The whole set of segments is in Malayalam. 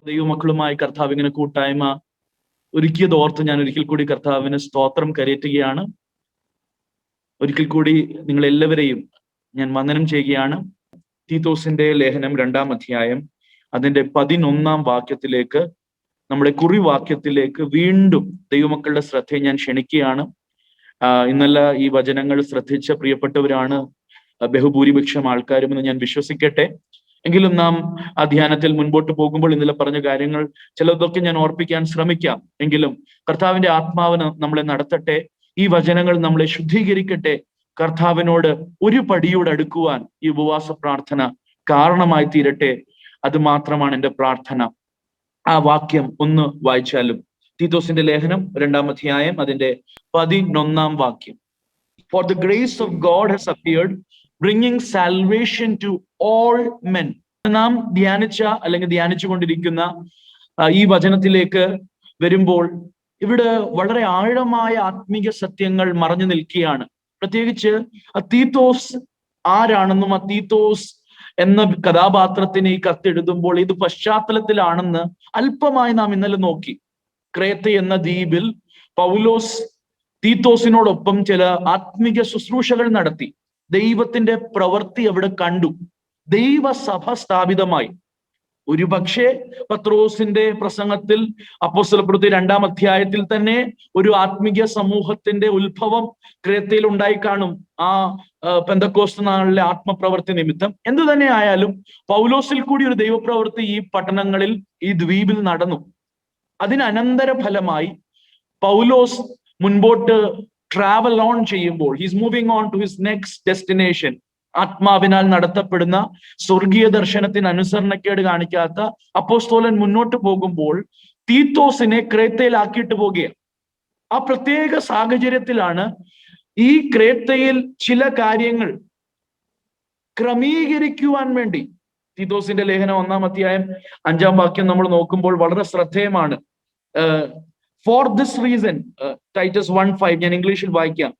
ദൈവമക്കളുമായി കർത്താവ് ഇങ്ങനെ കൂട്ടായ്മ ഒരുക്കിയത് ഓർത്ത് ഞാൻ ഒരിക്കൽ കൂടി കർത്താവിന് സ്തോത്രം കരയറ്റുകയാണ്. ഒരിക്കൽ കൂടി നിങ്ങളെല്ലാവരെയും ഞാൻ വന്ദനം ചെയ്യുകയാണ്. തീത്തോസിന്റെ ലേഖനം 2-ാം അധ്യായം അതിന്റെ 11-ാം വാക്യത്തിലേക്ക്, നമ്മുടെ കുറിവാക്യത്തിലേക്ക് വീണ്ടും ദൈവമക്കളുടെ ശ്രദ്ധയെ ഞാൻ ക്ഷണിക്കുകയാണ്. ഇന്നലെ ഈ വചനങ്ങൾ ശ്രദ്ധിച്ച പ്രിയപ്പെട്ടവരാണ് ബഹുഭൂരിപക്ഷം ആൾക്കാരും എന്ന് ഞാൻ വിശ്വസിക്കട്ടെ. എങ്കിലും നാം ആ ധ്യാനത്തിൽ മുൻപോട്ട് പോകുമ്പോൾ ഇന്നലെ പറഞ്ഞ കാര്യങ്ങൾ ചിലതൊക്കെ ഞാൻ ഓർപ്പിക്കാൻ ശ്രമിക്കാം. എങ്കിലും കർത്താവിന്റെ ആത്മാവിന് നമ്മളെ നടത്തട്ടെ, ഈ വചനങ്ങൾ നമ്മളെ ശുദ്ധീകരിക്കട്ടെ. കർത്താവിനോട് ഒരു പടിയോട് അടുക്കുവാൻ ഈ ഉപവാസ പ്രാർത്ഥന കാരണമായി തീരട്ടെ. അത് മാത്രമാണ് എൻ്റെ പ്രാർത്ഥന. ആ വാക്യം ഒന്ന് വായിച്ചാലും, തീത്തോസിന്റെ ലേഖനം 2-ാം അധ്യായം അതിന്റെ 11-ാം വാക്യം. For the grace of God has appeared, bringing salvation to all men. നാം ധ്യാനിച്ച അല്ലെങ്കിൽ ധ്യാനിച്ചു കൊണ്ടിരിക്കുന്ന ഈ വചനത്തിലേക്ക് വരുമ്പോൾ ഇവിടെ വളരെ ആഴമായ ആത്മീയ സത്യങ്ങൾ മറഞ്ഞു നിൽക്കുകയാണ്. പ്രത്യേകിച്ച് തീത്തോസ് ആരാണെന്നും ആ തീത്തോസ് എന്ന കഥാപാത്രത്തിന് ഈ കത്തെഴുതുമ്പോൾ ഇത് പശ്ചാത്തലത്തിലാണെന്ന് അല്പമായി നാം ഇന്നലെ നോക്കി. ക്രേത്ത എന്ന ദ്വീപിൽ പൗലോസ് തീത്തോസിനോടൊപ്പം ചില ആത്മീയ ശുശ്രൂഷകൾ നടത്തി. ദൈവത്തിന്റെ പ്രവൃത്തി അവിടെ കണ്ടു. ദൈവസഭ സ്ഥാപിതമായി. ഒരുപക്ഷെ പത്രോസിന്റെ പ്രസംഗത്തിൽ അപ്പോസ്തലപ്രവൃത്തി 2-ാം അധ്യായത്തിൽ തന്നെ ഒരു ആത്മീയ സമൂഹത്തിന്റെ ഉത്ഭവം ക്രേത്തയിൽ ഉണ്ടായി കാണും, ആ പെന്തക്കോസ്ത് നാളിലെ ആത്മപ്രവൃത്തി നിമിത്തം. എന്തു തന്നെ ആയാലും പൗലോസിൽ കൂടി ഒരു ദൈവപ്രവൃത്തി ഈ പട്ടണങ്ങളിൽ, ഈ ദ്വീപിൽ നടന്നു. അതിന് അനന്തര ഫലമായി പൗലോസ് മുൻപോട്ട് ട്രാവൽ ഓൺ ചെയ്യുമ്പോൾ, he's moving on to his next destination. ആത്മാവിനാൽ നടത്തപ്പെടുന്ന സ്വർഗീയ ദർശനത്തിന് അനുസരണക്കേട് കാണിക്കാത്ത അപ്പോസ്തലൻ മുന്നോട്ട് പോകുമ്പോൾ തീത്തോസിനെ ക്രേത്തയിലാക്കിയിട്ട് പോകുകയാണ്. ആ പ്രത്യേക സാഹചര്യത്തിലാണ് ഈ ക്രേത്തയിൽ ചില കാര്യങ്ങൾ ക്രമീകരിക്കുവാൻ വേണ്ടി തീത്തോസിന്റെ ലേഖനം 1-ാം അധ്യായം 5-ാം വാക്യം നമ്മൾ നോക്കുമ്പോൾ വളരെ ശ്രദ്ധേയമാണ്. For this reason, Titus 1:5, ഞാൻ ഇംഗ്ലീഷിൽ വായിക്കാം.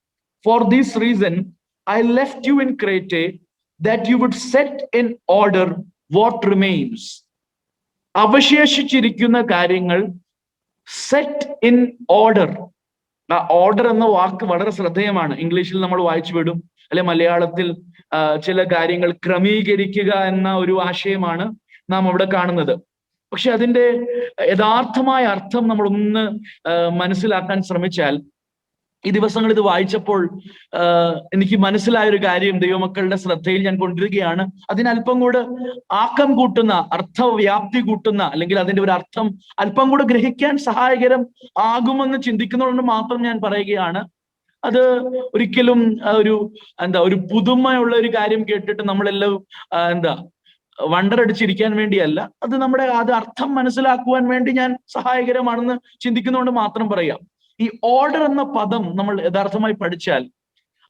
For this reason I left you in Crete, that you would set in order what remains. അവശേഷിച്ചിരിക്കുന്ന കാര്യങ്ങൾ സെറ്റ് ഇൻ ഓർഡർ. ആ ഓർഡർ എന്ന വാക്ക് വളരെ ശ്രദ്ധേയമാണ്. ഇംഗ്ലീഷിൽ നമ്മൾ വായിച്ചു വിടും, അല്ലെ മലയാളത്തിൽ ചില കാര്യങ്ങൾ ക്രമീകരിക്കുക എന്ന ഒരു ആശയമാണ് നാം അവിടെ കാണുന്നത്. പക്ഷെ അതിന്റെ യഥാർത്ഥമായ അർത്ഥം നമ്മൾ ഒന്ന് മനസ്സിലാക്കാൻ ശ്രമിച്ചാൽ, ഈ ദിവസങ്ങൾ ഇത് വായിച്ചപ്പോൾ എനിക്ക് മനസ്സിലായൊരു കാര്യം ദൈവമക്കളുടെ ശ്രദ്ധയിൽ ഞാൻ കൊണ്ടുവരികയാണ്. അതിനല്പം കൂടെ ആക്കം കൂട്ടുന്ന, അർത്ഥവ്യാപ്തി കൂട്ടുന്ന, അല്ലെങ്കിൽ അതിന്റെ ഒരു അർത്ഥം അല്പം കൂടെ ഗ്രഹിക്കാൻ സഹായകരം ആകുമെന്ന് ചിന്തിക്കുന്നതുകൊണ്ട് മാത്രം ഞാൻ പറയുകയാണ്. അത് ഒരിക്കലും ഒരു പുതുമയുള്ള ഒരു കാര്യം കേട്ടിട്ട് നമ്മളെല്ലാം വണ്ടറടിച്ചിരിക്കാൻ വേണ്ടിയല്ല. അത് അത് അർത്ഥം മനസ്സിലാക്കുവാൻ വേണ്ടി ഞാൻ സഹായകരമാണെന്ന് ചിന്തിക്കുന്നതുകൊണ്ട് മാത്രം പറയാം. ഈ ഓർഡർ എന്ന പദം നമ്മൾ യഥാർത്ഥമായി പഠിച്ചാൽ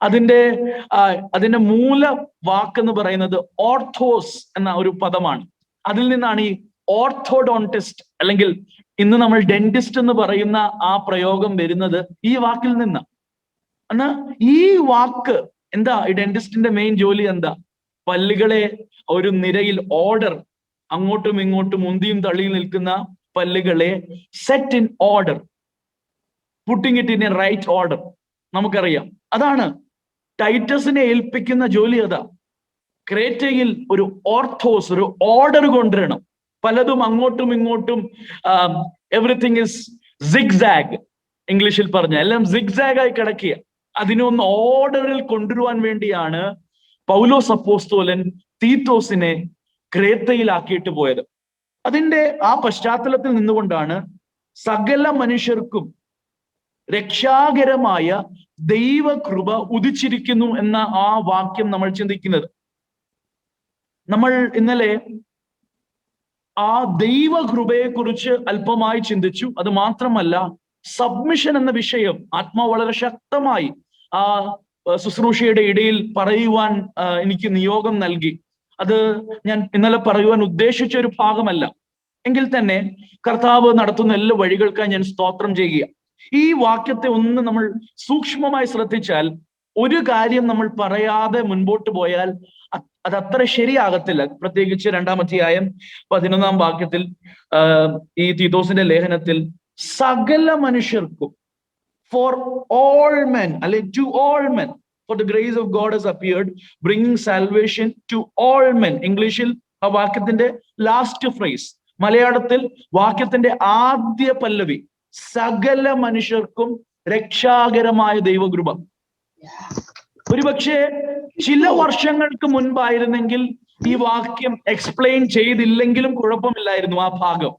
അതിന്റെ മൂല വാക്കെന്ന് പറയുന്നത് ഓർത്തോസ് എന്ന ഒരു പദമാണ്. അതിൽ നിന്നാണ് ഈ ഓർത്തോഡോണ്ടിസ്റ്റ്, അല്ലെങ്കിൽ ഇന്ന് നമ്മൾ ഡെന്റിസ്റ്റ് എന്ന് പറയുന്ന ആ പ്രയോഗം വരുന്നത് ഈ വാക്കിൽ നിന്ന്. എന്നാ ഈ വാക്ക് എന്താ? ഈ ഡെന്റിസ്റ്റിന്റെ മെയിൻ ജോലി എന്താ? പല്ലുകളെ ഒരു നിരയിൽ ഓർഡർ, അങ്ങോട്ടും ഇങ്ങോട്ടും ഉന്തിയും തള്ളിയും നിൽക്കുന്ന പല്ലുകളെ set in order, putting it in a right order. നമുക്കറിയാം അതാണ് ടൈറ്റസിനെ ഏൽപ്പിക്കുന്ന ജോലി. അതാ ക്രേറ്റയിൽ ഒരു ഓർത്തോസ്, ഒരു ഓർഡർ കൊണ്ടുവരണം. പലതും അങ്ങോട്ടും ഇങ്ങോട്ടും എവറിത്തിങ് ഇസ് സിഗ്സാഗ്, ഇംഗ്ലീഷിൽ പറഞ്ഞ എല്ലാം സിഗ്സാഗ് ആയി കിടക്കുക. അതിനൊന്ന് ഓർഡറിൽ കൊണ്ടുവരുവാൻ വേണ്ടിയാണ് പൗലോസ് അപ്പോസ്തലൻ തീത്തോസിനെ ക്രേത്തയിലാക്കിയിട്ട് പോയത്. അതിന്റെ ആ പശ്ചാത്തലത്തിൽ നിന്നുകൊണ്ടാണ് സകല മനുഷ്യർക്കും രക്ഷാകരമായ ദൈവകൃപ ഉദിച്ചിരിക്കുന്നു എന്ന ആ വാക്യം നമ്മൾ ചിന്തിക്കുന്നത്. നമ്മൾ ഇന്നലെ ആ ദൈവകൃപയെ കുറിച്ച് അല്പമായി ചിന്തിച്ചു. അത് മാത്രമല്ല, സബ്മിഷൻ എന്ന വിഷയം ആത്മാവ് വളരെ ശക്തമായി ആ ശുശ്രൂഷയുടെ ഇടയിൽ പറയുവാൻ എനിക്ക് നിയോഗം നൽകി. അത് ഞാൻ ഇന്നലെ പറയുവാൻ ഉദ്ദേശിച്ച ഒരു ഭാഗമല്ല. എങ്കിൽ തന്നെ കർത്താവ് നടത്തുന്ന എല്ലാ വഴികൾക്കായി ഞാൻ സ്തോത്രം ചെയ്യുക. ഈ വാക്യത്തെ ഒന്ന് നമ്മൾ സൂക്ഷ്മമായി ശ്രദ്ധിച്ചാൽ ഒരു കാര്യം നമ്മൾ പറയാതെ മുൻപോട്ട് പോയാൽ അത് അത്ര ശരിയാകത്തില്ല. പ്രത്യേകിച്ച് 2-ാം അധ്യായം 11-ാം വാക്യത്തിൽ ഈ തീത്തോസിന്റെ ലേഖനത്തിൽ സകല മനുഷ്യർക്കും, ഫോർ ഓൾ മെൻ, അല്ലെ to all men, for the grace of God has appeared, bringing salvation to all men. ഇംഗ്ലീഷിൽ ആ വാക്യത്തിന്റെ ലാസ്റ്റ് ഫ്രേസ്, മലയാളത്തിൽ വാക്യത്തിന്റെ ആദ്യ പല്ലവി, സകല മനുഷ്യർക്കും രക്ഷാകരമായ ദൈവകൃപ. ഒരുപക്ഷെ ചില വർഷങ്ങൾക്ക് മുൻപായിരുന്നെങ്കിൽ ഈ വാക്യം എക്സ്പ്ലെയിൻ ചെയ്തില്ലെങ്കിലും കുഴപ്പമില്ലായിരുന്നു. ആ ഭാഗം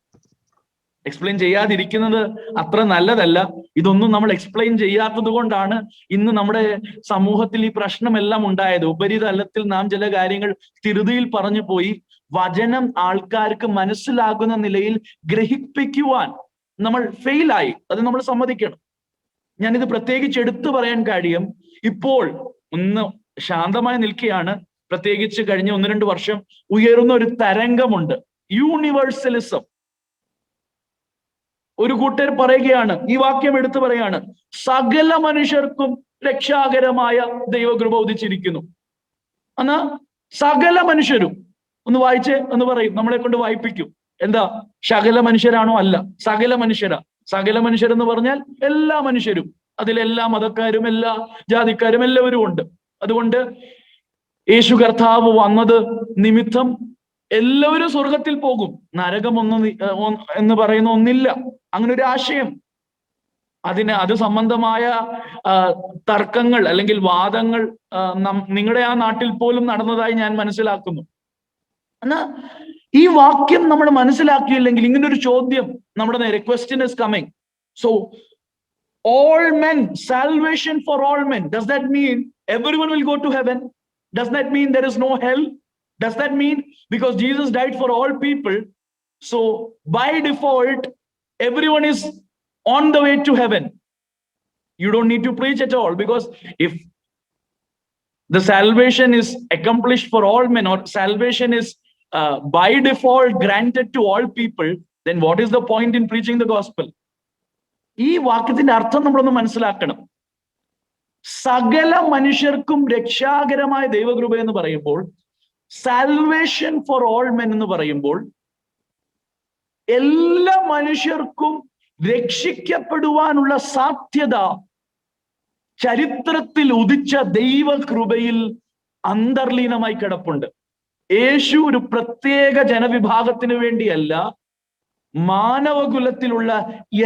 എക്സ്പ്ലെയിൻ ചെയ്യാതിരിക്കുന്നത് അത്ര നല്ലതല്ല. ഇതൊന്നും നമ്മൾ എക്സ്പ്ലെയിൻ ചെയ്യാത്തത് കൊണ്ടാണ് ഇന്ന് നമ്മുടെ സമൂഹത്തിൽ ഈ പ്രശ്നമെല്ലാം ഉണ്ടായത്. ഉപരിതലത്തിൽ നാം ചില കാര്യങ്ങൾ ധൃതിയിൽ പറഞ്ഞു പോയി വചനം ആൾക്കാർക്ക് മനസ്സിലാകുന്ന നിലയിൽ ഗ്രഹിപ്പിക്കുവാൻ നമ്മൾ ഫെയിലായി. അത് നമ്മൾ സമ്മതിക്കണം. ഞാനിത് പ്രത്യേകിച്ച് എടുത്തു പറയാൻ കാര്യം, ഇപ്പോൾ ഒന്ന് ശാന്തമായി നിൽക്കുകയാണ്. പ്രത്യേകിച്ച് കഴിഞ്ഞ 1-2 വർഷം ഉയരുന്ന ഒരു തരംഗമുണ്ട്, യൂണിവേഴ്സലിസം. ഒരു കൂട്ടർ പറയുകയാണ്, ഈ വാക്യം എടുത്തു പറയാണ്, സകല മനുഷ്യർക്കും രക്ഷാകരമായ ദൈവകൃപ ഉദിച്ചിരിക്കുന്നു. എന്നാ സകല മനുഷ്യരും, ഒന്ന് വായിച്ചേ എന്ന് പറയും, നമ്മളെ കൊണ്ട് വായിപ്പിക്കും. എന്താ, സകല മനുഷ്യരാണോ? അല്ല, സകല മനുഷ്യരാ. സകല മനുഷ്യരെന്ന് പറഞ്ഞാൽ എല്ലാ മനുഷ്യരും, അതിലെല്ലാ മതക്കാരും എല്ലാ ജാതിക്കാരും എല്ലാവരും ഉണ്ട്. അതുകൊണ്ട് യേശു കർത്താവ് വന്നത് നിമിത്തം എല്ലാവരും സ്വർഗത്തിൽ പോകും, എന്ന് പറയുന്ന ഒന്നില്ല. അങ്ങനെ ഒരു ആശയം, അത് സംബന്ധമായ തർക്കങ്ങൾ അല്ലെങ്കിൽ വാദങ്ങൾ നിങ്ങളുടെ ആ നാട്ടിൽ പോലും നടന്നതായി ഞാൻ മനസ്സിലാക്കുന്നു. എന്നാ ഈ വാക്യം നമ്മൾ മനസ്സിലാക്കിയില്ലെങ്കിൽ ഇങ്ങനൊരു ചോദ്യം നമ്മുടെ നേരെ, question is coming. So all men, salvation for all men, does that mean everyone will go to heaven? Does that mean there is no hell? Does that mean because Jesus died for all people, so by default everyone is on the way to heaven? You don't need to preach at all, because if the salvation is accomplished for all men, or salvation is by default granted to all people, then what is the point in preaching the gospel? ഈ വാക്യത്തിന്റെ അർത്ഥം നമ്മളൊന്ന് മനസ്സിലാക്കണം. സകല മനുഷ്യർക്കും രക്ഷാകരമായ ദൈവകൃപ എന്ന് പറയുമ്പോൾ, സാൽവേഷൻ ഫോർ ഓൾ മെൻ എന്ന് പറയുമ്പോൾ, എല്ലാ മനുഷ്യർക്കും രക്ഷിക്കപ്പെടുവാനുള്ള സാധ്യത ചരിത്രത്തിൽ ഉദിച്ച ദൈവകൃപയിൽ അന്തർലീനമായി കിടപ്പുണ്ട്. യേശു ഒരു പ്രത്യേക ജനവിഭാഗത്തിന് വേണ്ടിയല്ല, മാനവകുലത്തിലുള്ള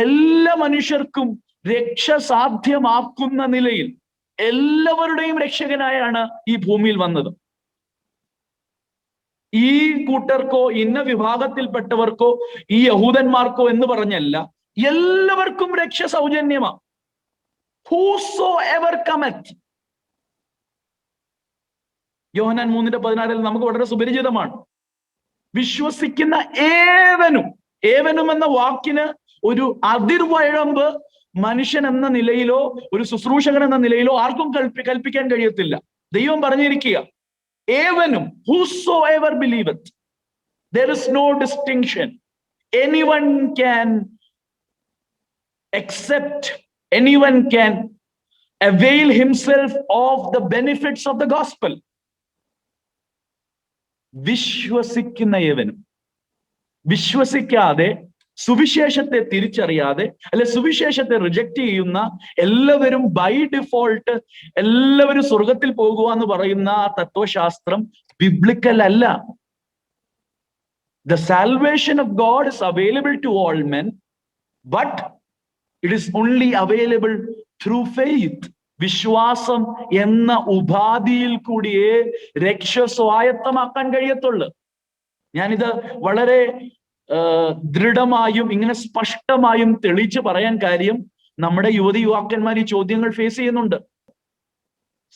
എല്ലാ മനുഷ്യർക്കും രക്ഷ സാധ്യമാക്കുന്ന നിലയിൽ എല്ലാവരുടെയും രക്ഷകനായാണ് ഈ ഭൂമിയിൽ വന്നത്. ഈ കൂട്ടർക്കോ ഇന്ന വിഭാഗത്തിൽപ്പെട്ടവർക്കോ ഈ യഹൂദന്മാർക്കോ എന്ന് പറഞ്ഞല്ല, എല്ലാവർക്കും രക്ഷ സൗജന്യമാണ്. Whosoever cometh. യോഹന്നാൻ 3:16 നമുക്ക് വളരെ സുപരിചിതമാണ്. വിശ്വസിക്കുന്ന ഏവനും. ഏവനും എന്ന വാക്കിന് ഒരു അതിർവഴമ്പ് മനുഷ്യൻ എന്ന നിലയിലോ ഒരു ശുശ്രൂഷകൻ എന്ന നിലയിലോ ആർക്കും കൽപ്പിക്കാൻ കഴിയത്തില്ല. ദൈവം പറഞ്ഞിരിക്കുക, ഏവനും, whosoever believeth. There is no distinction. Anyone can accept, anyone can avail himself of the benefits of the gospel. വിശ്വസിക്കുന്ന ഏവനും. വിശ്വസിക്കാതെ സുവിശേഷത്തെ തിരിച്ചറിയാതെ അല്ലെ സുവിശേഷത്തെ റിജക്ട് ചെയ്യുന്ന എല്ലാവരും ബൈ ഡിഫോൾട്ട് എല്ലാവരും സ്വർഗത്തിൽ പോകുക എന്ന് പറയുന്ന തത്വശാസ്ത്രം ബിബ്ലിക്കൽ അല്ല. The salvation of God is available to all men, but it is only available through faith. വിശ്വാസം എന്ന ഉപാധിയിൽ കൂടിയേ രക്ഷ സ്വായത്തമാക്കാൻ കഴിയത്തുള്ളൂ. ഞാനിത് വളരെ ദൃഢമായും ഇങ്ങനെ സ്പഷ്ടമായും തെളിച്ച് പറയാൻ കാര്യം, നമ്മുടെ യുവതി യുവാക്കന്മാർ ഈ ചോദ്യങ്ങൾ ഫേസ് ചെയ്യുന്നുണ്ട്.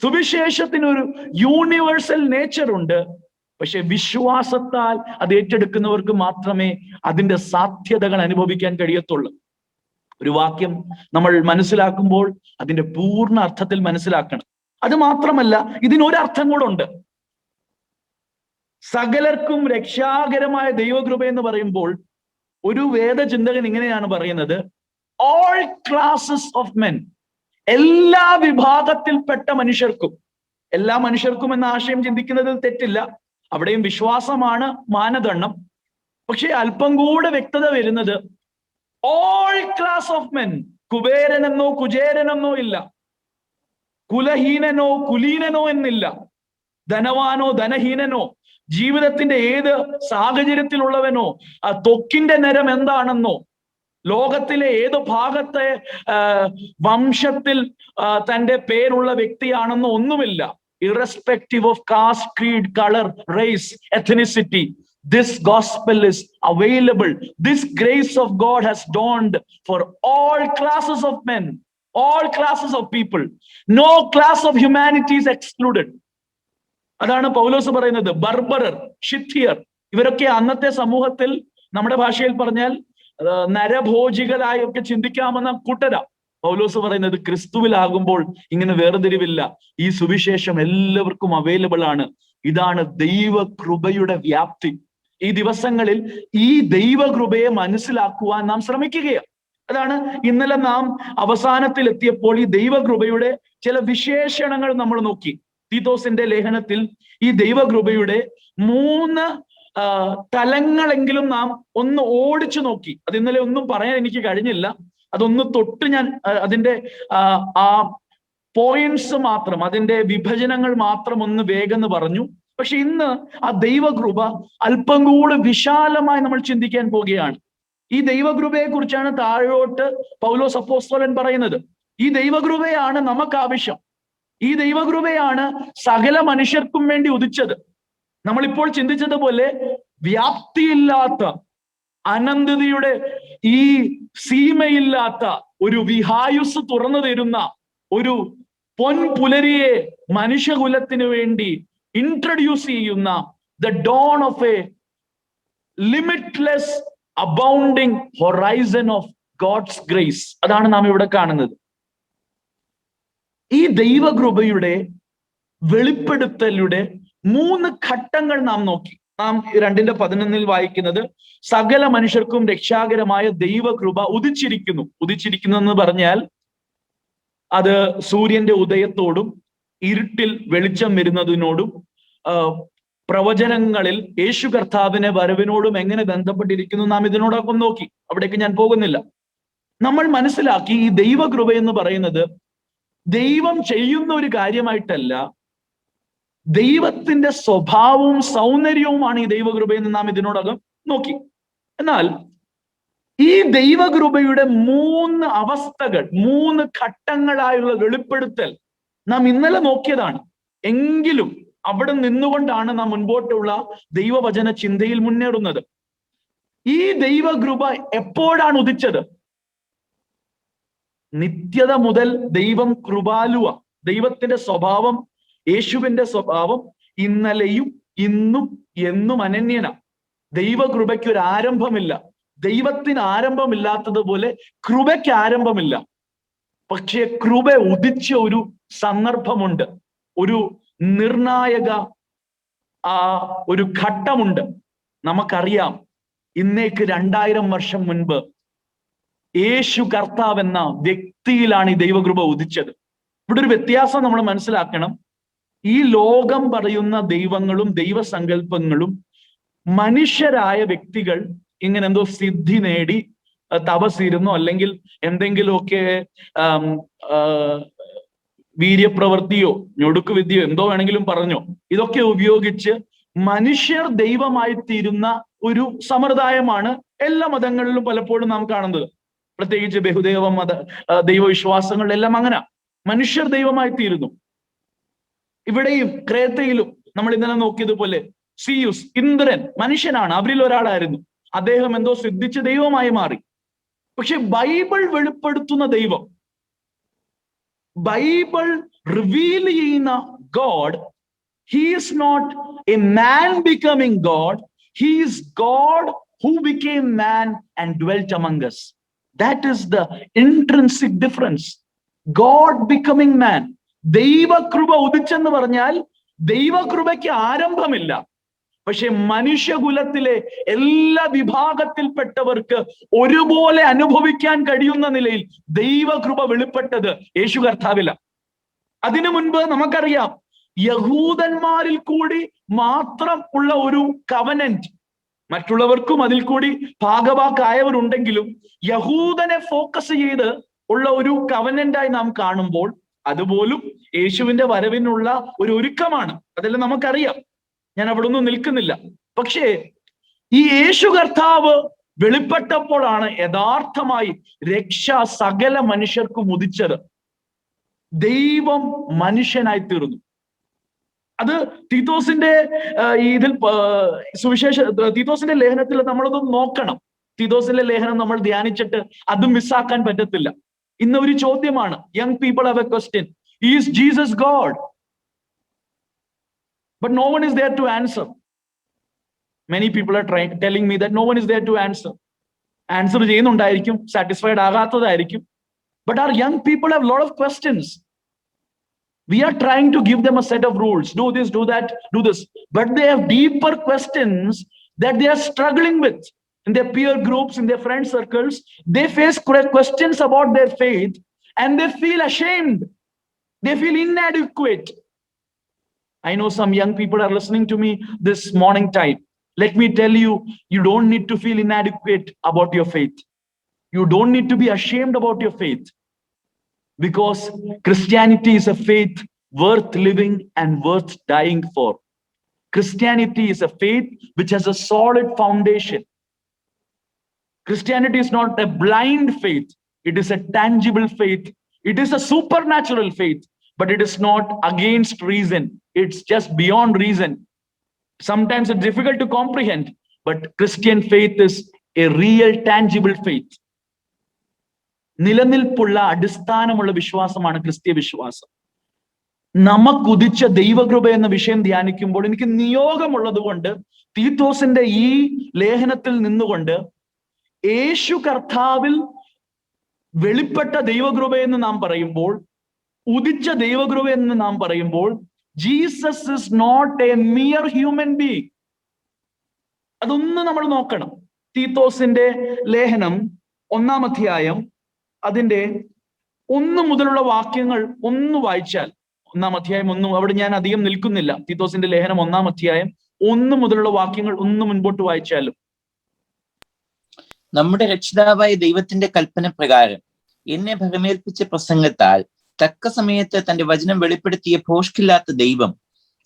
സുവിശേഷത്തിനൊരു യൂണിവേഴ്സൽ നേച്ചർ ഉണ്ട്, പക്ഷെ വിശ്വാസത്താൽ അത് ഏറ്റെടുക്കുന്നവർക്ക് മാത്രമേ അതിന്റെ സാധ്യതകൾ അനുഭവിക്കാൻ കഴിയത്തുള്ളൂ. ഒരു വാക്യം നമ്മൾ മനസ്സിലാക്കുമ്പോൾ അതിന്റെ പൂർണ്ണ അർത്ഥത്തിൽ മനസ്സിലാക്കണം. അത് മാത്രമല്ല, ഇതിനൊരർത്ഥം കൂടെ ഉണ്ട്. സകലർക്കും രക്ഷാകരമായ ദൈവകൃപ എന്ന് പറയുമ്പോൾ ഒരു വേദചിന്തകൻ ഇങ്ങനെയാണ് പറയുന്നത്, ഓൾ ക്ലാസസ് ഓഫ് മെൻ, എല്ലാ വിഭാഗത്തിൽപ്പെട്ട മനുഷ്യർക്കും, എല്ലാ മനുഷ്യർക്കും എന്ന ആശയം ചിന്തിക്കുന്നതിൽ തെറ്റില്ല, അവിടെയും വിശ്വാസമാണ് മാനദണ്ഡം. പക്ഷെ അല്പം കൂടെ വ്യക്തത വരുന്നത് ഓൾ ക്ലാസ് ഓഫ് മെൻ, കുബേരനെന്നോ കുചേരനെന്നോ ഇല്ല, കുലഹീനനോ കുലീനനോ എന്നില്ല, ധനവാനോ ധനഹീനനോ, ജീവിതത്തിന്റെ ഏത് സാഹചര്യത്തിലുള്ളവനോ, ത്വക്കിന്റെ നിറം എന്താണെന്നോ, ലോകത്തിലെ ഏത് ഭാഗത്തെ വംശത്തിൽ തന്റെ പേരുള്ള വ്യക്തിയാണെന്നോ ഒന്നുമില്ല. Irrespective of caste, creed, colour, race, ethnicity, this gospel is available. This grace of God has dawned for all classes of men, all classes of people. No class of humanity is excluded. അതാണ് പൗലോസ് പറയുന്നത്. ബർബറർ, ഷിഥിയർ, ഇവരൊക്കെ അന്നത്തെ സമൂഹത്തിൽ നമ്മുടെ ഭാഷയിൽ പറഞ്ഞാൽ നരഭോജികളായൊക്കെ ചിന്തിക്കാമെന്ന കൂട്ടരാ. പൗലോസ് പറയുന്നത് ക്രിസ്തുവിലാകുമ്പോൾ ഇങ്ങനെ വേർതിരിവില്ല. ഈ സുവിശേഷം എല്ലാവർക്കും അവൈലബിൾ ആണ്. ഇതാണ് ദൈവകൃപയുടെ വ്യാപ്തി. ഈ ദിവസങ്ങളിൽ ഈ ദൈവകൃപയെ മനസ്സിലാക്കുവാൻ നാം ശ്രമിക്കുകയാണ്. അതാണ് ഇന്നലെ നാം അവസാനത്തിൽ എത്തിയപ്പോൾ ഈ ദൈവകൃപയുടെ ചില വിശേഷണങ്ങൾ നമ്മൾ നോക്കി. തീത്തോസിന്റെ ലേഖനത്തിൽ ഈ ദൈവകൃപയുടെ 3 തലങ്ങളെങ്കിലും നാം ഒന്ന് ഓടിച്ചു നോക്കി. അത് ഇന്നലെ ഒന്നും പറയാൻ എനിക്ക് കഴിഞ്ഞില്ല. അതൊന്ന് തൊട്ട് ഞാൻ അതിന്റെ ആ പോയിന്റ്സ് മാത്രം, അതിന്റെ വിഭജനങ്ങൾ മാത്രം ഒന്ന് വേഗം പറഞ്ഞു. പക്ഷെ ഇന്ന് ആ ദൈവകൃപ അല്പം കൂടെ വിശാലമായി നമ്മൾ ചിന്തിക്കാൻ പോവുകയാണ്. ഈ ദൈവകൃപയെ കുറിച്ചാണ് താഴോട്ട് പൗലോസ് അപ്പോസ്തലൻ പറയുന്നത്. ഈ ദൈവകൃപയാണ് നമുക്ക് ആവശ്യം. ഈ ദൈവകൃപയാണ് സകല മനുഷ്യർക്കും വേണ്ടി ഉദിച്ചത്. നമ്മളിപ്പോൾ ചിന്തിച്ചതുപോലെ വ്യാപ്തിയില്ലാത്ത, അനന്തതയുടെ ഈ സീമയില്ലാത്ത ഒരു വിഹായുസ് തുറന്നു തരുന്ന ഒരു പൊൻപുലരിയെ മനുഷ്യകുലത്തിന് വേണ്ടി ഇൻട്രൊഡ്യൂസ് ചെയ്യുന്ന the dawn of a limitless abounding horizon of God's grace. അതാണ് നാം ഇവിടെ കാണുന്നത്. ഈ ദൈവകൃപയുടെ വെളിപ്പെടുത്തലുടെ 3 ഘട്ടങ്ങൾ നാം നോക്കി. നാം 2:11 വായിക്കുന്നത് സകല മനുഷ്യർക്കും രക്ഷാകരമായ ദൈവകൃപ ഉദിച്ചിരിക്കുന്നു. ഉദിച്ചിരിക്കുന്നു എന്ന് പറഞ്ഞാൽ അത് സൂര്യന്റെ ഉദയത്തോടും ഇരുട്ടിൽ വെളിച്ചം വരുന്നതിനോടും പ്രവചനങ്ങളിൽ യേശു കർത്താവിന്റെ വരവിനോടും എങ്ങനെ ബന്ധപ്പെട്ടിരിക്കുന്നു നാം ഇതിനോടൊപ്പം നോക്കി. അവിടേക്ക് ഞാൻ പോകുന്നില്ല. നമ്മൾ മനസ്സിലാക്കി ഈ ദൈവകൃപ എന്ന് പറയുന്നത് ദൈവം ചെയ്യുന്ന ഒരു കാര്യമായിട്ടല്ല, ദൈവത്തിന്റെ സ്വഭാവവും സൗന്ദര്യവുമാണ് ഈ ദൈവകൃപയെന്ന് നാം ഇതിനോടകം നോക്കി. എന്നാൽ ഈ ദൈവകൃപയുടെ 3 അവസ്ഥകൾ, 3 ഘട്ടങ്ങളായുള്ള വെളിപ്പെടുത്തൽ നാം ഇന്നലെ നോക്കിയതാണ്. എങ്കിലും അവിടെ നിന്നുകൊണ്ടാണ് നാം മുൻപോട്ടുള്ള ദൈവവചന ചിന്തയിൽ മുന്നേറുന്നത്. ഈ ദൈവകൃപ എപ്പോഴാണ് ഉദിച്ചത്? നിത്യത മുതൽ ദൈവം കൃപാലുവ. ദൈവത്തിന്റെ സ്വഭാവം, യേശുവിന്റെ സ്വഭാവം ഇന്നലെയും ഇന്നും എന്നും അനന്യന. ദൈവകൃപയ്ക്ക് ഒരു ആരംഭമില്ല. ദൈവത്തിന് ആരംഭമില്ലാത്തതുപോലെ കൃപയ്ക്ക് ആരംഭമില്ല. പക്ഷേ കൃപ ഉദിച്ച ഒരു സന്ദർഭമുണ്ട്, ഒരു നിർണായക ഒരു ഘട്ടമുണ്ട്. നമുക്കറിയാം, ഇന്നേക്ക് 2000 വർഷം മുൻപ് യേശു കർത്താവ് എന്ന വ്യക്തിയിലാണ് ഈ ദൈവകൃപ ഉദിച്ചത്. ഇവിടെ ഒരു വ്യത്യാസം നമ്മൾ മനസ്സിലാക്കണം. ഈ ലോകം പറയുന്ന ദൈവങ്ങളും ദൈവസങ്കല്പങ്ങളും മനുഷ്യരായ വ്യക്തികൾ ഇങ്ങനെ എന്തോ സിദ്ധി നേടി തപസ്സിരുന്നോ അല്ലെങ്കിൽ എന്തെങ്കിലുമൊക്കെ വീര്യപ്രവൃത്തിയോ ഞൊടുക്ക് വിദ്യയോ എന്തോ വേണമെങ്കിലും പറഞ്ഞോ, ഇതൊക്കെ ഉപയോഗിച്ച് മനുഷ്യർ ദൈവമായി തീരുന്ന ഒരു സമ്പ്രദായമാണ് എല്ലാ മതങ്ങളിലും പലപ്പോഴും നാം കാണുന്നത്. പ്രത്യേകിച്ച് ബഹുദൈവ ദൈവവിശ്വാസങ്ങളിലെല്ലാം അങ്ങനെ മനുഷ്യർ ദൈവമായി തീരുന്നു. ഇവിടെയും ക്രേത്തയിലും നമ്മൾ ഇന്നലെ നോക്കിയതുപോലെ സിയൂസ്, ഇന്ദ്രൻ മനുഷ്യനാണ്, അവരിൽ ഒരാളായിരുന്നു. അദ്ദേഹം എന്തോ സിദ്ധിച്ച് ദൈവമായി മാറി. പക്ഷെ ബൈബിൾ വെളിപ്പെടുത്തുന്ന ദൈവം, ബൈബിൾ റിവീൽ ചെയ്യുന്ന God, he is not a man becoming God, he is God who became man and dwelt among us. That is the intrinsic difference. God becoming man. ദൈവകൃപ ഉദിച്ചെന്ന് പറഞ്ഞാൽ ദൈവകൃപയ്ക്ക് ആരംഭമില്ല, പക്ഷെ മനുഷ്യകുലത്തിലെ എല്ലാ വിഭാഗത്തിൽപ്പെട്ടവർക്ക് ഒരുപോലെ അനുഭവിക്കാൻ കഴിയുന്ന നിലയിൽ ദൈവകൃപ വെളിപ്പെട്ടത് യേശു കർത്താവില. അതിനു മുൻപ് നമുക്കറിയാം, യഹൂദന്മാരിൽ കൂടി മാത്രം ഉള്ള ഒരു കവനന്റ്, മറ്റുള്ളവർക്കും അതിൽ കൂടി ഭാഗവാക്കായവരുണ്ടെങ്കിലും യഹൂദനെ ഫോക്കസ് ചെയ്ത് ഉള്ള ഒരു കവനന്റായി നാം കാണുമ്പോൾ അതുപോലും യേശുവിന്റെ വരവിനുള്ള ഒരു ഒരുക്കമാണ്. അതെല്ലാം നമുക്കറിയാം, ഞാൻ അവിടെ ഒന്നും നിൽക്കുന്നില്ല. പക്ഷേ ഈ യേശു കർത്താവ് വെളിപ്പെട്ടപ്പോഴാണ് യഥാർത്ഥമായി രക്ഷ സകല മനുഷ്യർക്കും ഉദിച്ചത്. ദൈവം മനുഷ്യനായി തീർന്നു. അത് തീത്തോസിന്റെ ഇതിൽ തീത്തോസിന്റെ ലേഖനത്തിൽ നമ്മളത് നോക്കണം. തീത്തോസിന്റെ ലേഖനം നമ്മൾ ധ്യാനിച്ചിട്ട് അത് മിസ്സാക്കാൻ പറ്റത്തില്ല. ഇന്ന് ഒരു ചോദ്യമാണ്, young people have A question, is Jesus God? But no one is there to answer. Many people are telling me that no one is there to answer. Answer ചെയ്യുന്നുണ്ടായിരിക്കും, സാറ്റിസ്ഫൈഡ് ആകാത്തതായിരിക്കും. But our young people have a lot of questions. We are trying to give them a set of rules. Do this, do that, do this. But they have deeper questions that they are struggling with. In their peer groups, in their friend circles, they face questions about their faith and they feel ashamed. They feel inadequate. I know some young people are listening to me this morning time. Let me tell you, you don't need to feel inadequate about your faith. You don't need to be ashamed about your faith. Because Christianity is a faith worth living and worth dying for. Christianity is a faith which has a solid foundation. Christianity is not a blind faith. It is a tangible faith. It is a supernatural faith. But it is not against reason. It's just beyond reason. Sometimes it's difficult to comprehend, but Christian faith is a real, tangible faith. നിലനിൽപ്പുള്ള അടിസ്ഥാനമുള്ള വിശ്വാസമാണ് ക്രിസ്തീയ വിശ്വാസം. നമുക്കുദിച്ച ദൈവകൃപ എന്ന വിഷയം ധ്യാനിക്കുമ്പോൾ എനിക്ക് നിയോഗമുള്ളത് കൊണ്ട് തീത്തോസിന്റെ ഈ ലേഖനത്തിൽ നിന്നുകൊണ്ട് യേശു കർത്താവിൽ വെളിപ്പെട്ട ദൈവകൃപ എന്ന് നാം പറയുമ്പോൾ, ഉദിച്ച ദൈവകൃപ എന്ന് നാം പറയുമ്പോൾ, Jesus is not a mere human being. അതൊന്ന് നമ്മൾ നോക്കണം. തീത്തോസിന്റെ ലേഖനം 1-ാം അധ്യായം അതിന്റെ 1 മുതലുള്ള വാക്യങ്ങൾ ഒന്ന് വായിച്ചാൽ, 1-ാം അധ്യായം 1, അവിടെ ഞാൻ അധികം നിൽക്കുന്നില്ല. തീത്തോസിന്റെ ലേഖനം 1-ാം അധ്യായം 1 മുതലുള്ള വാക്യങ്ങൾ ഒന്ന് മുൻപോട്ട് വായിച്ചാലും. നമ്മുടെ രക്ഷിതാവായ ദൈവത്തിന്റെ കൽപ്പന പ്രകാരം എന്നെ ഭരമേൽപ്പിച്ച പ്രസംഗത്താൽ തക്ക സമയത്ത് തന്റെ വചനം വെളിപ്പെടുത്തിയ ഭോഷ്കില്ലാത്ത ദൈവം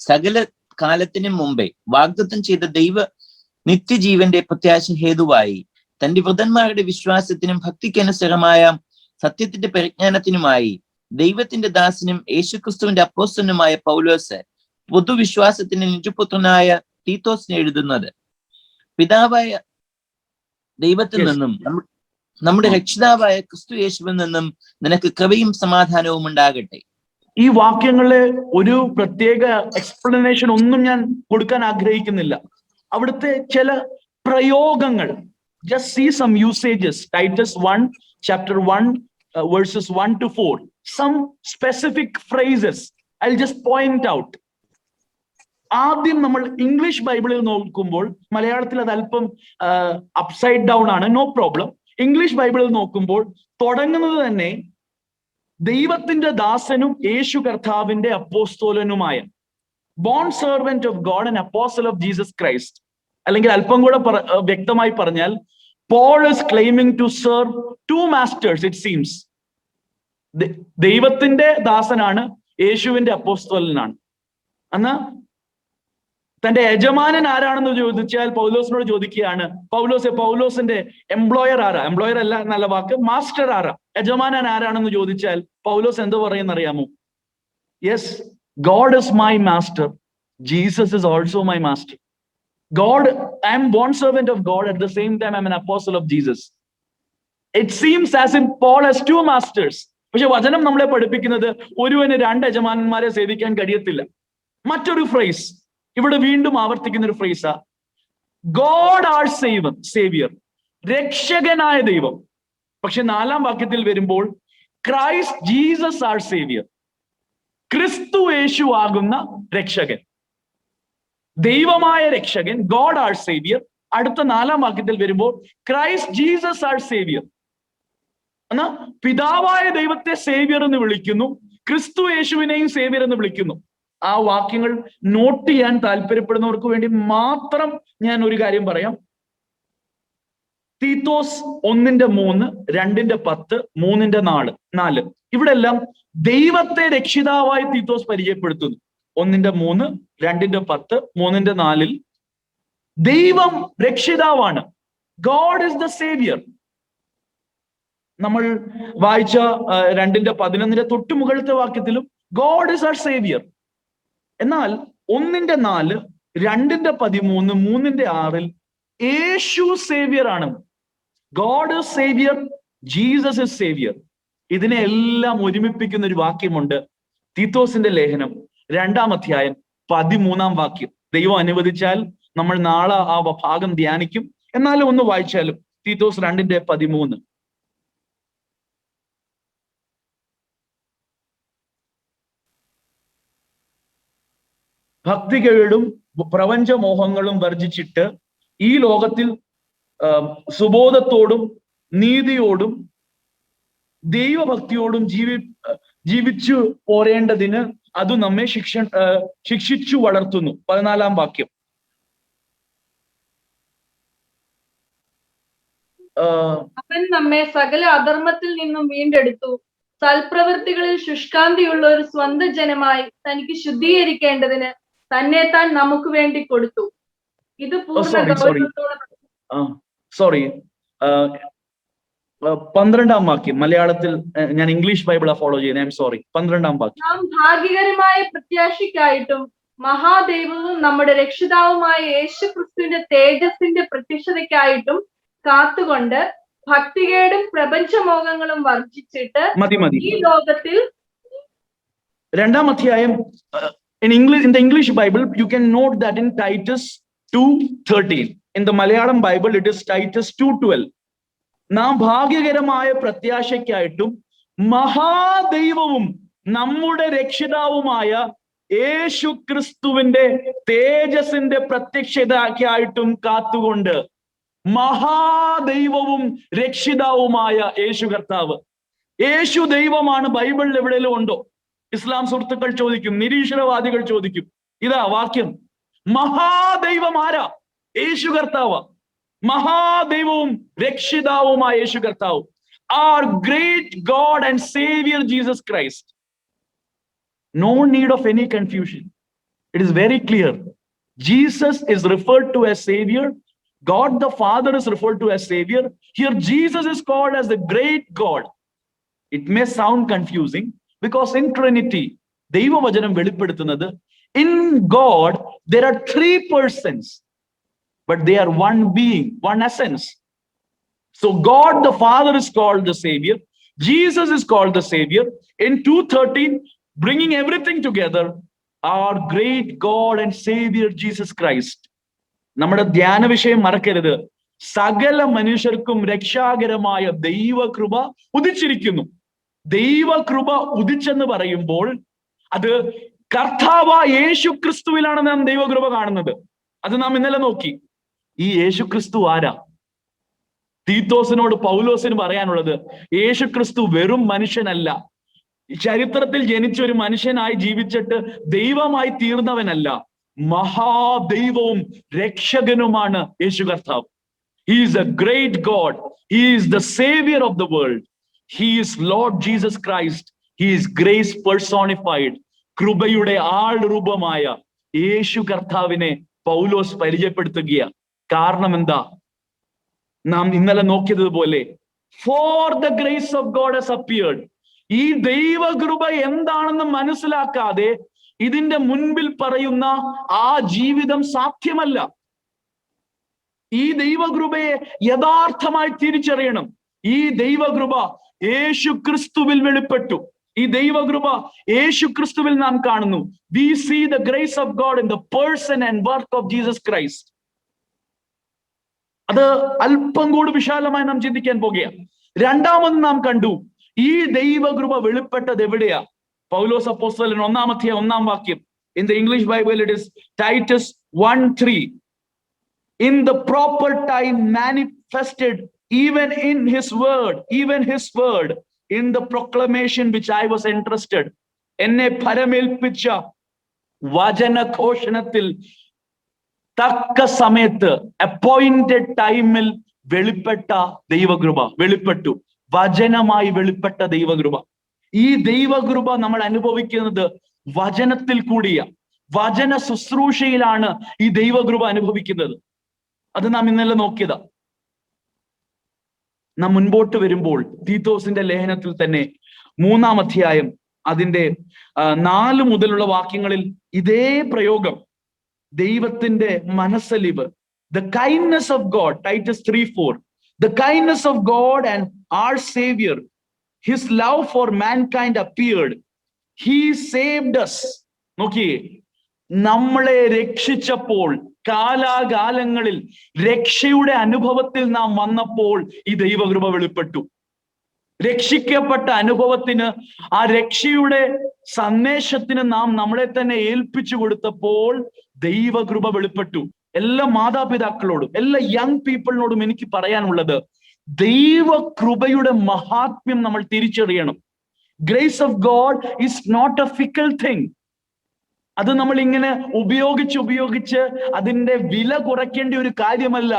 സകല കാലത്തിനും മുമ്പേ വാഗ്ദത്തം ചെയ്ത ദൈവ നിത്യജീവന്റെ പ്രത്യാശ ഹേതുവായി തന്റെ വൃതന്മാരുടെ വിശ്വാസത്തിനും ഭക്തിക്കനുസരമായ സത്യത്തിന്റെ പരിജ്ഞാനത്തിനുമായി ദൈവത്തിന്റെ ദാസനും യേശുക്രിസ്തുവിന്റെ അപ്പോസ്തലനുമായ പൗലോസ് പൊതുവിശ്വാസത്തിന്റെ നിജപുത്രനായ തീത്തോസിന് എഴുതുന്നത്, പിതാവായ ദൈവത്തിൽ നിന്നും നമ്മുടെ രക്ഷിതാവായ ക്രിസ്തു യേശുവിൽ നിന്നും നിനക്ക് കൃപയും സമാധാനവും ഉണ്ടാകട്ടെ. ഈ വാക്യങ്ങളിലെ ഒരു പ്രത്യേക എക്സ്പ്ലനേഷൻ ഒന്നും ഞാൻ കൊടുക്കാൻ ആഗ്രഹിക്കുന്നില്ല. അവിടുത്തെ ചില പ്രയോഗങ്ങൾ, just see some usages. Titus 1 chapter 1 verses 1 to 4. Some specific phrases I'll just point out. ആദ്യം നമ്മൾ ഇംഗ്ലീഷ് ബൈബിളിൽ നോക്കുമ്പോൾ, മലയാളത്തിൽ അത് അല്പം അപ്സൈഡ് ഡൗൺ ആണ്, നോ പ്രോബ്ലം. ഇംഗ്ലീഷ് ബൈബിളിൽ നോക്കുമ്പോൾ തുടങ്ങുന്നത് തന്നെ ദൈവത്തിന്റെ ദാസനും യേശു കർത്താവിന്റെ അപ്പോസ്തലനുമായ, bond servant of God and apostle of Jesus Christ. അല്ലെങ്കിൽ അല്പം കൂടെ വ്യക്തമായി പറഞ്ഞാൽ, Paul is claiming to serve 2 masters it seems. ദൈവത്തിന്റെ ദാസനാണ്, യേശുവിന്റെ അപ്പോസ്തലനാണ്. എന്നാ തന്റെ യജമാനൻ ആരാണെന്ന് ചോദിച്ചാൽ പൗലോസിനോട് ചോദിക്കുകയാണ്, പൗലോസിന്റെ എംപ്ലോയർ ആരാ? എംപ്ലോയർ അല്ല, നല്ല വാക്ക്, മാസ്റ്റർ ആരാ? യജമാനൻ ആരാണെന്ന് ചോദിച്ചാൽ പൗലോസ് എന്ത് പറയുന്നറിയാമോ? Yes, God is my master, Jesus is also my master. God, I am born servant of God, at the same time I am an apostle of Jesus. It seems as if Paul has 2 masters. പക്ഷെ വചനം നമ്മളെ പഠിപ്പിക്കുന്നത് ഒരുവന് 2 യജമാനന്മാരെ സേവിക്കാൻ കഴിയത്തില്ല. മറ്റൊരു ഫ്രേസ് ഇവിടെ വീണ്ടും ആവർത്തിക്കുന്ന ഒരു ഫ്രേസാ, ഗോഡ് ആർ സേവിയർ, രക്ഷകനായ ദൈവം. പക്ഷെ 4-ാം വാക്യത്തിൽ വരുമ്പോൾ ക്രൈസ്റ്റ് ജീസസ് ആർ സേവിയർ, ക്രിസ്തു യേശു ആകുന്ന രക്ഷകൻ. ദൈവമായ രക്ഷകൻ, ഗോഡ് ആർ സേവിയർ. അടുത്ത 4-ാം വാക്യത്തിൽ വരുമ്പോൾ ക്രൈസ്റ്റ് ജീസസ് ആർ സേവിയർ. എന്നാ പിതാവായ ദൈവത്തെ സേവിയർ എന്ന് വിളിക്കുന്നു, ക്രിസ്തു യേശുവിനെയും സേവിയർ എന്ന് വിളിക്കുന്നു. ആ വാക്യങ്ങൾ നോട്ട് ചെയ്യാൻ താല്പര്യപ്പെടുന്നവർക്ക് വേണ്ടി മാത്രം ഞാൻ ഒരു കാര്യം പറയാം. തീത്തോസ് 1:3, 2:10, 3:4. ഇവിടെ എല്ലാം ദൈവത്തെ രക്ഷിതാവായി തീത്തോസ് പരിചയപ്പെടുത്തുന്നു. 1:3, 2:10, 3:4 ദൈവം രക്ഷിതാവാണ്. God is the saviour. നമ്മൾ വായിച്ച 2:11 തൊട്ട് മുകളിലത്തെ വാക്യത്തിലും ഗോഡ് ഇസ് ആർ സേവിയർ. എന്നാൽ 1:4, 2:13, 3:6 യേശു സേവിയർ ആണ്. God is saviour, Jesus is saviour. ഇതിനെ എല്ലാം ഒരുമിപ്പിക്കുന്ന ഒരു വാക്യമുണ്ട്. തീത്തോസിന്റെ ലേഖനം 2-ാം അധ്യായം 13-ാം വാക്യം. ദൈവം അനുവദിച്ചാൽ നമ്മൾ നാളെ ആ ഭാഗം ധ്യാനിക്കും. എന്നാലും ഒന്ന് വായിച്ചാലും തീത്തോസ് 2:13. ഭക്തികേടും പ്രപഞ്ചമോഹങ്ങളും വർജിച്ചിട്ട് ഈ ലോകത്തിൽ സുബോധത്തോടും നീതിയോടും ദൈവഭക്തിയോടും ജീവിച്ചു പോരേണ്ടതിന് അത് നമ്മെ ശിക്ഷിച്ചു വളർത്തുന്നു. 14-ാം വാക്യം. അവൻ നമ്മെ സകല അധർമ്മത്തിൽ നിന്നും വീണ്ടെടുത്തു, സൽപ്രവൃത്തികളിൽ ശുഷ്കാന്തിയുള്ള ഒരു സ്വന്തം ജനമായി തനിക്ക് ശുദ്ധീകരിക്കേണ്ടതിന് തന്നെ താൻ നമുക്ക് വേണ്ടി കൊടുത്തു. ഇത് സോറി 12-ാം വാക്യം. മലയാളത്തിൽ ഞാൻ ഇംഗ്ലീഷ് ബൈബിളാ ഫോളോ ചെയ്യുന്നത്. I am sorry. 12-ാം വാക്യം. നാം ഭാഗ്യകരമായ പ്രത്യാശയ്ക്കായിട്ടും മഹാദൈവവും നമ്മുടെ രക്ഷിതാവുമായ യേശു ക്രിസ്തുവിന്റെ തേജസ്സിന്റെ പ്രത്യക്ഷതയ്ക്കായിട്ടും കാത്തുകൊണ്ട് ഭക്തികേടും പ്രപഞ്ചമോഹങ്ങളും വർജിച്ചിട്ട് ഈ ലോകത്തിൽ. 2-ാം അധ്യായം in the English Bible you can note that in Titus 2:13. in the Malayalam Bible it is Titus 2:12. നാം ഭാഗ്യകരമായ പ്രത്യാശയ്ക്കായിട്ടും മഹാദൈവവും നമ്മുടെ രക്ഷിതാവുമായ യേശു ക്രിസ്തുവിന്റെ തേജസ്സിന്റെ പ്രത്യക്ഷതയ്ക്കായിട്ടും കാത്തുകൊണ്ട്. മഹാദൈവവും രക്ഷിതാവുമായ യേശു കർത്താവ്. യേശു ദൈവമാണ്. ബൈബിളിൽ എവിടെയെങ്കിലും ഉണ്ടോ? ഇസ്ലാം സുഹൃത്തുക്കൾ ചോദിക്കും, നിരീശ്വരവാദികൾ ചോദിക്കും. ഇതാ വാക്യം. മഹാദൈവം ആരാ? യേശു കർത്താവ്. മഹാദൈവവും രക്ഷിതാവുമായ യേശു കർത്താവ്. Our great God and Savior Jesus Christ. No need of any confusion. It is very clear. Jesus is referred to as Savior. God the Father is referred to as Savior. Here Jesus is called as the great God. It may sound confusing because in Trinity, ദൈവവചനം വെളിപ്പെടുത്തുന്നത് in God there are 3 persons, but they are one being, one essence. So God the Father is called the Savior. Jesus is called the Savior. In 2:13, bringing everything together, our great God and Savior Jesus Christ. നമ്മുടെ ധ്യാന വിഷയം മറക്കരുത്. സകല മനുഷ്യർക്കും രക്ഷാകരമായ ദൈവകൃപ ഉദിച്ചിരിക്കുന്നു. ദൈവകൃപ ഉദിച്ചെന്ന് പറയുമ്പോൾ അത് കർത്താവായ യേശു ക്രിസ്തുവിലാണ് നാം ദൈവകൃപ കാണുന്നത്. അത് നാം ഇന്നലെ നോക്കി. ഈ യേശു ക്രിസ്തു ആരാ? തീത്തോസിനോട് പൗലോസിന് പറയാനുള്ളത്, യേശു ക്രിസ്തു വെറും മനുഷ്യനല്ല, ചരിത്രത്തിൽ ജനിച്ച ഒരു മനുഷ്യനായി ജീവിച്ചിട്ട് ദൈവമായി തീർന്നവനല്ല, മഹാദൈവവും രക്ഷകനുമാണ് യേശു കർത്താവ്. He is a great God. He is the Savior of the world. He is Lord Jesus Christ. He is grace personified. കൃപയുടെ ആൾ രൂപമായ യേശു കർത്താവിനെ പൗലോസ് പരിചയപ്പെടുത്തുകയാണ്. കാരണം എന്താ? നാം ഇന്നലെ നോക്കിയതുപോലെ for the grace of God has appeared. ഈ ദൈവകൃപ എന്താണെന്ന് മനസ്സിലാക്കാതെ ഇതിന്റെ മുൻപിൽ പറയുന്ന ആ ജീവിതം സാധ്യമല്ല. ഈ ദൈവകൃപയെ യഥാർത്ഥമായി തിരിച്ചറിയണം. ഈ ദൈവകൃപ യേശു ക്രിസ്തുവിൽ വെളിപ്പെട്ടു. ഈ ദൈവകൃപ യേശു ക്രിസ്തുവിൽ നാം കാണുന്നു. We see the grace of God in the person and work of Jesus Christ. അത് അല്പം കൂടി വിശാലമായി നാം ചിന്തിക്കാൻ പോകുകയാണ്. രണ്ടാമത് നാം കണ്ടു, ഈ ദൈവകൃപ വെളിപ്പെട്ടത് എവിടെയാ? പൗലോസ് അപ്പോസ്തലൻ 1-ാം അധ്യായം 1-ാം വാക്യം. In the English Bible it is Titus 1:3. In the proper time manifested even his word in the proclamation which I was entrusted. എന്നെ ഭരമേൽപ്പിച്ച വചനഘോഷണത്തിൽ തക്ക സമയത്ത് അപ്പോയിന്റഡ് ടൈമിൽ വെളിപ്പെട്ട ദൈവകൃപ വെളിപ്പെട്ടു. വചനമായി വെളിപ്പെട്ട ദൈവകൃപ. ഈ ദൈവകൃപ നമ്മൾ അനുഭവിക്കുന്നത് വചനത്തിൽ കൂടിയ വചന ശുശ്രൂഷയിലാണ് ഈ ദൈവകൃപ അനുഭവിക്കുന്നത്. അത് നാം ഇന്നലെ നോക്കിയതാ. നാം മുൻപോട്ട് വരുമ്പോൾ തീത്തോസിന്റെ ലേഖനത്തിൽ തന്നെ 3-ാം അധ്യായം അതിന്റെ 4 മുതലുള്ള വാക്യങ്ങളിൽ ഇതേ പ്രയോഗം, ദൈവത്തിന്റെ മനസ്സലിവ്, the kindness of God, Titus 3:4, the kindness of God and our Savior, his love for mankind appeared, he saved us. നോക്കിയേ, നമ്മളെ രക്ഷിച്ചപ്പോൾ, കാലാകാലങ്ങളിൽ രക്ഷയുടെ അനുഭവത്തിൽ നാം വന്നപ്പോൾ ഈ ദൈവകൃപ വെളിപ്പെട്ടു. രക്ഷിക്കപ്പെട്ട അനുഭവത്തിന്, ആ രക്ഷയുടെ സന്ദേശത്തിന് നാം നമ്മളെ തന്നെ ഏൽപ്പിച്ചു കൊടുത്തപ്പോൾ ദൈവകൃപ വെളിപ്പെട്ടു. എല്ലാ മാതാപിതാക്കളോടും എല്ലാ യങ് പീപ്പിളിനോടും എനിക്ക് പറയാനുള്ളത്, ദൈവകൃപയുടെ മഹാത്മ്യം നമ്മൾ തിരിച്ചറിയണം. Grace of God is not a fickle thing. അത് നമ്മൾ ഇങ്ങനെ ഉപയോഗിച്ച് അതിന്റെ വില കുറയ്ക്കേണ്ട ഒരു കാര്യമല്ല.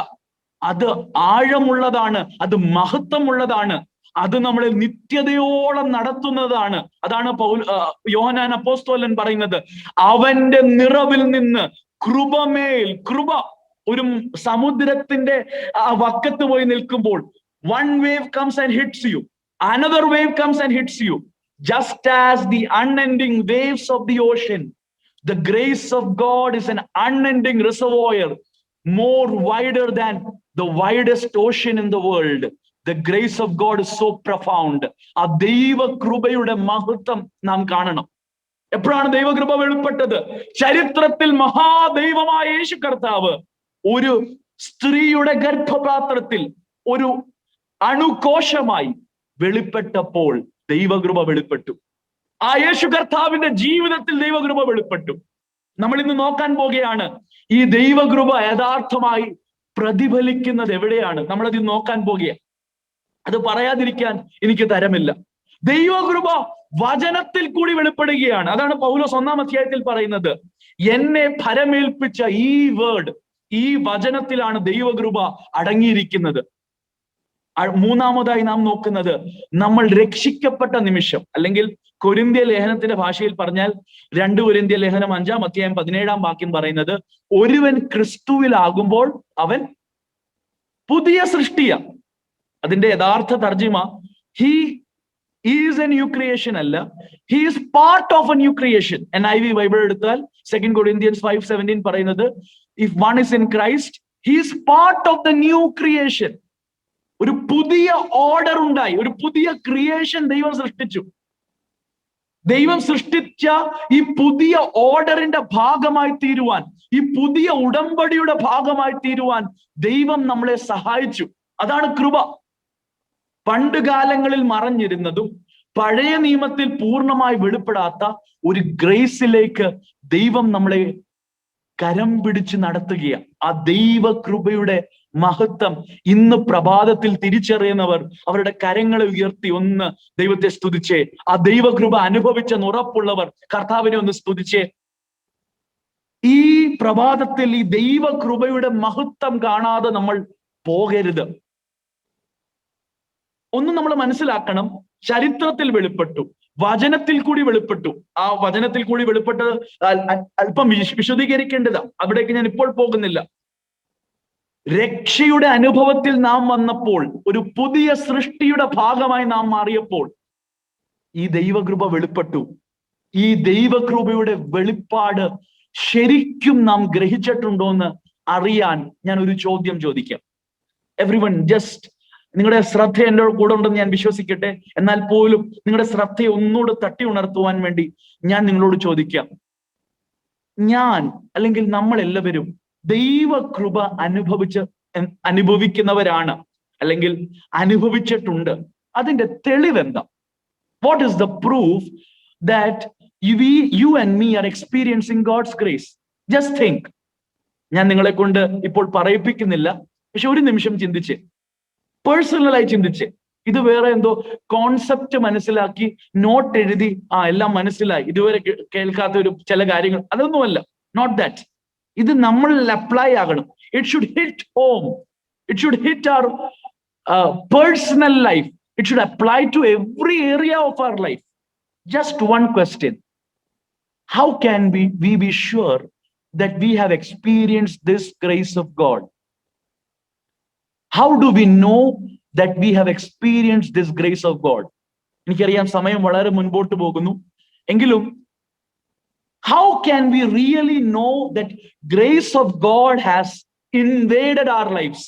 അത് ആഴമുള്ളതാണ്, അത് മഹത്വമുള്ളതാണ്, അത് നമ്മളെ നിത്യതയോളം നടത്തുന്നതാണ്. അതാണ് യോഹന്നാൻ അപ്പോസ്തലൻ പറയുന്നത്, അവന്റെ നിറവിൽ നിന്ന് കൃപമേൽ കൃപ. ഒരു സമുദ്രത്തിന്റെ വക്കത്ത് പോയി നിൽക്കുമ്പോൾ one wave comes and hits you, another wave comes and hits you, just as the unending waves of the ocean. The grace of God is an unending reservoir, more wider than the widest ocean in the world. The grace of God is so profound. ആ ദൈവകൃപയുടെ മഹത്വം നാം കാണണം. എപ്പോഴാണ് ദൈവകൃപ വെളിപ്പെട്ടത്? ചരിത്രത്തിൽ മഹാദൈവമായ യേശു കർത്താവ് ഒരു സ്ത്രീയുടെ ഗർഭപാത്രത്തിൽ ഒരു അണുകോശമായി വെളിപ്പെട്ടപ്പോൾ ദൈവകൃപ വെളിപ്പെട്ടു. ആ യേശു കർത്താവിന്റെ ജീവിതത്തിൽ ദൈവകൃപ വെളിപ്പെട്ടു. നമ്മൾ ഇന്ന് നോക്കാൻ പോകുകയാണ് ഈ ദൈവകൃപ യഥാർത്ഥമായി പ്രതിഫലിക്കുന്നത് എവിടെയാണ്. നമ്മളത് നോക്കാൻ പോകുക. അത് പറയാതിരിക്കാൻ എനിക്ക് തരമില്ല. ദൈവകൃപ വചനത്തിൽ കൂടി വെളിപ്പെടുകയാണ്. അതാണ് പൗലോസ് 1-ാം അധ്യായത്തിൽ പറയുന്നത്, എന്നെ ഭരമേൽപ്പിച്ച ഈ വേർഡ്, ഈ വചനത്തിലാണ് ദൈവകൃപ അടങ്ങിയിരിക്കുന്നത്. 3-ാമതായി നാം നോക്കുന്നത്, നമ്മൾ രക്ഷിക്കപ്പെട്ട നിമിഷം, അല്ലെങ്കിൽ കൊരിന്ത്യ ലേഖനത്തിന്റെ ഭാഷയിൽ പറഞ്ഞാൽ 2 കൊരിന്ത്യ ലേഖനം 5-ാം അധ്യായം 17-ാം വാക്യം പറയുന്നത്, ഒരുവൻ ക്രിസ്തുവിലാകുമ്പോൾ അവൻ പുതിയ സൃഷ്ടിയ. അതിന്റെ യഥാർത്ഥ തർജിമ, he is a new creation അല്ല, he is part of a new creation. NIV Bible എടുത്താൽ 2 Corinthians 5:17 പറയുന്നത്, if one is in Christ he is part of the new creation. ഒരു പുതിയ ഓർഡർ ഉണ്ടായി, ഒരു പുതിയ ക്രിയേഷൻ ദൈവം സൃഷ്ടിച്ചു. ദൈവം സൃഷ്ടിച്ച ഈ പുതിയ ഓർഡറിന്റെ ഭാഗമായി തീരുവാൻ, ഈ പുതിയ ഉടമ്പടിയുടെ ഭാഗമായി തീരുവാൻ ദൈവം നമ്മളെ സഹായിച്ചു. അതാണ് കൃപ. പണ്ട് കാലങ്ങളിൽ മറഞ്ഞിരുന്നതും പഴയ നിയമത്തിൽ പൂർണ്ണമായി വെളിപ്പെടാത്ത ഒരു ഗ്രേസിലേക്ക് ദൈവം നമ്മളെ കരം പിടിച്ച് നടത്തുകയാണ്. ആ ദൈവകൃപയുടെ മഹത്വം ഇന്ന് പ്രഭാതത്തിൽ തിരിച്ചറിയുന്നവർ അവരുടെ കരങ്ങളെ ഉയർത്തി ഒന്ന് ദൈവത്തെ സ്തുതിച്ചേ. ആ ദൈവകൃപ അനുഭവിച്ചെന്ന് ഉറപ്പുള്ളവർ കർത്താവിനെ ഒന്ന് സ്തുതിച്ചേ. ഈ പ്രഭാതത്തിൽ ഈ ദൈവകൃപയുടെ മഹത്വം കാണാതെ നമ്മൾ പോകരുത്. ഒന്ന് നമ്മൾ മനസ്സിലാക്കണം, ചരിത്രത്തിൽ വെളിപ്പെട്ടു, വചനത്തിൽ കൂടി വെളിപ്പെട്ടു. ആ വചനത്തിൽ കൂടി വെളിപ്പെട്ടത് അല്പം വിശദീകരിക്കേണ്ടതാ, അവിടേക്ക് ഞാൻ ഇപ്പോൾ പോകുന്നില്ല. രക്ഷയുടെ അനുഭവത്തിൽ നാം വന്നപ്പോൾ, ഒരു പുതിയ സൃഷ്ടിയുടെ ഭാഗമായി നാം മാറിയപ്പോൾ ഈ ദൈവകൃപ വെളിപ്പെട്ടു. ഈ ദൈവകൃപയുടെ വെളിപ്പാട് ശരിക്കും നാം ഗ്രഹിച്ചിട്ടുണ്ടോ എന്ന് അറിയാൻ ഞാൻ ഒരു ചോദ്യം ചോദിക്കാം. എവ്രിവൺ ജസ്റ്റ് നിങ്ങളുടെ ശ്രദ്ധ എൻ്റെ കൂടെ ഉണ്ടെന്ന് ഞാൻ വിശ്വസിക്കട്ടെ. എന്നാൽ പോലും നിങ്ങളുടെ ശ്രദ്ധയെ ഒന്നുകൂടെ തട്ടി ഉണർത്തുവാൻ വേണ്ടി ഞാൻ നിങ്ങളോട് ചോദിക്കാം, ഞാൻ അല്ലെങ്കിൽ നമ്മൾ എല്ലാവരും ദൈവകൃപ അനുഭവിക്കുന്നവരാണ്, അല്ലെങ്കിൽ അനുഭവിച്ചിട്ടുണ്ട്. അതിന്റെ തെളിവെന്താ? What is the proof that you and me are experiencing God's grace? Just think. ഞാൻ നിങ്ങളെ കൊണ്ട് ഇപ്പോൾ പറയിപ്പിക്കുന്നില്ല. പക്ഷെ ഒരു നിമിഷം ചിന്തിച്ച്, പേഴ്സണലായി ചിന്തിച്ച്, ഇത് വേറെ എന്തോ കോൺസെപ്റ്റ് മനസ്സിലാക്കി നോട്ട് എഴുതി എല്ലാം മനസ്സിലായി, ഇതുവരെ കേൾക്കാത്ത ഒരു ചില കാര്യങ്ങൾ, അതൊന്നുമല്ല. Not that. ഇത് നമ്മളിൽ അപ്ലൈ ആകണം. It should hit home. It should hit our personal life. It should apply to every area of our life. Just one question. How can we be sure that we have experienced this grace of God? How do we know that we have experienced this grace of God? എനിക്കറിയാം സമയം വളരെ മുൻപോട്ട് പോകുന്നു, എങ്കിലും how can we really know that grace of God has invaded our lives?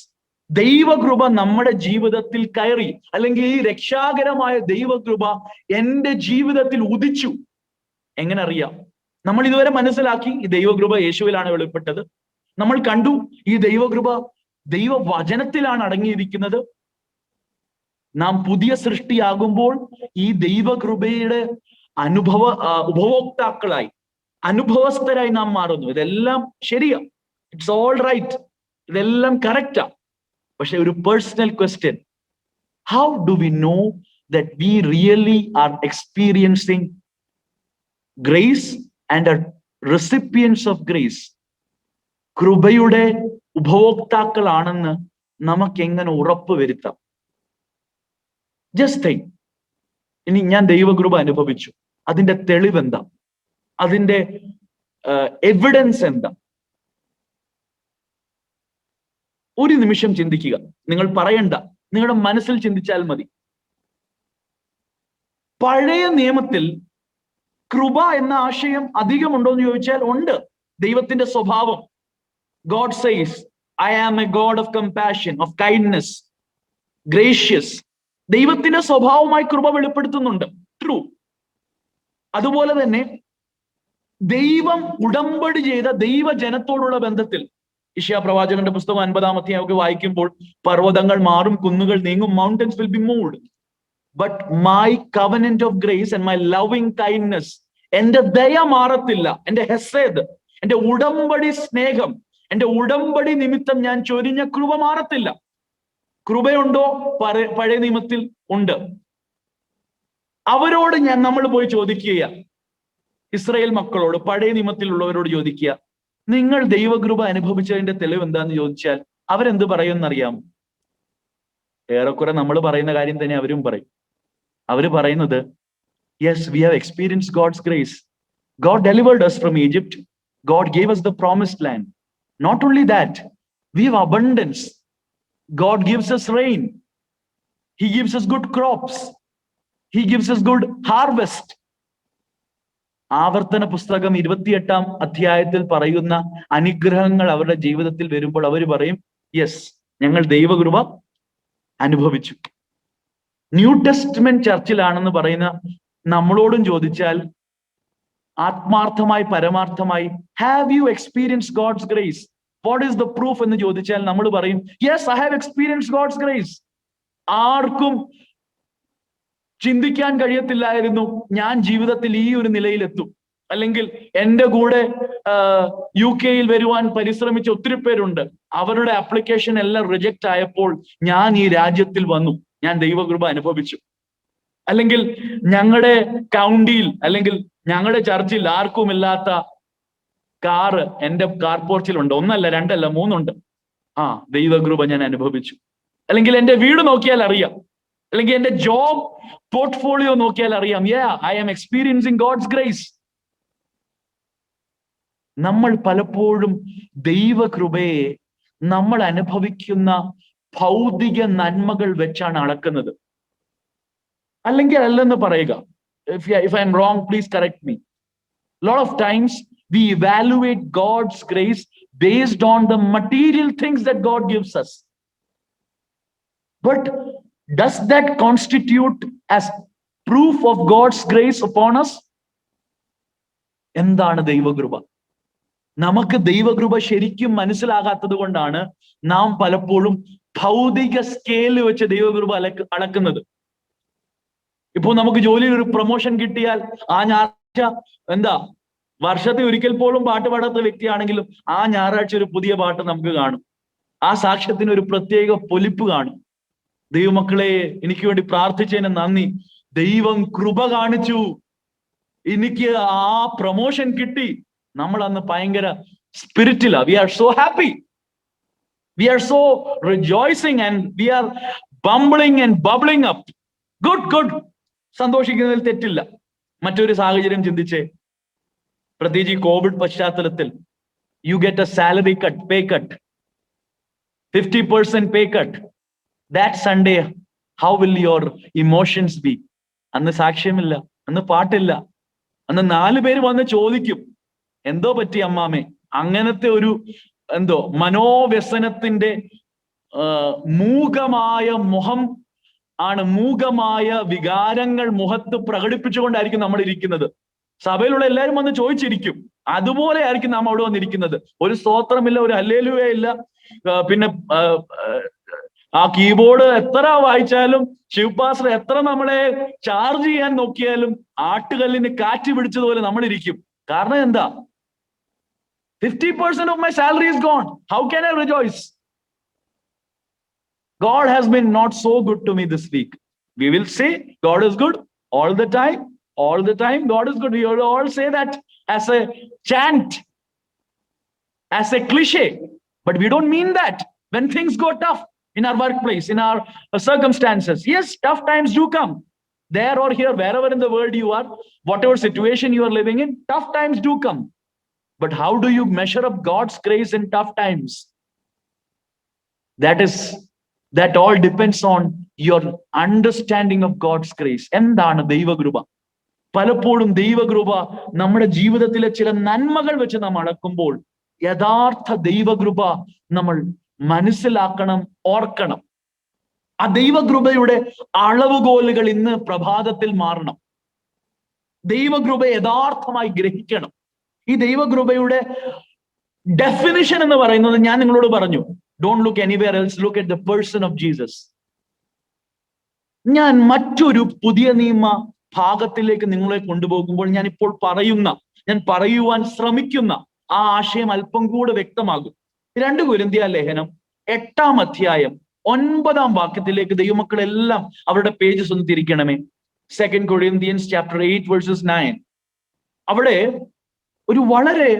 ദൈവകൃപ നമ്മുടെ ജീവിതത്തിൽ കയറി, അല്ലെങ്കിൽ ഈ രക്ഷാകരമായ ദൈവകൃപ എൻ്റെ ജീവിതത്തിൽ ഉദിച്ചു. എങ്ങനെ അറിയാം? നമ്മൾ ഇതുവരെ മനസ്സിലാക്കി ഈ ദൈവകൃപ യേശുവിലാണ് വെളിപ്പെട്ടത്. നമ്മൾ കണ്ടു ഈ ദൈവകൃപ ദൈവവചനത്തിലാണ് അടങ്ങിയിരിക്കുന്നത്. നാം പുതിയ സൃഷ്ടിയാകുമ്പോൾ ഈ ദൈവകൃപയുടെ ഉപഭോക്താക്കളായി, അനുഭവസ്ഥരായി നാം മാറുന്നു. ഇതെല്ലാം ശരിയാ, ഇറ്റ്സ് ഓൾ റൈറ്റ്, ഇതെല്ലാം കറക്റ്റാ. പക്ഷെ ഒരു personal question, how do we know that we really are experiencing grace and are recipients of grace? കൃപയുടെ ഉപഭോക്താക്കളാണെന്ന് നമുക്ക് എങ്ങനെ ഉറപ്പ് വരുത്താം? Just think. ഇനി ഞാൻ ദൈവകൃപ അനുഭവിച്ചു, അതിന്റെ തെളിവെന്താ? അതിന്റെ എവിഡൻസ് എന്താ? ഒരു നിമിഷം ചിന്തിക്കുക. നിങ്ങൾ പറയണ്ട, നിങ്ങളുടെ മനസ്സിൽ ചിന്തിച്ചാൽ മതി. പഴയ നിയമത്തിൽ കൃപ എന്ന ആശയം അധികമുണ്ടോ എന്ന് ചോദിച്ചാൽ ഉണ്ട്. ദൈവത്തിന്റെ സ്വഭാവം, God says I am a God of compassion, of kindness, gracious. ദൈവത്തിന്റെ സ്വഭാവമായി കൃപ വെളിപ്പെടുത്തുന്നുണ്ട്. ട്രൂ. അതുപോലെ തന്നെ ദൈവം ഉടമ്പടി ചെയ്ത ദൈവജനത്തോടുള്ള ബന്ധത്തിൽ യിശയ്യാ പ്രവാചകന്റെ പുസ്തകം 50-ാം അധ്യായം വായിക്കുമ്പോൾ, പർവ്വതങ്ങൾ മാറും, കുന്നുകൾ നീങ്ങും, mountains will be moved, but my covenant of grace and my loving kindness, എന്റെ ദയ മാറത്തില്ല, എന്റെ ഹെസേദ്, എന്റെ ഉടമ്പടി സ്നേഹം, എന്റെ ഉടമ്പടി നിമിത്തം ഞാൻ ചൊരിഞ്ഞ കൃപ മാറത്തില്ല. കൃപയുണ്ടോ? പഴയ നിയമത്തിൽ ഉണ്ട്. അവരോട് നമ്മൾ പോയി ചോദിക്കുക, ഇസ്രായേൽ മക്കളോട്, പഴയ നിയമത്തിലുള്ളവരോട് ചോദിക്കുക, നിങ്ങൾ ദൈവകൃപ അനുഭവിച്ചതിന്റെ തെളിവ് എന്താന്ന് ചോദിച്ചാൽ അവരെന്ത് പറയുമെന്നറിയാമോ? ഏറെക്കുറെ നമ്മൾ പറയുന്ന കാര്യം തന്നെ അവരും പറയും. അവര് പറയുന്നത്, yes, we have experience God's grace. God delivered us from Egypt. God gave us the promised land. Not only that, we have abundance. God gives us rain. He gives us good crops. He gives us good harvest. ആവർത്തന പുസ്തകം 28-ാം അധ്യായത്തിൽ പറയുന്ന അനുഗ്രഹങ്ങൾ അവരുടെ ജീവിതത്തിൽ വരുമ്പോൾ അവർ പറയും, യെസ്, ഞങ്ങൾ ദൈവകൃപ അനുഭവിച്ചു. ന്യൂ ടെസ്റ്റ്മെന്റ് ചർച്ചിലാണെന്ന് പറയുന്ന നമ്മളോടും ചോദിച്ചാൽ, ആത്മാർത്ഥമായി പരമാർത്ഥമായി, have you experience God's grace? What is the proof എന്ന് ചോദിച്ചാൽ നമ്മൾ പറയും, yes, I have experience God's grace. ആർക്കും ചിന്തിക്കാൻ കഴിയത്തില്ലായിരുന്നു ഞാൻ ജീവിതത്തിൽ ഈ ഒരു നിലയിലെത്തും. അല്ലെങ്കിൽ എൻ്റെ കൂടെ UK-യിൽ വരുവാൻ പരിശ്രമിച്ച ഒത്തിരി പേരുണ്ട്. അവരുടെ ആപ്ലിക്കേഷൻ എല്ലാം റിജക്റ്റ് ആയപ്പോൾ ഞാൻ ഈ രാജ്യത്തിൽ വന്നു, ഞാൻ ദൈവകൃപ അനുഭവിച്ചു. അല്ലെങ്കിൽ ഞങ്ങളുടെ കൗണ്ടിയിൽ, അല്ലെങ്കിൽ ഞങ്ങളുടെ ചർച്ചിൽ ആർക്കും ഇല്ലാത്ത കാറ് എൻ്റെ കാർ പോർച്ചിലുണ്ട്. 1 അല്ല 2 അല്ല 3 ഉണ്ട്. ദൈവകൃപ ഞാൻ അനുഭവിച്ചു. അല്ലെങ്കിൽ എൻ്റെ വീട് നോക്കിയാൽ അറിയാം, അല്ലെങ്കിൽ എൻ്റെ ജോബ് പോർട്ട്ഫോളിയോ നോക്കിയാൽ അറിയാം, I am experiencing God's grace. നമ്മൾ പലപ്പോഴും ദൈവകൃപയെ നമ്മൾ അനുഭവിക്കുന്ന ഭൗതിക നന്മകൾ വെച്ചാണ് അളക്കുന്നത്. അല്ലെങ്കിൽ അല്ലെന്ന് പറയുക. If I am wrong, please correct me. Lot of times we evaluate God's grace based on the material things that God gives us. But does that constitute as proof of God's grace upon us? എന്താണ് ദൈവകൃപ? നമുക്ക് ദൈവകൃപ ശരിക്കും മനസ്സിലാകാത്തത് കൊണ്ടാണ് നാം പലപ്പോഴും ഭൗതിക സ്കെയിൽ വെച്ച് ദൈവകൃപ അളക്കുന്നത്. ഇപ്പൊ നമുക്ക് ജോലിയിൽ ഒരു പ്രൊമോഷൻ കിട്ടിയാൽ ആ ഞായറാഴ്ച വർഷത്തിൽ ഒരിക്കൽ പോലും പാട്ട് പാടാത്ത വ്യക്തിയാണെങ്കിലും ആ ഞായറാഴ്ച ഒരു പുതിയ പാട്ട് നമുക്ക് കാണും. ആ സാക്ഷ്യത്തിന് ഒരു പ്രത്യേക പൊലിപ്പ് കാണും. ദൈവമക്കളെ, എനിക്ക് വേണ്ടി പ്രാർത്ഥിച്ചതിന് നന്ദി. ദൈവം കൃപ കാണിച്ചു, എനിക്ക് ആ പ്രൊമോഷൻ കിട്ടി. നമ്മൾ അന്ന് ഭയങ്കര സ്പിരിറ്റിലാ. We are so happy, we are so rejoicing and we are bumbling and bubbling up. Good good, സന്തോഷിക്കുന്നതിൽ തെറ്റില്ല. മറ്റൊരു സാഹചര്യം ചിന്തിച്ചേ, പ്രത്യേകിച്ച് ഈ കോവിഡ് പശ്ചാത്തലത്തിൽ. You get a salary cut, pay cut, 50% pay cut. That Sunday how will your emotions be? അന്ന് സാക്ഷ്യമില്ല, അന്ന് പാട്ടില്ല, അന്ന് 4 പേര് വന്ന് ചോദിക്കും, എന്തോ പറ്റി അമ്മാമേ? അങ്ങനത്തെ ഒരു മനോവ്യസനത്തിന്റെ മൂകമായ മുഖം ആണ്, മൂകമായ വികാരങ്ങൾ മുഖത്ത് പ്രകടിപ്പിച്ചുകൊണ്ടായിരിക്കും നമ്മൾ ഇരിക്കുന്നത്. സഭയിലുള്ള എല്ലാവരും വന്ന് ചോദിച്ചിരിക്കും. അതുപോലെ ആയിരിക്കും നാം അവിടെ വന്നിരിക്കുന്നത്. ഒരു സ്തോത്രമില്ല, ഒരു ഹല്ലേലൂയ ഇല്ല. പിന്നെ ആ കീബോർഡ് എത്ര വായിച്ചാലും, ശിവപാസ്റ്റർ എത്ര നമ്മളെ ചാർജ് ചെയ്യാൻ നോക്കിയാലും ആട്ടുകല്ലിന് കാറ്റ് പിടിച്ചതുപോലെ നമ്മൾ ഇരിക്കും. കാരണം എന്താ? 50% of my salary is gone. How can I rejoice? God has been not so good to me this week. We will say God is good all the time. All the time God is good. We will all say that as a chant, as a cliche. But we don't mean that. When things go tough in our workplace, in our circumstances, yes, tough times do come. There or here, wherever in the world you are, whatever situation you are living in, tough times do come. But how do you measure up God's grace in tough times? That all depends on your understanding of God's grace. എന്താണ് ദൈവകൃപ? പലപ്പോഴും ദൈവകൃപ നമ്മുടെ ജീവിതത്തിലെ ചില നന്മകൾ വെച്ച് നാം അളക്കുമ്പോൾ യഥാർത്ഥ ദൈവകൃപ നമ്മൾ മനസ്സിലാക്കണം, ഓർക്കണം. ആ ദൈവകൃപയുടെ അളവുകോലുകൾ ഇന്ന് പ്രഭാതത്തിൽ മാറണം. ദൈവകൃപ യഥാർത്ഥമായി ഗ്രഹിക്കണം. ഈ ദൈവകൃപയുടെ ഡെഫിനിഷൻ എന്ന് പറയുന്നത് ഞാൻ നിങ്ങളോട് പറഞ്ഞു. Don't look anywhere else, look at the person of Jesus. ഞാൻ മറ്റൊരു പുതിയ നിയമ ഭാഗത്തിലേക്ക് നിങ്ങളെ കൊണ്ടുപോകുമ്പോൾ ഞാൻ പറയുവാൻ ശ്രമിക്കുന്ന ആ ആശയം അല്പം കൂടെ വ്യക്തമാകും. 2 കൊരിന്ത്യർ ലേഖനം 8-ാം അധ്യായം 9-ാം വാക്യത്തിലേക്ക് ദൈവമക്കളെല്ലാം അവരുടെ പേജസ് ഒന്ന് തിരിക്കണമേ. 2 Corinthians chapter 8 verses 9. അവിടെ ഒരു വളരെ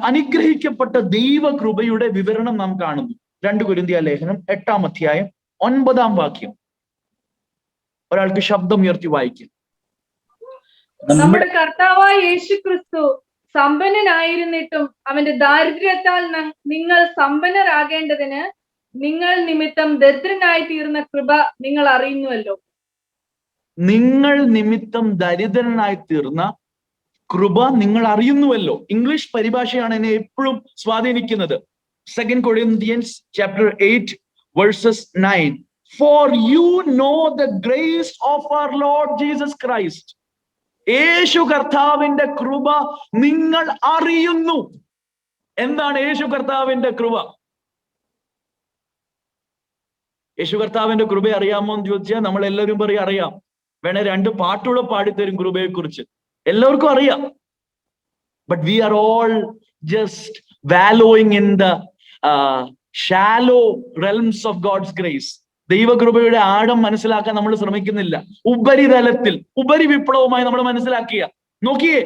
അനുഗ്രഹിക്കപ്പെട്ട ദൈവകൃപയുടെ വിവരണം നാം കാണുന്നു. 2 കൊരിന്ത്യർ ലേഖനം 8-ാം അധ്യായം 9-ാം വാക്യം. ഒരാൾക്ക് ശബ്ദം ഉയർത്തി വായിക്കും. നമ്മുടെ കർത്താവായ യേശുക്രിസ്തു സമ്പന്നനായിരുന്നിട്ടും അവന്റെ ദാരിദ്ര്യത്താൽ നിങ്ങൾ സമ്പന്നരാകേണ്ടതിന് നിങ്ങൾ നിമിത്തം ദരിദ്രനായി തീർന്ന കൃപ നിങ്ങൾ അറിയുന്നുവല്ലോ. നിങ്ങൾ നിമിത്തം ദരിദ്രനായി തീർന്ന കൃപ നിങ്ങൾ അറിയുന്നുവല്ലോ. ഇംഗ്ലീഷ് പരിഭാഷയാണ് എന്നെ എപ്പോഴും സ്വാധീനിക്കുന്നത്. 2 Corinthians chapter 8 verses 9. For you know the grace of our Lord Jesus Christ. യേശു കർത്താവിന്റെ കൃപ നിങ്ങൾ അറിയുന്നു. എന്താണ് യേശു കർത്താവിന്റെ കൃപ? യേശു കർത്താവിന്റെ കൃപ അറിയാമോ എന്ന് ചോദിച്ചാൽ നമ്മൾ എല്ലാവരും പറയും അറിയാം. വേണേ 2 പാട്ടുകൂടെ പാടിത്തരും കൃപയെ കുറിച്ച്. എല്ലാവർക്കും അറിയാം. But we are all just wallowing in the shallow realms of God's grace. ദൈവകൃപയുടെ ആഴം മനസ്സിലാക്കാൻ നമ്മൾ ശ്രമിക്കുന്നില്ല. ഉപരിതലത്തിൽ ഉപരിവിപ്ലവമായി നമ്മൾ മനസ്സിലാക്കിയ നോക്കിയേ,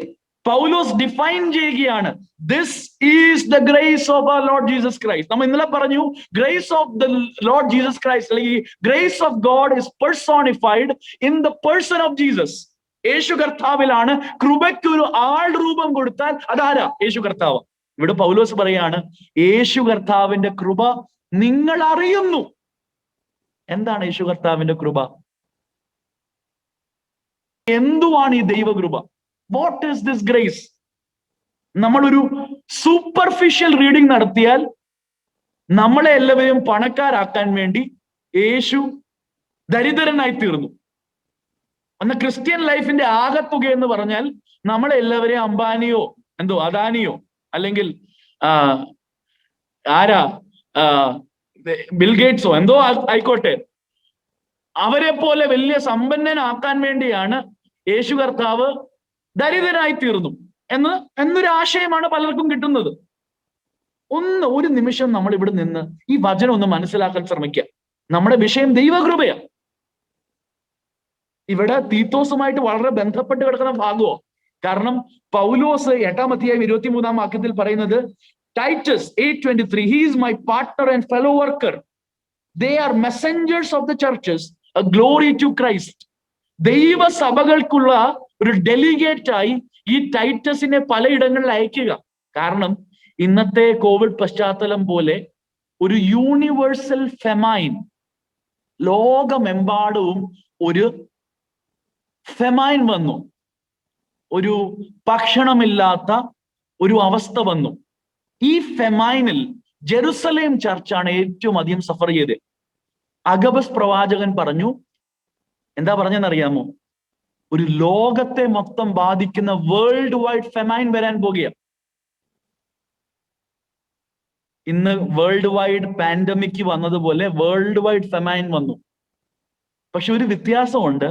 പൗലോസ് ഡിഫൈൻ ചെയ്യുകയാണ്. This is the grace of our Lord Jesus Christ. നമ്മൾ ഇന്നലെ പറഞ്ഞു, grace of the lord Jesus Christ അല്ലെങ്കിൽ grace of God is personified in the person of Jesus. യേശു കർത്താവിലാണ്. കൃപയ്ക്ക് ഒരു ആൾ രൂപം കൊടുത്താൽ അതാരാ? യേശു കർത്താവ്. ഇവിടെ പൗലോസ് പറയാണ്, യേശു കർത്താവിന്റെ കൃപ നിങ്ങൾ അറിയുന്നു. എന്താണ് യേശു കർത്താവിന്റെ കൃപ? എന്തുവാണ് ഈ ദൈവകൃപ? What is this grace? നമ്മളൊരു സൂപ്പർഫിഷ്യൽ റീഡിംഗ് നടത്തിയാൽ നമ്മളെ എല്ലാവരെയും പണക്കാരാക്കാൻ വേണ്ടി യേശു ദരിദ്രനായി തീർന്നു. അന്ന് ക്രിസ്ത്യൻ ലൈഫിന്റെ ആകത്തുക എന്ന് പറഞ്ഞാൽ നമ്മളെ എല്ലാവരെയും അംബാനിയോ അദാനിയോ അല്ലെങ്കിൽ ബിൽഗേറ്റ്സോ ആയിക്കോട്ടെ, അവരെ പോലെ വലിയ സമ്പന്നനാക്കാൻ വേണ്ടിയാണ് യേശു കർത്താവ് ദരിദ്രനായി തീർന്നു. എന്നൊരു ആശയമാണ് പലർക്കും കിട്ടുന്നത്. ഒരു നിമിഷം നമ്മൾ ഇവിടെ നിന്ന് ഈ വചനം ഒന്ന് മനസ്സിലാക്കാൻ ശ്രമിക്കുക. നമ്മുടെ വിഷയം ദൈവകൃപയാണ്. ഇവിടെ തീത്തോസുമായിട്ട് വളരെ ബന്ധപ്പെട്ട് കിടക്കുന്ന ഭാഗമോ. കാരണം പൗലോസ് 8-ാം അധ്യായം 23-ാം വാക്യത്തിൽ പറയുന്നത്, Titus 8:23, he is my partner and fellow worker. They are messengers of the churches, a glory to Christ. ദൈവസഭകൾക്കുള്ള ഒരു ഡെലിഗേറ്റായി ഈ ടൈറ്റസിനെ പലയിടങ്ങളിൽ അയക്കുക. കാരണം ഇന്നത്തെ കോവിഡ് പശ്ചാത്തലം പോലെ ഒരു യൂണിവേഴ്സൽ ഫെമൈൻ, ലോകമെമ്പാടവും ഒരു ഫെമൈൻ വന്നു, ഒരു ഭക്ഷണമില്ലാത്ത ഒരു അവസ്ഥ വന്നു. ഈ ഫെമൈനിൽ ജെറുസലേം ചർച്ചാണ് ഏറ്റവും അധികം സഫർ ചെയ്തത്. അഗബസ് പ്രവാചകൻ പറഞ്ഞു, എന്താ പറഞ്ഞെന്നറിയാമോ? ഒരു ലോകത്തെ മൊത്തം ബാധിക്കുന്ന വേൾഡ് വൈഡ് ഫെമൈൻ വരാൻ പോകുക. ഇന്ന് വേൾഡ് വൈഡ് പാൻഡമിക് വന്നതുപോലെ വേൾഡ് വൈഡ് ഫെമൈൻ വന്നു. പക്ഷെ ഒരു വ്യത്യാസമുണ്ട്.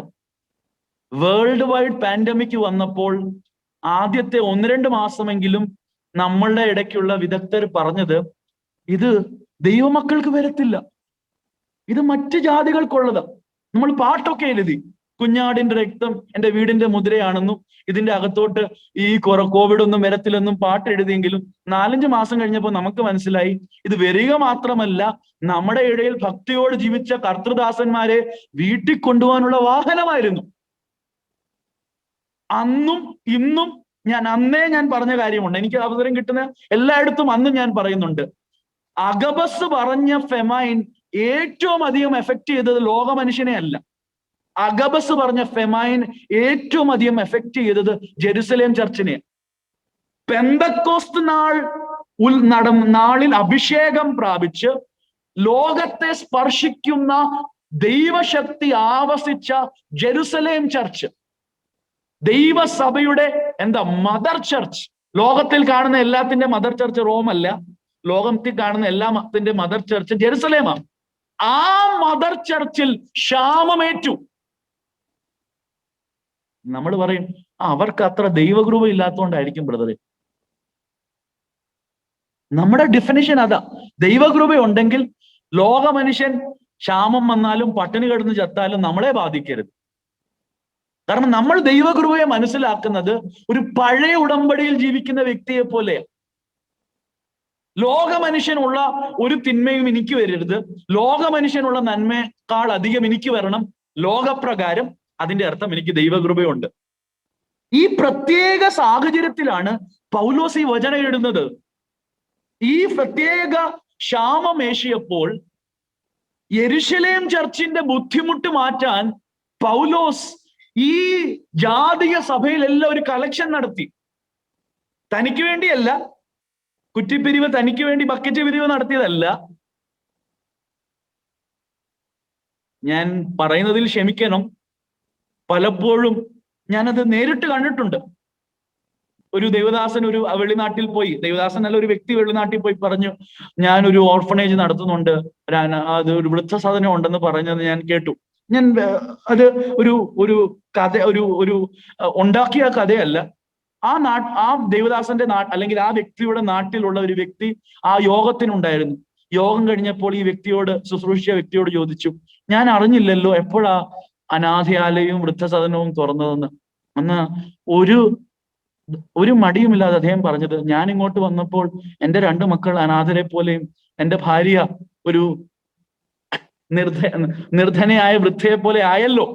വേൾഡ് വൈഡ് പാൻഡമിക് വന്നപ്പോൾ ആദ്യത്തെ 1-2 മാസമെങ്കിലും നമ്മളുടെ ഇടയ്ക്കുള്ള വിദഗ്ധർ പറഞ്ഞത്, ഇത് ദൈവമക്കൾക്ക് വരത്തില്ല, ഇത് മറ്റ് ജാതികൾക്കുള്ളതാ. നമ്മൾ പാട്ടൊക്കെ എഴുതി, കുഞ്ഞാടിന്റെ രക്തം എന്റെ വീടിന്റെ മുദ്രയാണെന്നും ഇതിന്റെ അകത്തോട്ട് ഈ കോവിഡ് ഒന്നും വരത്തില്ലെന്നും പാട്ട് എഴുതിയെങ്കിലും 4-5 മാസം കഴിഞ്ഞപ്പോൾ നമുക്ക് മനസ്സിലായി, ഇത് വരിക മാത്രമല്ല, നമ്മുടെ ഇടയിൽ ഭക്തിയോട് ജീവിച്ച കർത്തൃദാസന്മാരെ വീട്ടിൽ കൊണ്ടുപോകാനുള്ള വാഹനമായിരുന്നു. അന്നും ഇന്നും അന്നേ ഞാൻ പറഞ്ഞ കാര്യമുണ്ട്. എനിക്ക് അവസരം കിട്ടുന്ന എല്ലായിടത്തും അന്നും ഞാൻ പറയുന്നുണ്ട്, അഗബസ് പറഞ്ഞ ഫെമൈൻ ഏറ്റവും അധികം എഫക്ട് ചെയ്തത് ലോക മനുഷ്യനെ അല്ല. അഗബസ് പറഞ്ഞ ഫെമൈൻ ഏറ്റവും അധികം എഫക്ട് ചെയ്തത് ജെറുസലേം ചർച്ചിനെ. പെന്തക്കോസ്ത് നാളിൽ അഭിഷേകം പ്രാപിച്ച് ലോകത്തെ സ്പർശിക്കുന്ന ദൈവശക്തി ആവസിച്ച ജെറുസലേം ചർച്ച്, ദൈവസഭയുടെ മദർ ചർച്ച്. ലോകത്തിൽ കാണുന്ന എല്ലാത്തിന്റെ മദർ ചർച്ച് റോമല്ല, ലോകത്തിൽ കാണുന്ന എല്ലാത്തിന്റെ മദർ ചർച്ച് ജെറുസലേമാണ്. ആ മദർ ചർച്ചിൽ ക്ഷാമമേറ്റു. നമ്മൾ പറയും, അവർക്ക് അത്ര ദൈവകൃപ ഇല്ലാത്തതുകൊണ്ടായിരിക്കും ബ്രദറെ. നമ്മുടെ ഡിഫിനിഷൻ അതാ. ദൈവകൃപ ഉണ്ടെങ്കിൽ ലോക മനുഷ്യൻ ക്ഷാമം വന്നാലും പട്ടിണി കിടന്ന് ചത്താലും നമ്മളെ ബാധിക്കരുത്. കാരണം നമ്മൾ ദൈവകൃപയെ മനസ്സിലാക്കുന്നത് ഒരു പഴയ ഉടമ്പടിയിൽ ജീവിക്കുന്ന വ്യക്തിയെ പോലെയാണ്. ലോക മനുഷ്യനുള്ള ഒരു തിന്മയും എനിക്ക് വരരുത്, ലോക മനുഷ്യനുള്ള നന്മയേക്കാൾ അധികം എനിക്ക് വരണം. ലോകപ്രകാരം അതിന്റെ അർത്ഥം എനിക്ക് ദൈവകൃപയുണ്ട്. ഈ പ്രത്യേക സാഹചര്യത്തിലാണ് പൗലോസ് ഈ വചനം എഴുതുന്നത്. ഈ പ്രത്യേക ക്ഷാമമേശിയപ്പോൾ യെരുശലേം ചർച്ചിന്റെ ബുദ്ധിമുട്ട് മാറ്റാൻ പൗലോസ് ഈ ജാതീയ സഭയിലെല്ലാം ഒരു കളക്ഷൻ നടത്തി. തനിക്ക് വേണ്ടിയല്ല, കുറ്റിപ്പിരിവ് തനിക്ക് വേണ്ടി ബക്കറ്റ് പിരിവ് നടത്തിയതല്ല. ഞാൻ പറയുന്നതിൽ ക്ഷമിക്കണം, പലപ്പോഴും ഞാനത് നേരിട്ട് കണ്ടിട്ടുണ്ട്. ഒരു ദേവദാസൻ ഒരു വെളിനാട്ടിൽ പോയി, ദേവദാസൻ അല്ല, ഒരു വ്യക്തി വെളിനാട്ടിൽ പോയി പറഞ്ഞു, ഞാനൊരു ഓർഫനേജ് നടത്തുന്നുണ്ട്, അത് ഒരു വൃദ്ധസദനം ഉണ്ടെന്ന് പറഞ്ഞത് ഞാൻ കേട്ടു. ഞാൻ അത് ഒരു കഥ, ഒരു ഉണ്ടാക്കിയ കഥയല്ല. ആ ദേവദാസന്റെ അല്ലെങ്കിൽ ആ വ്യക്തിയുടെ നാട്ടിലുള്ള ഒരു വ്യക്തി ആ യോഗത്തിനുണ്ടായിരുന്നു. യോഗം കഴിഞ്ഞപ്പോൾ ഈ വ്യക്തിയോട്, ശുശ്രൂഷിച്ച വ്യക്തിയോട് ചോദിച്ചു, ഞാൻ അറിഞ്ഞില്ലല്ലോ എപ്പോഴാ അനാഥയാലയവും വൃദ്ധസദനവും തുറന്നതെന്ന്. അന്ന് ഒരു മടിയുമില്ലാതെ അദ്ദേഹം പറഞ്ഞത്, ഞാൻ ഇങ്ങോട്ട് വന്നപ്പോൾ എൻ്റെ 2 മക്കൾ അനാഥരെ പോലെയും എൻ്റെ ഭാര്യ ഒരു നിർധനയായ വൃദ്ധയെ പോലെ ആയല്ലോ,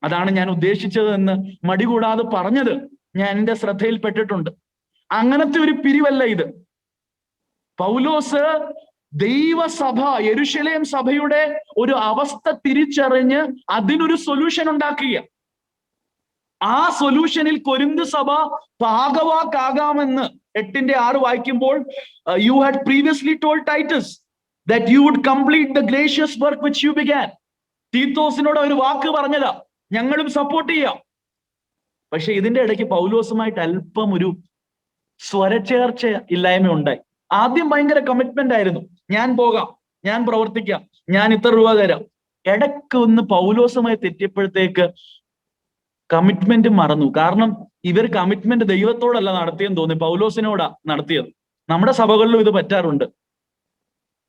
അതാണ് ഞാൻ ഉദ്ദേശിച്ചത് എന്ന് മടി കൂടാതെ പറഞ്ഞത് ഞാൻ എൻ്റെ ശ്രദ്ധയിൽപ്പെട്ടിട്ടുണ്ട്. അങ്ങനത്തെ ഒരു പിരിവല്ല ഇത്. പൗലോസ് ദൈവസഭ, യെരുശലേം സഭയുടെ ഒരു അവസ്ഥ തിരിച്ചറിഞ്ഞ് അതിനൊരു സൊല്യൂഷൻ ഉണ്ടാക്കുക. ആ സൊല്യൂഷനിൽ കൊരിന്ത് സഭ ഭാഗവാക്കാകാമെന്ന് 8:6 വായിക്കുമ്പോൾ, you had previously told Titus that you would complete the gracious work which you began. തീത്തോസിനോട് ഒരു വാക്ക് പറഞ്ഞതാ, ഞങ്ങളും സപ്പോർട്ട് ചെയ്യാം. പക്ഷെ ഇതിന്റെ ഇടയ്ക്ക് പൗലോസുമായിട്ട് അല്പം ഒരു സ്വരച്ചേർച്ച ഇല്ലായ്മ ഉണ്ടായി. ആദ്യം ഭയങ്കര കമ്മിറ്റ്മെന്റ് ആയിരുന്നു, ഞാൻ പോകാം, ഞാൻ പ്രവർത്തിക്കാം, ഞാൻ ഇത്ര രൂപ തരാം. ഇടയ്ക്ക് ഒന്ന് പൗലോസുമായി തെറ്റിയപ്പോഴത്തേക്ക് കമ്മിറ്റ്മെന്റ് മറന്നു. കാരണം ഇവർ കമ്മിറ്റ്മെന്റ് ദൈവത്തോടല്ല നടത്തിയെന്ന് തോന്നി, പൗലോസിനോടാ നടത്തിയത്. നമ്മുടെ സഭകളിലും ഇത് പറ്റാറുണ്ട്.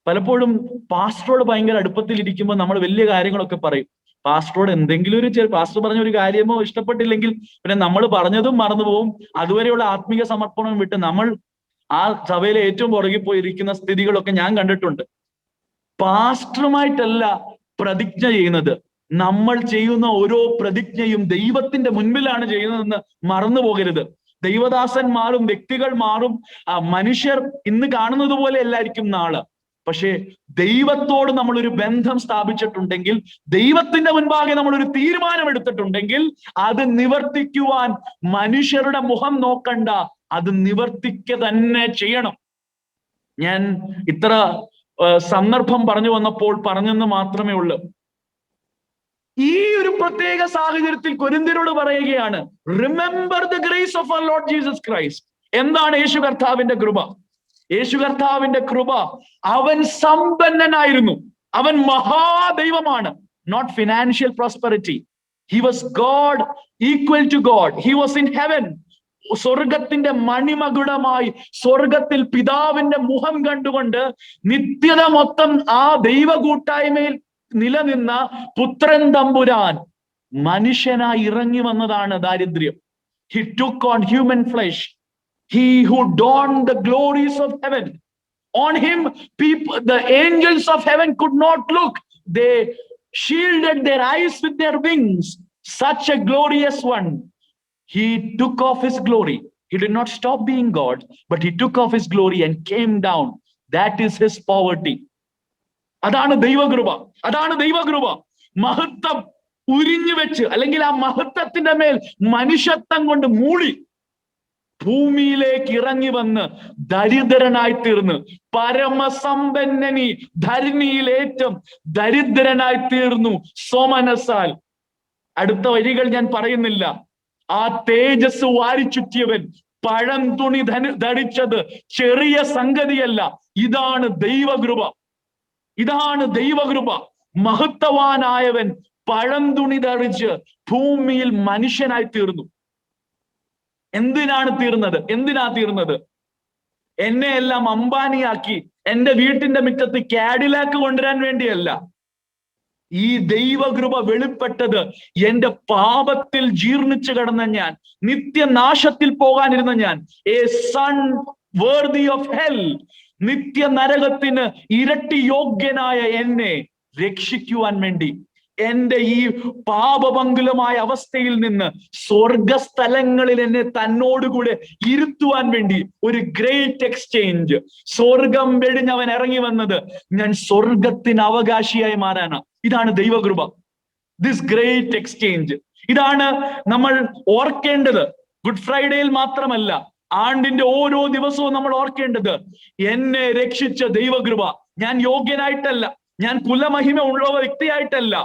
പലപ്പോഴും പാസ്റ്ററോട് ഭയങ്കര അടുപ്പത്തിൽ ഇരിക്കുമ്പോൾ നമ്മൾ വലിയ കാര്യങ്ങളൊക്കെ പറയും. പാസ്റ്ററോട് എന്തെങ്കിലും പാസ്റ്റർ പറഞ്ഞ ഒരു കാര്യമോ ഇഷ്ടപ്പെട്ടില്ലെങ്കിൽ പിന്നെ നമ്മൾ പറഞ്ഞതും മറന്നു പോവും. അതുവരെയുള്ള ആത്മീയ സമർപ്പണം വിട്ട് നമ്മൾ ആ സഭയിലെ ഏറ്റവും പുറകിൽ പോയിരിക്കുന്ന സ്ഥിതികളൊക്കെ ഞാൻ കണ്ടിട്ടുണ്ട്. പാസ്റ്ററുമായിട്ടല്ല പ്രതിജ്ഞ ചെയ്യുന്നത്, നമ്മൾ ചെയ്യുന്ന ഓരോ പ്രതിജ്ഞയും ദൈവത്തിന്റെ മുൻപിലാണ് ചെയ്യുന്നതെന്ന് മറന്നു പോകരുത്. ദൈവദാസന്മാരും വ്യക്തികൾ മാറും, മനുഷ്യർ ഇന്ന് കാണുന്നത് പോലെ അല്ലായിരിക്കും നാളെ. പക്ഷേ ദൈവത്തോട് നമ്മളൊരു ബന്ധം സ്ഥാപിച്ചിട്ടുണ്ടെങ്കിൽ, ദൈവത്തിന്റെ മുൻപാകെ നമ്മളൊരു തീരുമാനം എടുത്തിട്ടുണ്ടെങ്കിൽ അത് നിവർത്തിക്കുവാൻ മനുഷ്യരുടെ മുഖം നോക്കണ്ട, അത് നിവർത്തിക്കുക തന്നെ ചെയ്യണം. ഞാൻ ഇത്ര സന്ദർഭം പറഞ്ഞു വന്നപ്പോൾ പറഞ്ഞെന്ന് മാത്രമേ ഉള്ളൂ. ഈ ഒരു പ്രത്യേക സാഹചര്യത്തിൽ കൊരിന്ത്യരോട് പറയുകയാണ്, remember the grace of our Lord Jesus Christ. എന്താണ് യേശു കർത്താവിന്റെ കൃപ? യേശു കർത്താവിന്റെ കൃപ, അവൻ സമ്പന്നനായിരുന്നു, അവൻ മഹാദൈവമാണ്. Not financial prosperity. He was God, equal to God. He was in heaven. സ്വർഗത്തിന്റെ മണിമകുടമായി സ്വർഗത്തിൽ പിതാവിന്റെ മുഖം കണ്ടുകൊണ്ട് നിത്യത മൊത്തം ആ ദൈവ കൂട്ടായ്മയിൽ നിലനിന്ന പുത്രൻ തമ്പുരാൻ മനുഷ്യനായി ഇറങ്ങി വന്നതാണ് ദാരിദ്ര്യം. He took on human flesh. He who donned the glories of heaven. On him, the angels of heaven could not look. They shielded their eyes with their wings. Such a glorious one. He took off his glory. He did not stop being God, but he took off his glory and came down. That is his poverty. അതാണ് ദൈവകൃപ, അതാണ് ദൈവകൃപ. മഹത്വം ഉരിഞ്ഞു വെച്ച്, അല്ലെങ്കിൽ ആ മഹത്വത്തിന്റെ മേൽ മനുഷ്യത്വം കൊണ്ട് മൂടി ഭൂമിയിലേക്ക് ഇറങ്ങി വന്ന് ദരിദ്രനായി തീർന്ന്, പരമസമ്പന്നനി ധരണിയിലേറ്റം ദരിദ്രനായി തീർന്നു സ്വമനസാൽ. അടുത്ത വരികൾ ഞാൻ പറയുന്നില്ല. ആ തേജസ് വാരിച്ചുറ്റിയവൻ പഴം തുണി ധരിച്ചത് ചെറിയ സംഗതിയല്ല. ഇതാണ് ദൈവകൃപ, ഇതാണ് ദൈവകൃപ. മഹത്വവാനായവൻ പഴം തുണി ധരിച്ച് ഭൂമിയിൽ മനുഷ്യനായി തീർന്നു. എന്തിനാണ് തീർന്നത്? എന്നെ എല്ലാം അംബാനിയാക്കി എന്റെ വീട്ടിന്റെ മുറ്റത്ത് കാഡിലാക്ക് കൊണ്ടുവരാൻ വേണ്ടിയല്ല. ഈ ദൈവകൃപ വെളിപ്പെട്ടത് എന്റെ പാപത്തിൽ ജീർണിച്ചു കിടന്ന ഞാൻ, നിത്യനാശത്തിൽ പോകാനിരുന്ന ഞാൻ, a son worthy of hell, നിത്യ നരകത്തിന് ഇരട്ടി യോഗ്യനായ എന്നെ രക്ഷിക്കുവാൻ വേണ്ടി, എന്റെ ഈ പാപപങ്കുലമായ അവസ്ഥയിൽ നിന്ന് സ്വർഗസ്ഥലങ്ങളിൽ എന്നെ തന്നോടുകൂടെ ഇരുത്തുവാൻ വേണ്ടി ഒരു ഗ്രേറ്റ് എക്സ്ചേഞ്ച്. സ്വർഗം വെടിഞ്ഞവൻ ഇറങ്ങി വന്നത് ഞാൻ സ്വർഗത്തിന് അവകാശിയായി മാറാനാണ്. ഇതാണ് ദൈവകൃപ, ദിസ് ഗ്രേറ്റ് എക്സ്ചേഞ്ച്. ഇതാണ് നമ്മൾ ഓർക്കേണ്ടത്. ഗുഡ് ഫ്രൈഡേയിൽ മാത്രമല്ല, ആണ്ടിന്റെ ഓരോ ദിവസവും നമ്മൾ ഓർക്കേണ്ടത്, എന്നെ രക്ഷിച്ച ദൈവകൃപ. ഞാൻ യോഗ്യനായിട്ടല്ല, ഞാൻ കുലമഹിമ ഉള്ള വ്യക്തിയായിട്ടല്ല,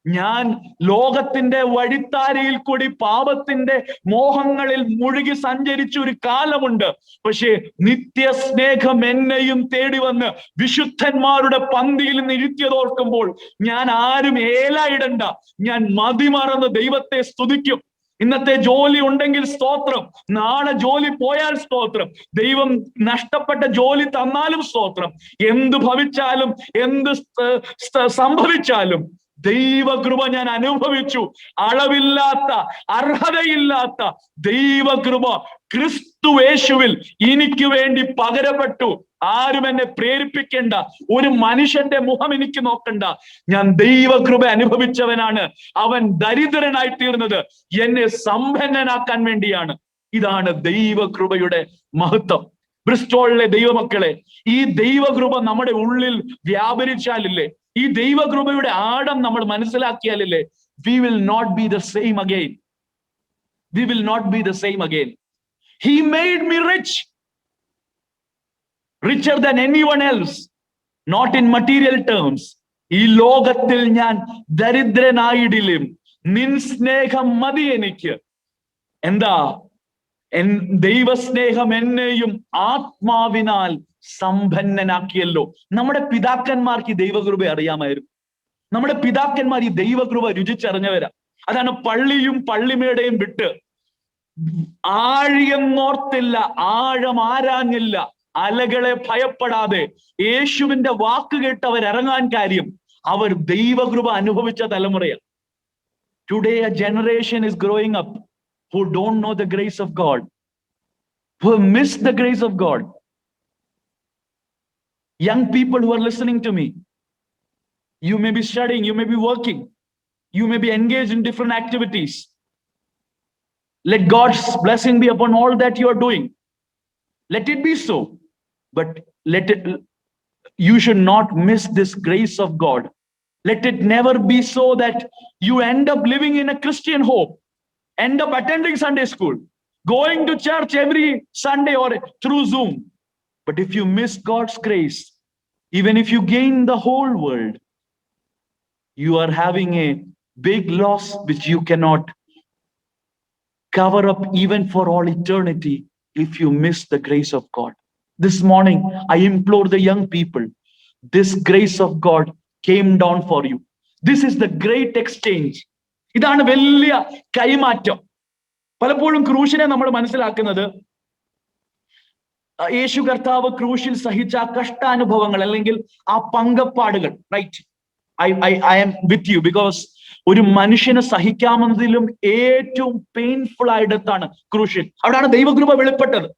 ഞാൻ ലോകത്തിന്റെ വഴിത്താരയിൽ കൂടി പാപത്തിന്റെ മോഹങ്ങളിൽ മുഴുകി സഞ്ചരിച്ച ഒരു കാലമുണ്ട്. പക്ഷേ നിത്യസ്നേഹം എന്നെയും തേടി വന്ന് വിശുദ്ധന്മാരുടെ പന്തിയിൽ നിന്ന് ഇരുത്തിയതോർക്കുമ്പോൾ ഞാൻ ആരും ഏലായിടണ്ട, ഞാൻ മതിമറന്ന് ദൈവത്തെ സ്തുതിക്കും. ഇന്നത്തെ ജോലി ഉണ്ടെങ്കിൽ സ്തോത്രം, നാളെ ജോലി പോയാൽ സ്തോത്രം, ദൈവം നഷ്ടപ്പെട്ട ജോലി തന്നാലും സ്തോത്രം. എന്ത് ഭവിച്ചാലും എന്ത് സംഭവിച്ചാലും ദൈവകൃപ ഞാൻ അനുഭവിച്ചു. അളവില്ലാത്ത അർഹതയില്ലാത്ത ദൈവകൃപ ക്രിസ്തുയേശുവിൽ എനിക്ക് വേണ്ടി പകരപ്പെട്ടു. ആരും എന്നെ പ്രേരിപ്പിക്കേണ്ട, ഒരു മനുഷ്യന്റെ മുഖം എനിക്ക് നോക്കണ്ട. ഞാൻ ദൈവകൃപ അനുഭവിച്ചവനാണ്. അവൻ ദരിദ്രനായി തീർന്നത് എന്നെ സമ്പന്നനാക്കാൻ വേണ്ടിയാണ്. ഇതാണ് ദൈവകൃപയുടെ മഹത്വം. ബ്രിസ്റ്റോളിലെ ദൈവമക്കളെ, ഈ ദൈവകൃപ നമ്മുടെ ഉള്ളിൽ വ്യാപരിച്ചാലില്ലേ, ഈ ദൈവകൃപയുടെ ആഴം നമ്മൾ മനസ്സിലാക്കിയാലില്ലേ, we will not be the same again. We will not be the same again. He made me rich, richer than anyone else, not in material terms. ഈ ലോകത്തിൽ ഞാൻ ദരിദ്രനായിടിലും നിൻ സ്നേഹം മതി എനിക്ക്. എന്താ? ദൈവസ്നേഹം എന്നെയും ആത്മാവിനാൽ സമ്പന്നനാക്കിയല്ലോ. നമ്മുടെ പിതാക്കന്മാർക്ക് ഈ ദൈവകൃപ അറിയാമായിരുന്നു. നമ്മുടെ പിതാക്കന്മാർ ഈ ദൈവകൃപ രുചിച്ചറിഞ്ഞവരാ. അതാണ് പള്ളിയും പള്ളിമേടയും വിട്ട് ആഴിയെന്നോർത്തില്ല, ആഴം ആരാഞ്ഞില്ല, അലകളെ ഭയപ്പെടാതെ യേശുവിന്റെ വാക്ക് കേട്ട് അവരിറങ്ങാൻ കാര്യം അവർ ദൈവകൃപ അനുഭവിച്ച തലമുറയാണ്. Today a generation is growing up who don't know the grace of God, who have missed the grace of God. Young people who are listening to me, you may be studying, you may be working, you may be engaged in different activities. Let God's blessing be upon all that you are doing. Let it be so. But you should not miss this grace of God. Let it never be so that you end up living in a Christian hope, end up attending Sunday school, going to church every Sunday or through Zoom. But if you miss God's grace, even if you gain the whole world, you are having a big loss which you cannot cover up even for all eternity if you miss the grace of God. This morning, I implore the young people, this grace of God came down for you. This is the great exchange. ഇതാണ് വലിയ കൈമാറ്റം. പലപ്പോഴും ക്രൂശിനെ നമ്മൾ മനസ്സിലാക്കുന്നത് യേശു കർത്താവ് ക്രൂശിൽ സഹിച്ച ആ കഷ്ടാനുഭവങ്ങൾ അല്ലെങ്കിൽ ആ പങ്കപ്പാടുകൾ. Right, I am with you, because ഒരു മനുഷ്യന് സഹിക്കാവുന്നതിലും ഏറ്റവും പെയിൻഫുൾ ആയിടത്താണ് ക്രൂശിൽ. അവിടെയാണ് ദൈവകൃപ വെളിപ്പെട്ടത്.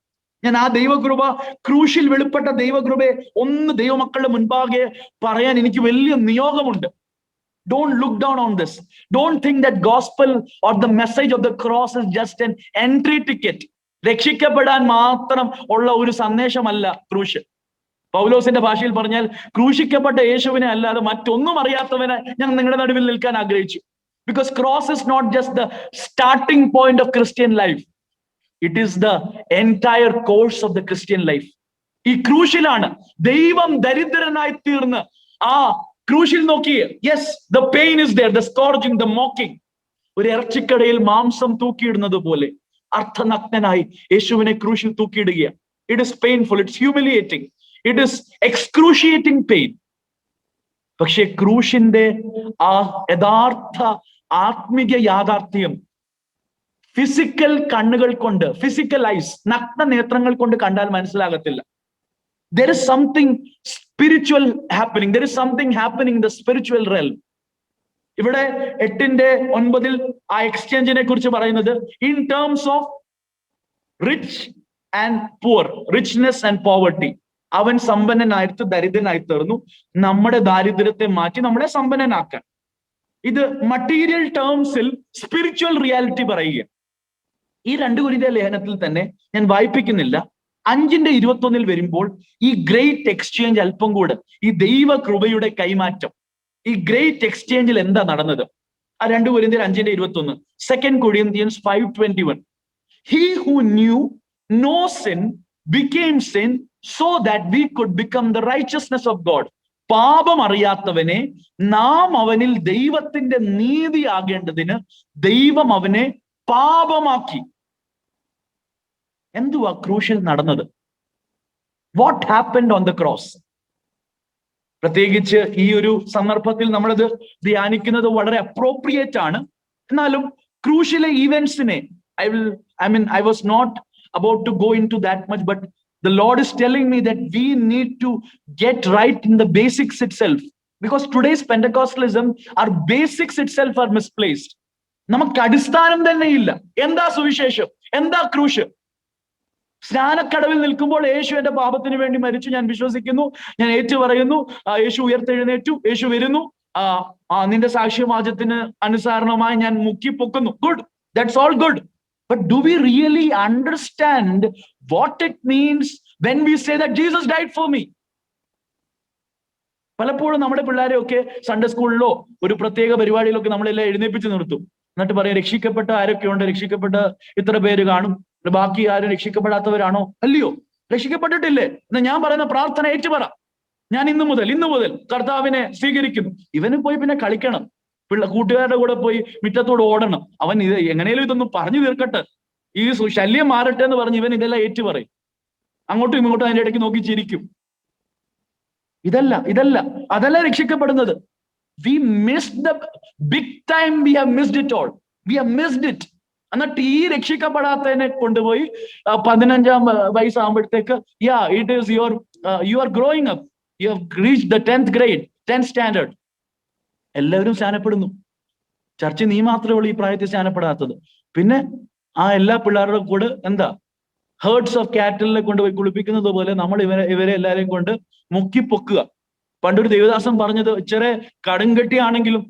ഞാൻ ആ ദൈവകൃപ, ക്രൂശിൽ വെളിപ്പെട്ട ദൈവകൃപയെ ഒന്ന് ദൈവമക്കളുടെ മുൻപാകെ പറയാൻ എനിക്ക് വലിയ നിയോഗമുണ്ട്. Don't look down on this. Don't think that gospel or the message of the cross is just an entry ticket. രക്ഷിക്കപ്പെടാൻ മാത്രം ഉള്ള ഒരു സന്ദേശമല്ല ക്രൂശ്. പൗലോസിന്റെ ഭാഷയിൽ പറഞ്ഞാൽ ക്രൂശിക്കപ്പെട്ട യേശുവിനെ അല്ലാതെ മറ്റൊന്നും അറിയാത്തവനെ ഞാൻ നിങ്ങളുടെ നടുവിൽ നിൽക്കാൻ ആഗ്രഹിച്ചു. Because cross is not just the starting point of Christian life. It is the entire course of the Christian life. ഈ ക്രൂശിലാണ് ദൈവം ദരിദ്രനായി തീർന്ന് ആ ക്രൂശിൽ നോക്കിയേ. Yes, the pain is there, the scourging, the mocking. ഒരു ഇറച്ചിക്കടയിൽ മാംസം തൂക്കിയിടുന്നത് പോലെ അർത്ഥനഗ്നനായി യേശുവിനെ ക്രൂശിൽ തൂക്കിയിടുകയാണ്. It is painful, it's humiliating, it is excruciating pain. പക്ഷെ ക്രൂശിന്റെ ആ യഥാർത്ഥ ആത്മിക യാഥാർത്ഥ്യം ഫിസിക്കൽ കണ്ണുകൾ കൊണ്ട്, ഫിസിക്കൽ ഐസ്, നഗ്ന നേത്രങ്ങൾ കൊണ്ട് കണ്ടാൽ മനസ്സിലാകത്തില്ല. There is something spiritual happening. There is something happening in the spiritual realm. ഇവിടെ 8:9 ആ എക്സ്ചേഞ്ചിനെ കുറിച്ച് പറയുന്നത് in terms of rich and poor, richness and poverty. അവൻ സമ്പന്നനായിട്ട് ദരിദ്രനായി തീർന്നു, നമ്മുടെ ദാരിദ്ര്യത്തെ മാറ്റി നമ്മളെ സമ്പന്നനാക്കാൻ. ഇത് മറ്റീരിയൽ ടേംസിൽ സ്പിരിച്വൽ റിയാലിറ്റി പറയുക. ഈ 2 കൊരിന്ത്യർ ലേഖനത്തിൽ തന്നെ ഞാൻ വായിപ്പിക്കുന്നില്ല. 5:21 വരുമ്പോൾ ഈ ഗ്രേറ്റ് എക്സ്ചേഞ്ച് അല്പം കൂടെ, ഈ ദൈവ കൃപയുടെ കൈമാറ്റം, ഈ ഗ്രേറ്റ് എക്സ്ചേഞ്ചിൽ എന്താ നടന്നത്? ആ 2 കൊരിന്ത്യർ 5:21, 2 Corinthians 5:21. He who knew no sin became sin so that we could become the righteousness of God. പാപം അറിയാത്തവനെ നാം അവനിൽ ദൈവത്തിന്റെ നീതി ആകേണ്ടതിന് ദൈവം അവനെ പാപമാക്കി. എന്തുവാ ക്രൂശിൽ നടന്നത്? What happened on the cross? പ്രത്യേകിച്ച് ഈ ഒരു സന്ദർഭത്തിൽ നമ്മളത് ധ്യാനിക്കുന്നത് വളരെ അപ്രോപ്രിയേറ്റ് ആണ്. എന്നാലും ക്രൂശിലെ ഈവെന്റ്സിനെ I was not about to go into that much, but the Lord is telling me that we need to get right in the basics itself, because today's Pentecostalism, our basics itself are misplaced. നമുക്ക് അടിസ്ഥാനം തന്നെ ഇല്ല. എന്താ സുവിശേഷം? എന്താ ക്രൂശ്? സ്നാനക്കടവിൽ നിൽക്കുമ്പോൾ യേശു എന്റെ പാപത്തിന് വേണ്ടി മരിച്ചു, ഞാൻ വിശ്വസിക്കുന്നു, ഞാൻ ഏറ്റു പറയുന്നു, യേശു ഉയർത്തെഴുന്നേറ്റു, യേശു വരുന്നു, നിന്റെ സാക്ഷ്യവാചത്തിന് അനുസരണമായി ഞാൻ മുക്കിപ്പൊക്കുന്നു. Good, that's all good. But do we really understand what it means when we say that Jesus died for me? പലപ്പോഴും നമ്മുടെ പിള്ളേരെയൊക്കെ സൺഡേ സ്കൂളിലോ ഒരു പ്രത്യേക പരിപാടിയിലൊക്കെ നമ്മളെല്ലാം എഴുന്നേപ്പിച്ച് നിർത്തും. എന്നിട്ട് പറയാം, രക്ഷിക്കപ്പെട്ട ആരൊക്കെയുണ്ട്? രക്ഷിക്കപ്പെട്ട ഇത്ര പേര് കാണും, ബാക്കി ആരും രക്ഷിക്കപ്പെടാത്തവരാണോ? അല്ലയോ, രക്ഷിക്കപ്പെട്ടിട്ടില്ലേ? എന്നാ ഞാൻ പറയുന്ന പ്രാർത്ഥന ഏറ്റുപറ, ഞാൻ ഇന്നു മുതൽ കർത്താവിനെ സ്വീകരിക്കുന്നു. ഇവന് പോയി പിന്നെ കളിക്കണം, കൂട്ടുകാരുടെ കൂടെ പോയി മുറ്റത്തോട് ഓടണം. അവൻ ഇത് എങ്ങനെയും ഇതൊന്നും പറഞ്ഞു തീർക്കട്ടെ, ഈ ശല്യം മാറട്ടെ എന്ന് പറഞ്ഞ് ഇവൻ ഇതെല്ലാം ഏറ്റുപറയും. അങ്ങോട്ടും ഇങ്ങോട്ടും അതിന്റെ ഇടയ്ക്ക് നോക്കി ചിരിക്കും. അതല്ല രക്ഷിക്കപ്പെടുന്നത്. We missed the big time. We have missed it all. We have missed it. എന്നിട്ട് ഈ രക്ഷിക്കപ്പെടാത്തതിനെ കൊണ്ടുപോയി 15-ാം വയസ്സാകുമ്പോഴത്തേക്ക് it is you are growing up. You have reached the 10th grade, 10th standard. എല്ലാവരും സ്നാനപ്പെടുന്നു. ചർച്ച നീ മാത്രമേ ഉള്ളൂ ഈ പ്രായത്തിൽ സ്നാനപ്പെടാത്തത്. പിന്നെ ആ എല്ലാ പിള്ളേരുടെ കൂടെ എന്താ ഹേർഡ്സ് ഓഫ് കാറ്റലിനെ കൊണ്ടുപോയി കുളിപ്പിക്കുന്നത് പോലെ നമ്മൾ ഇവരെ എല്ലാവരെയും കൊണ്ട് മുക്കിപ്പൊക്കുക. പണ്ടൊരു ദേവദാസൻ പറഞ്ഞത്, ചെറിയ കടുംകെട്ടിയാണെങ്കിലും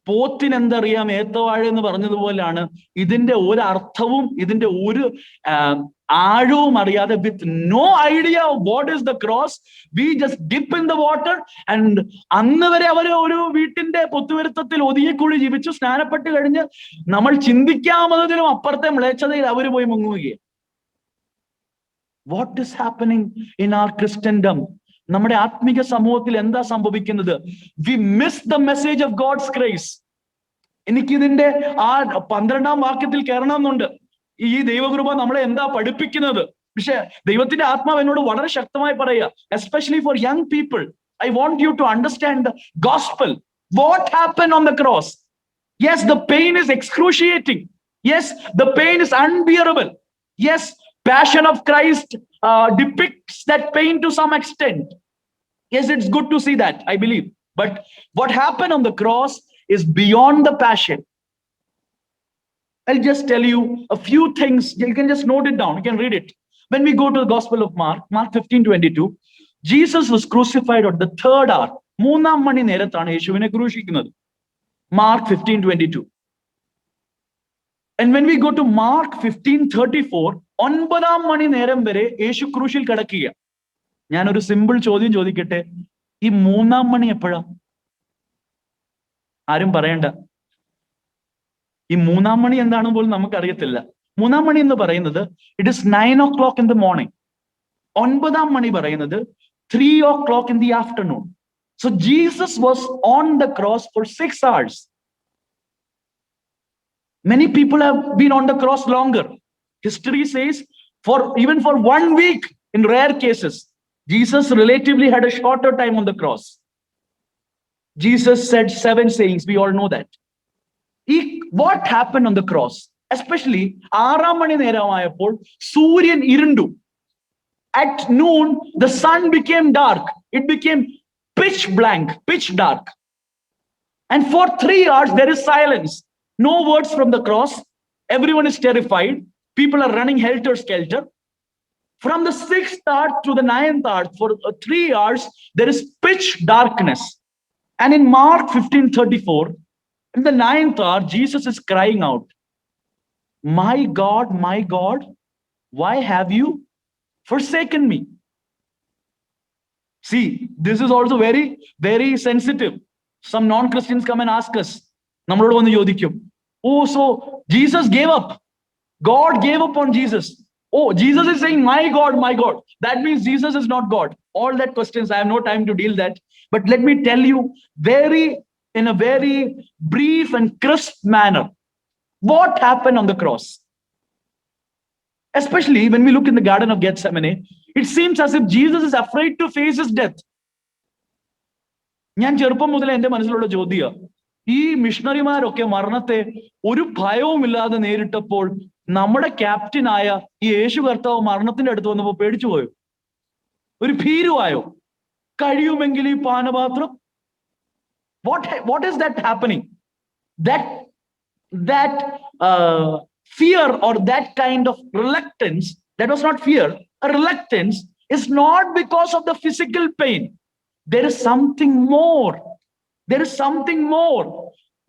പോത്തിനെന്തറിയാം ഏത്തവാഴ എന്ന് പറഞ്ഞതുപോലെയാണ് ഇതിന്റെ ഒരു അർത്ഥവും ഇതിന്റെ ഒരു ആഴവും അറിയാതെ, with no idea of what is the cross, we just dip in the water. And അന്ന് വരെ അവര് ഒരു വീട്ടിന്റെ പൊത്തുവരുത്തത്തിൽ ഒതുങ്ങിക്കൂടി ജീവിച്ചു. സ്നാനപ്പെട്ട് കഴിഞ്ഞ് നമ്മൾ ചിന്തിക്കാവുന്നതിനും അപ്പുറത്തെ മ്ലേച്ഛതയിൽ അവര് പോയി മുങ്ങുകയാണ്. What is happening in our Christendom? നമ്മുടെ ആത്മീക സമൂഹത്തിൽ എന്താ സംഭവിക്കുന്നത്? We miss the message of God's grace. എനിക്കിതിന്റെ ആ 12-ാം വാക്യത്തിൽ കയറണമെന്നുണ്ട്. ഈ ദൈവകൃപ നമ്മളെ എന്താ പഠിപ്പിക്കുന്നത്? പക്ഷെ ദൈവത്തിന്റെ ആത്മാവ് എന്നോട് വളരെ ശക്തമായി പറയുക, especially for young people, I want you to understand the gospel. What happen on the cross? Yes, the pain is excruciating. Yes, the pain is unbearable. Yes, Passion of Christ depicts that pain to some extent. Yes, it's good to see that, I believe. But what happened on the cross is beyond the passion. I'll just tell you a few things. You can just note it down. You can read it. When we go to the Gospel of Mark 15:22, Jesus was crucified at the 3rd hour. 3-ാം മണി നേരത്താണ് യേശുവിനെ ക്രൂശിക്കുന്നത്. Mark 15:22. And when we go to Mark 15:34, 9-ാം മണി നേരം വരെ യേശു ക്രൂശിൽ കിടക്കുക. ഞാനൊരു സിമ്പിൾ ചോദ്യം ചോദിക്കട്ടെ, ഈ 3-ാം മണി എപ്പോഴാ? ആരും പറയണ്ട. ഈ 3-ാം മണി എന്താണെന്ന് പോലും നമുക്കറിയത്തില്ല. 3-ാം മണി എന്ന് പറയുന്നത് it is 9 o'clock in the morning. 9-ാം മണി പറയുന്നത് 3 o'clock in the afternoon. So Jesus was on the cross for 6 hours. Many people have been on the cross longer. History says even for 1 week, in rare cases, Jesus relatively had a shorter time on the cross. Jesus said 7 sayings. We all know that. What happened on the cross? Especially 6-ാം മണി നേരമായപ്പോൾ സൂര്യൻ ഇരുണ്ടു. At noon, the sun became dark. It became pitch blank, pitch dark. And for 3 hours, there is silence. No words from the cross. Everyone is terrified. People are running helter-skelter. From the 6th hour to the 9th hour, for 3 hours, there is pitch darkness. And in Mark 15:34, in the 9th hour, Jesus is crying out, my God, why have you forsaken me? See, this is also very, very sensitive. Some non-Christians come and ask us, നമ്മളോട് വന്ന് ചോദിക്കും, oh, so Jesus gave up. God gave up on Jesus. Oh, Jesus is saying, my God. That means Jesus is not God. All that questions, I have no time to deal that. But let me tell you in a very brief and crisp manner, what happened on the cross. Especially when we look in the Garden of Gethsemane, it seems as if Jesus is afraid to face his death. ഞാൻ ചെറുപ്പം മുതലേ എന്റെ മനസ്സിലുള്ള ചോദ്യം, ഈ മിഷണറിമാരൊക്കെ മരണത്തെ ഒരു ഭയവുമില്ലാതെ നേരിട്ടപ്പോൾ നമ്മുടെ ക്യാപ്റ്റനായ ഈ യേശു കർത്താവ് മരണത്തിന്റെ അടുത്ത് വന്നപ്പോൾ പേടിച്ചു പോയോ? ഒരു ഭീരുവായോ? കഴിയുമെങ്കിൽ ഈ പാനപാത്രം. What is that happening? That fear or that kind of reluctance, that was not fear. A reluctance is not because of the physical pain. There is something more. There is something more.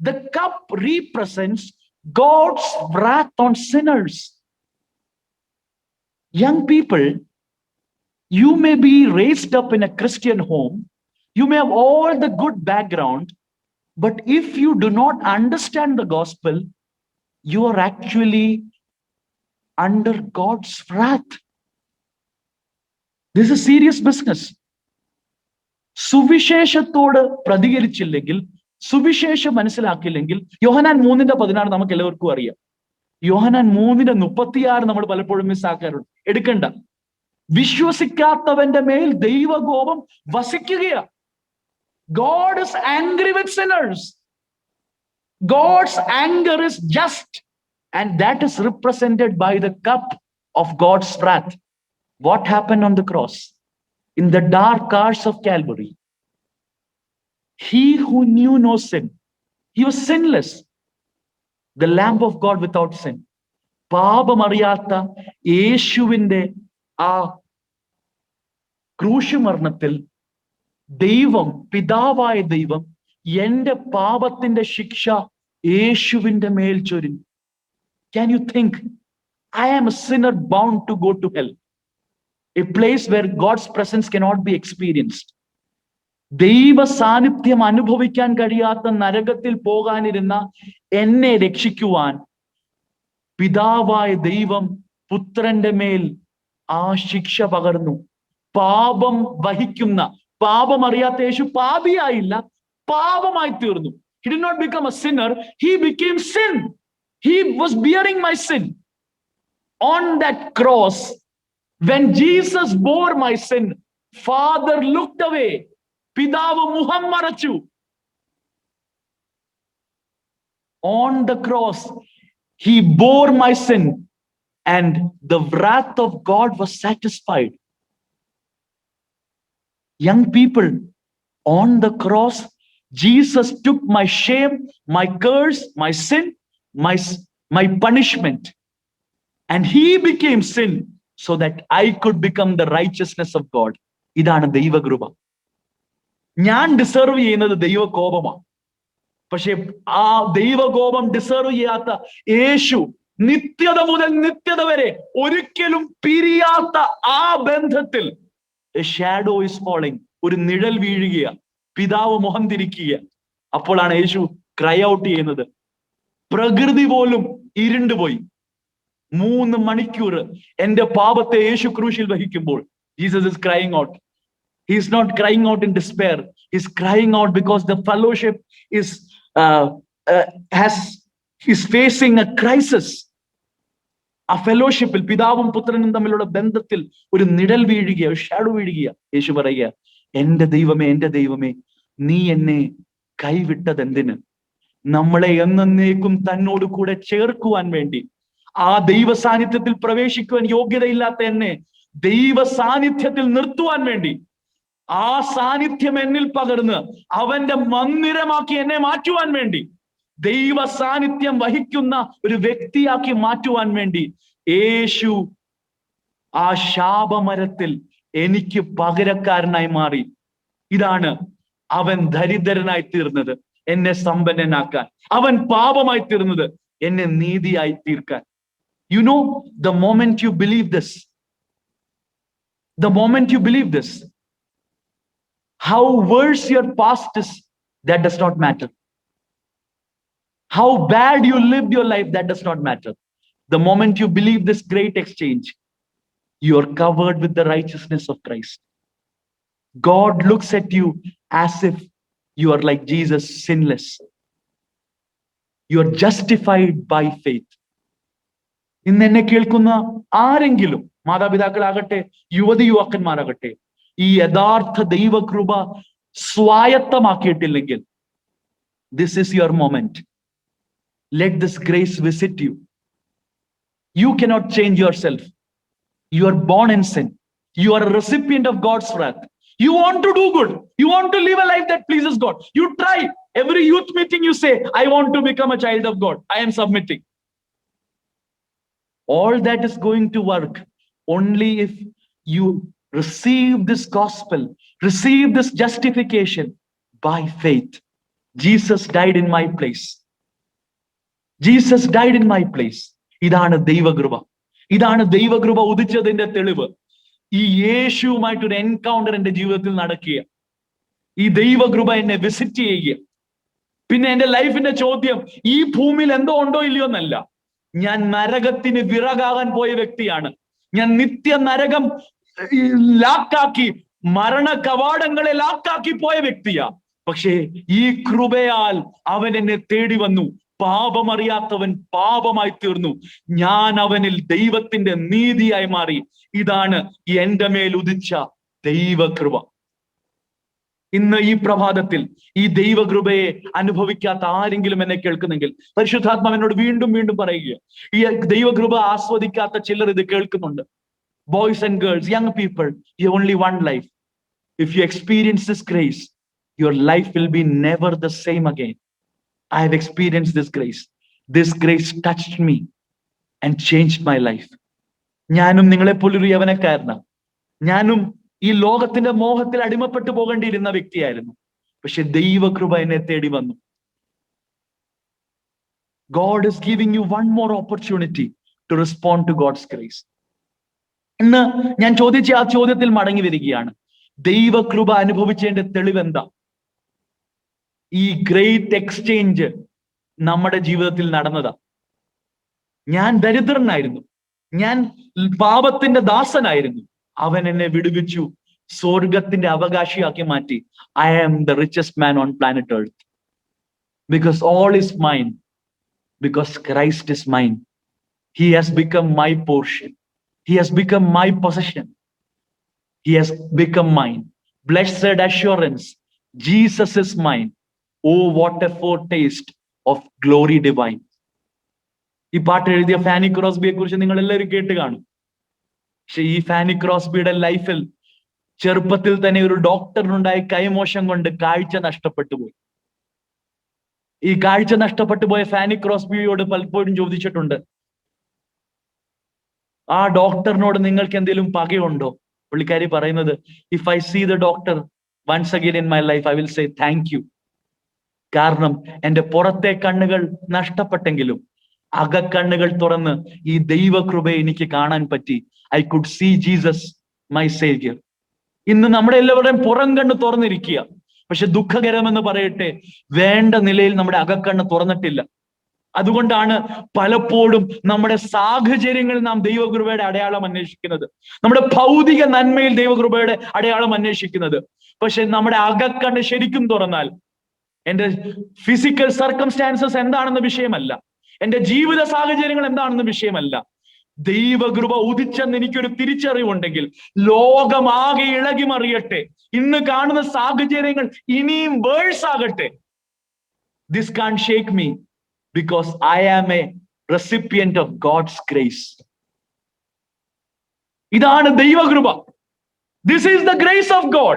The cup represents God's wrath on sinners. Young people, you may be raised up in a Christian home. You may have all the good background. But if you do not understand the gospel, you are actually under God's wrath. This is serious business. സുവിശേഷത്തോട് പ്രതികരിച്ചില്ലെങ്കിൽ, സുവിശേഷം മനസ്സിലാക്കില്ലെങ്കിൽ, യോഹന്നാൻ 3:16 നമുക്ക് എല്ലാവർക്കും അറിയാം. യോഹന്നാൻ 3:36 നമ്മൾ പലപ്പോഴും മിസ്സാക്കാറുണ്ട്. എടുക്കണ്ട. വിശ്വസിക്കാത്തവന്റെ മേൽ ദൈവകോപം വസിക്കുകയാ. God is angry with sinners. God's anger is just, and that is represented by the cup of God's wrath. What happened on the cross? In the dark hours of Calvary, he who knew no sin, he was sinless, the Lamb of God without sin. പാപമറിയാത്ത യേശുവിന്റെ ആ ക്രൂശുമരണത്തിൽ ദൈവം, പിതാവായ ദൈവം എന്റെ പാപത്തിന്റെ ശിക്ഷ യേശുവിന്റെ മേൽ ചൊരിഞ്ഞു. Can you think? I am a sinner bound to go to hell, a place where God's presence cannot be experienced. ദൈവ സാന്നിധ്യം അനുഭവിക്കാൻ കഴിയാത്ത നരകത്തിൽ പോകാനിരുന്ന എന്നെ രക്ഷിക്കുവാൻ പിതാവായ ദൈവം പുത്രന്റെ മേൽ ആ ശിക്ഷ പകർന്നു. പാപം വഹിക്കുന്ന, പാപം അറിയാത്ത യേശു പാപിയായില്ല, പാപമായി തീർന്നു. He did not become a sinner, he became sin. He was bearing my sin. On that cross, when Jesus bore my sin, Father looked away. പിതാവ് മുഖം മറച്ചു. On the cross, he bore my sin and the wrath of God was satisfied. Young people, on the cross, Jesus took my shame, my curse, my sin, my punishment, and he became sin so that I could become the righteousness of God. ഇതാണ് ദൈവകൃപ. ഞാൻ ഡിസർവ് ചെയ്യുന്നത് ദൈവകോപമാണ്. പക്ഷെ ആ ദൈവകോപം ഡിസർവ് ചെയ്യാത്ത യേശു നിത്യത മുതൽ നിത്യത വരെ ഒരിക്കലും പിരിയാത്ത ആ ബന്ധത്തിൽ a shadow is falling, ഒരു നിഴൽ വീഴുക, പിതാവ് മുഖം തിരിക്കുക. അപ്പോഴാണ് യേശു ക്രൈ ഔട്ട് ചെയ്യുന്നത്. പ്രകൃതി പോലും ഇരുണ്ടുപോയി. 3 മണിക്കൂർ എന്റെ പാപത്തെ യേശു ക്രൂശിൽ വഹിക്കുമ്പോൾ Jesus is crying out. He is not crying out in despair. He is crying out because the fellowship is facing a crisis. ആ ഫെലോഷിപ്പിൽ പിതാവും പുത്രനും തമ്മിലുള്ള ബന്ധത്തിൽ ഒരു നിഴൽ വീഴുക, ഒരു ഷാഡോ വീഴുക. യേശു പറയുക, എന്റെ ദൈവമേ, എന്റെ ദൈവമേ, നീ എന്നെ കൈവിട്ടത് എന്തിന്? നമ്മളെ എന്നേക്കും തന്നോട് കൂടെ ചേർക്കുവാൻ വേണ്ടി, ആ ദൈവ സാന്നിധ്യത്തിൽ പ്രവേശിക്കുവാൻ യോഗ്യതയില്ലാത്ത എന്നെ ദൈവ സാന്നിധ്യത്തിൽ നിർത്തുവാൻ വേണ്ടി, ആ സാന്നിധ്യം എന്നിൽ പകർന്ന് അവന്റെ മന്ദിരമാക്കി എന്നെ മാറ്റുവാൻ വേണ്ടി, ദൈവ സാന്നിധ്യം വഹിക്കുന്ന ഒരു വ്യക്തിയാക്കി മാറ്റുവാൻ വേണ്ടി യേശു ആ ശാപമരത്തിൽ എനിക്ക് പകരക്കാരനായി മാറി. ഇതാണ് അവൻ ദരിദ്രനായി തീർന്നത് എന്നെ സമ്പന്നനാക്കാൻ, അവൻ പാപമായി തീർന്നത് എന്നെ നീതിയായി തീർക്കാൻ. You know, the moment you believe this, how worse your past is, that does not matter. How bad you lived your life, that does not matter. The moment you believe this great exchange, you are covered with the righteousness of Christ. God looks at you as if you are like Jesus, sinless. You are justified by faith. ഇന്ന് എന്നെ കേൾക്കുന്ന ആരെങ്കിലും, മാതാപിതാക്കളാകട്ടെ, യുവതി യുവാക്കന്മാരാകട്ടെ, ഈ യഥാർത്ഥ ദൈവകൃപ സ്വായത്തമാക്കിയിട്ടില്ലെങ്കിൽ, this is your moment. Let this grace visit you. You cannot change yourself. You are born in sin. You are a recipient of God's wrath. You want to do good. You want to live a life that pleases God. You try. Every youth meeting you say, I want to become a child of God. I am submitting. All that is going to work only if you receive this gospel, receive this justification by faith. Jesus died in my place. Jesus died in my place. ഇതാണ് ദൈവകൃപ. ഇതാണ് ദൈവകൃപ ഉദിച്ചതിന്റെ തെളിവ്. ഈ യേശുവുമായിട്ടൊരു എൻകൗണ്ടർ എന്റെ ജീവിതത്തിൽ നടക്കുക, ഈ ദൈവകൃപ എന്നെ വിസിറ്റ് ചെയ്യുക. പിന്നെ എന്റെ ലൈഫിന്റെ ചോദ്യം ഈ ഭൂമിയിൽ എന്തോ ഉണ്ടോ ഇല്ലയോ എന്നല്ല. ഞാൻ നരകത്തിന് വിറകാകാൻ പോയ വ്യക്തിയാണ്. ഞാൻ നിത്യ നരകം ലാക്കാക്കി, മരണ കവാടങ്ങളെ ലാക്കാക്കി പോയ വ്യക്തിയാ. പക്ഷേ ഈ കൃപയാൽ അവൻ എന്നെ തേടി വന്നു. പാപമറിയാത്തവൻ പാപമായി തീർന്നു. ഞാൻ അവനിൽ ദൈവത്തിന്റെ നീതിയായി മാറി. ഇതാണ് എന്റെ മേൽ ഉദിച്ച ദൈവകൃപ. ഇന്ന് ഈ പ്രഭാതത്തിൽ ഈ ദൈവകൃപയെ അനുഭവിക്കാത്ത ആരെങ്കിലും എന്നെ കേൾക്കുന്നെങ്കിൽ പരിശുദ്ധാത്മാവ് എന്നോട് വീണ്ടും വീണ്ടും പറയുക, ഈ ദൈവകൃപ ആസ്വദിക്കാത്ത ചിലർ ഇത് കേൾക്കുന്നുണ്ട്. Boys and girls, young people, you only one life. If you experience this grace, your life will be never the same again. I have experienced this grace. This grace touched me and changed my life. ഞാനും നിങ്ങളെപ്പോലൊരു യവനക്കാരനാണ്. ഞാനും ഈ ലോകത്തിന്റെ മോഹത്തിൽ അടിമപ്പെട്ടു പോകേണ്ടിയിരുന്ന വ്യക്തിയായിരുന്നു. പക്ഷെ ദൈവകൃപ എന്നെ തേടി വന്നു. God is giving you one more opportunity to respond to God's grace. ഇന്ന് ഞാൻ ചോദിച്ച ആ ചോദ്യത്തിൽ മടങ്ങി വരികയാണ്. ദൈവകൃപ അനുഭവിച്ചതിന്റെ തെളിവെന്താ? ഈ ഗ്രേറ്റ് എക്സ്ചേഞ്ച് നമ്മുടെ ജീവിതത്തിൽ നടന്നതാ. ഞാൻ ദരിദ്രനായിരുന്നു, ഞാൻ പാപത്തിന്റെ ദാസനായിരുന്നു. അവൻ എന്നെ വിടുവിച്ചു, സ്വർഗത്തിന്റെ അവകാശിയാക്കി മാറ്റി. I am the richest man on planet earth because all is mine, because Christ is mine. He has become my portion. He has become my possession. He has become mine. Blessed assurance, Jesus is mine. Oh, what a foretaste of glory divine. ഈ പാട്ട് എഴുതിയ ഫാനി ക്രോസ്ബിയെ കുറിച്ച് നിങ്ങൾ എല്ലാവരും കേട്ട് കാണും. പക്ഷെ ഈ ഫാനി ക്രോസ്ബിയുടെ ലൈഫിൽ ചെറുപ്പത്തിൽ തന്നെ ഒരു ഡോക്ടറിനുണ്ടായ കൈമോശം കൊണ്ട് കാഴ്ച നഷ്ടപ്പെട്ടു പോയി. ഈ കാഴ്ച നഷ്ടപ്പെട്ടു പോയ ഫാനി ക്രോസ്ബിയോട് പലപ്പോഴും ചോദിച്ചിട്ടുണ്ട്, ആ ഡോക്ടറിനോട് നിങ്ങൾക്ക് എന്തെങ്കിലും പകയുണ്ടോ? പുള്ളിക്കാരി പറയുന്നത്, if I see the doctor once again in my life I will say thank you. കാരണം എന്റെ പുറത്തെ കണ്ണുകൾ നഷ്ടപ്പെട്ടെങ്കിലും അകക്കണ്ണുകൾ തുറന്ന് ഈ ദൈവകൃപയെ എനിക്ക് കാണാൻ പറ്റി. I could see Jesus my saviour. ഇന്ന് നമ്മുടെ എല്ലാവരുടെയും പുറം കണ്ണ് തുറന്നിരിക്കുക. പക്ഷെ ദുഃഖകരമെന്ന് പറയട്ടെ, വേണ്ട നിലയിൽ നമ്മുടെ അകക്കണ്ണ് തുറന്നിട്ടില്ല. അതുകൊണ്ടാണ് പലപ്പോഴും നമ്മുടെ സാഹചര്യങ്ങളിൽ നാം ദൈവകൃപയുടെ അടയാളം അന്വേഷിക്കുന്നത്, നമ്മുടെ ഭൗതിക നന്മയിൽ ദൈവകൃപയുടെ അടയാളം അന്വേഷിക്കുന്നത്. പക്ഷെ നമ്മുടെ അകക്കണ്ണ് ശരിക്കും തുറന്നാൽ എന്റെ ഫിസിക്കൽ സർക്കംസ്റ്റാൻസസ് എന്താണെന്ന വിഷയമല്ല, എന്റെ ജീവിത സാഹചര്യങ്ങൾ എന്താണെന്ന വിഷയമല്ല. ദൈവകൃപ ഉദിച്ചെന്ന് എനിക്കൊരു തിരിച്ചറിവുണ്ടെങ്കിൽ ലോകമാകെ ഇളകി മറിയട്ടെ, ഇന്ന് കാണുന്ന സാഹചര്യങ്ങൾ ഇനിയും വേഴ്സ് ആകട്ടെ, this can shake me because I am a recipient of God's grace. ഇതാണ് ദൈവകൃപ. This is the grace of God.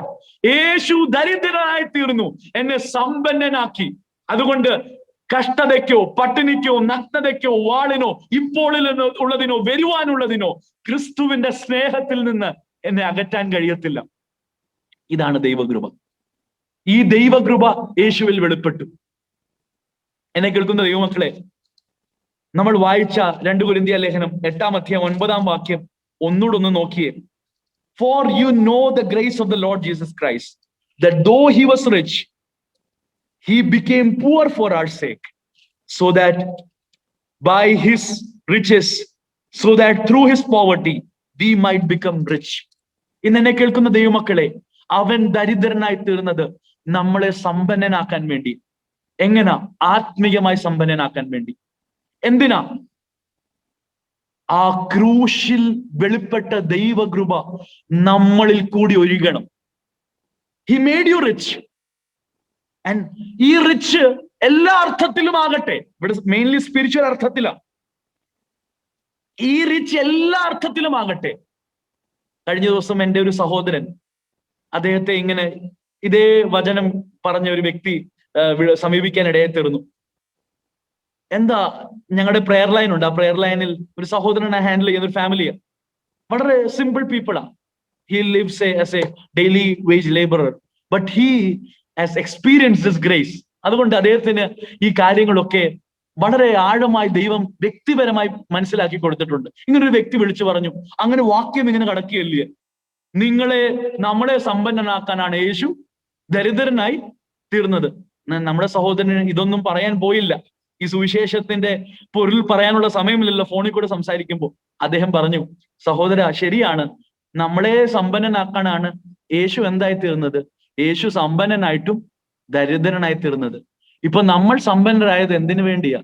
യേശു ദരിദ്രനായി തീർന്നു, എന്നെ സമ്പന്നനാക്കി. അതുകൊണ്ട് കഷ്ടതയ്ക്കോ പട്ടിണിക്കോ നഗ്നതയ്ക്കോ വാളിനോ ഇപ്പോൾ ഉള്ളതിനോ വരുവാനുള്ളതിനോ ക്രിസ്തുവിന്റെ സ്നേഹത്തിൽ നിന്ന് എന്നെ അകറ്റാൻ കഴിയത്തില്ല. ഇതാണ് ദൈവകൃപ. ഈ ദൈവകൃപ യേശുവിൽ വെളിപ്പെട്ടു. എന്നെ കേൾക്കുന്ന ദൈവമക്കളെ, നമ്മൾ വായിച്ച 2 കൊരിന്ത്യർ ലേഖനം 8-ാം അധ്യായം 9-ാം വാക്യം ഒന്നുകൂടെ ഒന്ന് നോക്കിയേ. For you know the grace of the Lord Jesus Christ, that though he was rich, he became poor for our sake, so that by his riches, so that through his poverty we might become rich. ഇന്ന് എന്നെ കേൾക്കുന്ന ദൈവമക്കളെ, അവൻ ദരിദ്രനായി തീർന്നത് നമ്മളെ സമ്പന്നനാക്കാൻ വേണ്ടി. എങ്ങനാ? ആത്മീയമായി സമ്പന്നനാക്കാൻ വേണ്ടി. എന്തിനാ? ആ ക്രൂശിൽ വെളിപ്പെട്ട ദൈവകൃപ നമ്മളിൽ കൂടി ഒഴുകണം. He made you rich. And ഈ റിച്ച് എല്ലാ അർത്ഥത്തിലും ആകട്ടെ, ഇവിടെ മെയിൻലി സ്പിരിച്വൽ അർത്ഥത്തിലാണ്. ഈ റിച്ച് എല്ലാ അർത്ഥത്തിലും ആകട്ടെ. കഴിഞ്ഞ ദിവസം എൻ്റെ ഒരു സഹോദരൻ, അദ്ദേഹത്തെ ഇങ്ങനെ ഇതേ വചനം പറഞ്ഞ ഒരു വ്യക്തി സമീപിക്കാൻ ഇടയെ തീർന്നു. എന്താ, ഞങ്ങളുടെ പ്രെയർ ലൈൻ ഉണ്ട്, ആ പ്രെയർ ലൈനിൽ ഒരു സഹോദരനെ ഹാൻഡിൽ ചെയ്യുന്ന ഒരു ഫാമിലിയാണ്. വളരെ സിമ്പിൾ പീപ്പിളാ. He lives as a daily wage labourer, but he has experience this grace. അതുകൊണ്ട് അദ്ദേഹത്തിന് ഈ കാര്യങ്ങളൊക്കെ വളരെ ആഴമായി ദൈവം വ്യക്തിപരമായി മനസ്സിലാക്കി കൊടുത്തിട്ടുണ്ട്. ഇങ്ങനൊരു വ്യക്തി വിളിച്ചു പറഞ്ഞു, അങ്ങനെ വാക്യം ഇങ്ങനെ കടക്കുകയല്ലേ, നമ്മളെ സമ്പന്നനാക്കാനാണ് യേശു ദരിദ്രനായി തീർന്നത്. നമ്മുടെ സഹോദരന് ഇതൊന്നും പറയാൻ പോയില്ല. ഈ സുവിശേഷത്തിന്റെ പൊരുൾ പറയാനുള്ള സമയമില്ലല്ലോ ഫോണിൽ കൂടെ സംസാരിക്കുമ്പോൾ. അദ്ദേഹം പറഞ്ഞു, സഹോദര, ശരിയാണ്, നമ്മളെ സമ്പന്നനാക്കാനാണ് യേശു എന്തായി തീർന്നത്. യേശു സമ്പന്നനായിട്ടും ദരിദ്രനായി തീർന്നത്. ഇപ്പൊ നമ്മൾ സമ്പന്നരായത് എന്തിനു വേണ്ടിയാ?